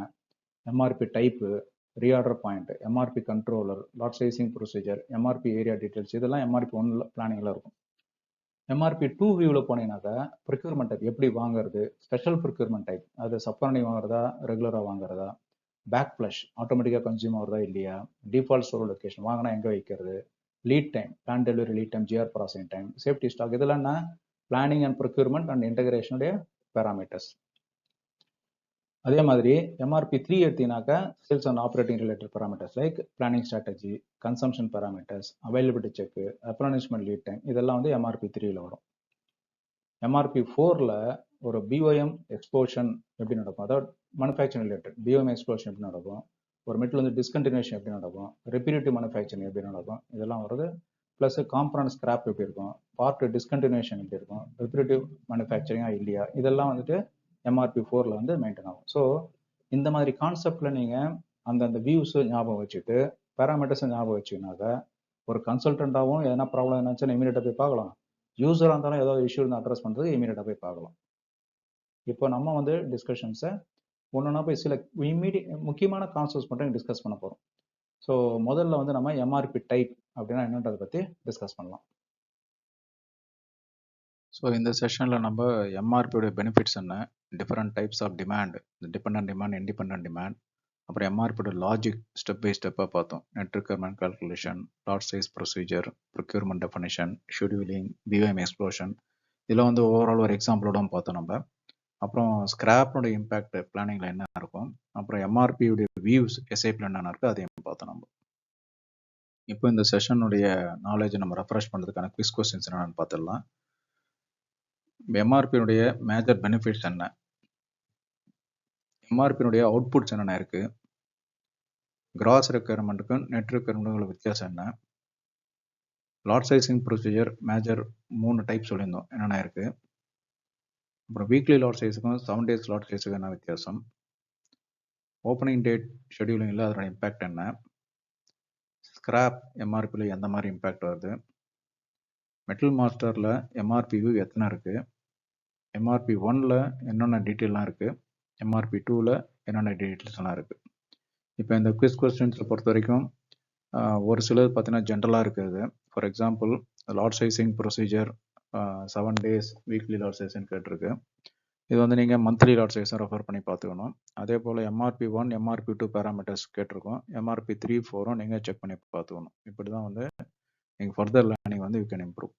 MRP type, reorder point, MRP controller, lot sizing procedure, MRP area details, இதெல்லாம் எம்ஆர்பி 1 பிளானிங்கில் இருக்கும். எம்ஆர்பி 2 வியூவில் போனீங்கன்னாக்கா ப்ரொக்யூர்மெண்ட் டைப் எப்படி வாங்குறது, ஸ்பெஷல் ப்ரொக்யூர்மெண்ட் டைப், அது சப்ரானி வாங்குறதா ரெகுலராக வாங்குறதா, பேக் ஃப்ளஷ் ஆட்டோமேட்டிக்காக கன்சியூம் ஆகுறதா இல்லையா, டிஃபால்ட் ஸ்டோர் லொக்கேஷன் வாங்கினா எங்கே வைக்கிறது, lead time, plan delivery lead time, GR processing time, safety stock, இதெல்லாம் என்ன பிளானிங் அண்ட் ப்ரொக்யூர்மெண்ட் அண்ட் இன்டகிரேஷனுடைய பேராமீட்டர்ஸ். அதே மாதிரி எம்ஆர்பி 3 எடுத்தீங்கன்னாக்கா sales and operating related parameters like planning strategy, consumption parameters, availability check, replenishment lead time, இதெல்லாம் வந்து MRP 3ல வரும். MRP 4ல ஒரு பிஓஎம் எக்ஸ்ப்ளோஷன் எப்படி நடக்கும், அதாவது மேனுஃபேக்சரிங் ரிலேட்டட் பிஓஎம் எக்ஸ்ப்ளோஷன் எப்படி நடக்கும், ஒரு மெட்டல் வந்து டிஸ்கண்டினியூஷன் எப்படி நடக்கும், ரிப்பீட்டிவ் மேனுஃபேக்சரிங் எப்படி நடக்கும், இதெல்லாம் வருது. ப்ளஸ் காம்பனன்ட் ஸ்கிராப் எப்படி இருக்கும், பார்ட் டிஸ்கண்டினியூஷன் எப்படி இருக்கும், ரிப்பீட்டிவ் மேனுஃபேக்சரிங்கா இல்லையா, இதெல்லாம் வந்துட்டு எம்ஆர்பி 4ல வந்து மெயின்டைன் ஆகும். ஸோ இந்த மாதிரி கான்செப்ட்ல நீங்கள் அந்தந்த வியூஸை ஞாபகம் வச்சுட்டு பேராமீட்டர்ஸை ஞாபகம் வச்சுக்கினாக்கா ஒரு கன்சல்டண்டாகவும் எதனா ப்ராப்ளம் என்னாச்சுன்னா இமீடியட்டாக போய் பார்க்கலாம். யூஸராக இருந்தாலும் ஏதாவது இஷ்யூ இருந்து அட்ரஸ் பண்ணுறது இமீடியட்டாக போய் பார்க்கலாம். இப்போ நம்ம வந்து டிஸ்கஷன்ஸை ஒன்றுனா போய் சில முக்கியமான கான்செப்ட்ஸ் மட்டும் டிஸ்கஸ் பண்ண போகிறோம். ஸோ முதல்ல வந்து நம்ம எம்ஆர்பி டைப் அப்படின்னா என்னன்றதை பற்றி டிஸ்கஸ் பண்ணலாம். ஸோ இந்த செஷனில் நம்ம எம்ஆர்பியோட பெனிஃபிட்ஸ் என்ன, different types of demand, dependent demand, independent demand, அப்புறம் எம்ஆர்பியோட லாஜிக் ஸ்டெப் பை ஸ்டெப்பாக பார்த்தோம். Net requirement calculation, lot size procedure, procurement definition, scheduling, BOM explosion, இதெல்லாம் வந்து ஓவரால் ஒரு எக்ஸாம்பிளோட பார்த்தோம் நம்ம. அப்புறம் ஸ்கிராப்னோட இம்பேக்ட் பிளானிங்கில் என்ன இருக்கும், அப்புறம் எம்ஆர்பியோடைய வியூஸ் எஸ்ஐபியில் என்னென்ன இருக்குது அதையும் பார்த்தோம் நம்ம. இப்போ இந்த செஷனுடைய நாலேஜை நம்ம ரெஃப்ரெஷ் பண்ணுறதுக்கான குவிஸ் கொஸ்டின்ஸ் என்னென்னு பார்த்துடலாம். எம்ஆர்பியினுடைய மேஜர் பெனிஃபிட்ஸ் என்ன, எம்ஆர்பியினுடைய அவுட்புட்ஸ் என்னென்ன இருக்குது, கிராஸ் ரெக்யர்மெண்ட்டுக்கும் நெட் ரெக்யர்மெண்ட்டுக்கும் வித்தியாசம் என்ன, lot sizing procedure major 3 type சொல்லியிருந்தோம் என்னென்ன இருக்குது, அப்புறம் வீக்லி லாட் சைஸுக்கும் 7 days லாட் சைஸுக்கும் என்ன வித்தியாசம், ஓப்பனிங் டேட் ஷெடியூலிங்கில் அதோட இம்பேக்ட் என்ன, ஸ்கிராப் எம்ஆர்பியில் எந்த மாதிரி இம்பேக்ட் வருது, மெட்டல் மாஸ்டரில் எம்ஆர்பி வியூ எத்தனை இருக்குது, எம்ஆர்பி 1ல் என்னென்ன டீட்டெயிலாம் இருக்குது, எம்ஆர்பி 2ல் என்னென்ன டீட்டெயில்ஸ்லாம் இருக்குது. இப்போ இந்த குவிஸ் கொஸ்டின்ஸை பொறுத்த வரைக்கும் ஒரு சிலது பார்த்தீங்கன்னா ஜென்ரலாக இருக்குது. For example lot sizing procedure 7 days weekly lot சைஸ்ன்னு கேட்டிருக்கு. இது வந்து நீங்கள் மந்த்லி லாட் சைஸை ரெஃபர் பண்ணி பார்த்துக்கணும். அதே போல் எம்ஆர்பி 1, எம்ஆர்பி 2 பேராமீட்டர்ஸ் கேட்டிருக்கோம். எம்ஆர்பி 3, 4 நீங்கள் செக் பண்ணி பார்த்துக்கணும். இப்படி தான் வந்து நீங்கள் ஃபர்தர் லேர்னிங் வந்து யூ கேன் இம்ப்ரூவ்.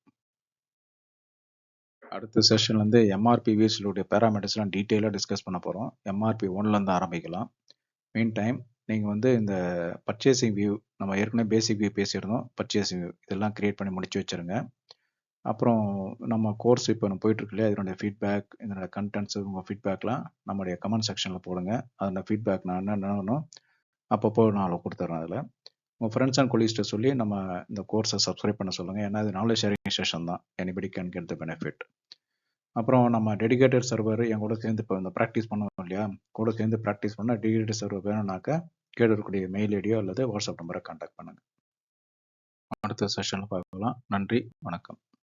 அடுத்த செஷன் வந்து எம்ஆர்பி வியூஸுடைய பேராமீட்டர்ஸ்லாம் டீட்டெயிலாக டிஸ்கஸ் பண்ண போகிறோம். எம்ஆர்பி 1லேருந்து ஆரம்பிக்கலாம். மீன் டைம் நீங்கள் வந்து இந்த பர்ச்சேசிங் வியூ, நம்ம ஏற்கனவே பேசிக் வியூ பேசியிருந்தோம், பர்ச்சேசிங் வியூ இதெல்லாம் க்ரியேட் பண்ணி முடிச்சு வச்சுருங்க. அப்புறம் நம்ம கோர்ஸ் இப்போ நம்ம போயிட்டுருக்கு இல்லையா, இதனுடைய ஃபீட்பேக், இதனோட கண்டென்ட்ஸ், உங்கள் ஃபீட்பேக்லாம் நம்மளுடைய கமெண்ட் செக்ஷனில் போடுங்க. அதோட ஃபீட்பேக் நான் என்ன வேணும் அப்பப்போ நான் கொடுத்துட்றேன். அதில் உங்கள் ஃப்ரெண்ட்ஸ் அண்ட் கொலீஸ்ட்டை சொல்லி நம்ம இந்த கோர்ஸை சப்ஸ்கிரைப் பண்ண சொல்லுங்கள். ஏன்னா இது நாலேஜ் ஷேரிங் செஷன் தான், anybody can get the benefit. அப்புறம் நம்ம டெடிகேட்டட் சர்வர் என் கூட சேர்ந்து இப்போ இந்த ப்ராக்டிஸ் பண்ணுவோம் இல்லையா, கூட சேர்ந்து ப்ராக்டிஸ் பண்ணால் டெடிகேட்டட் சர்வர் வேணும்னாக்கா கீழே இருக்கக்கூடிய மெயில் ஐடியோ அல்லது வாட்ஸ்அப் நம்பரை கான்டாக்ட் பண்ணுங்கள். அடுத்த செஷனில் பார்க்கலாம். நன்றி, வணக்கம்.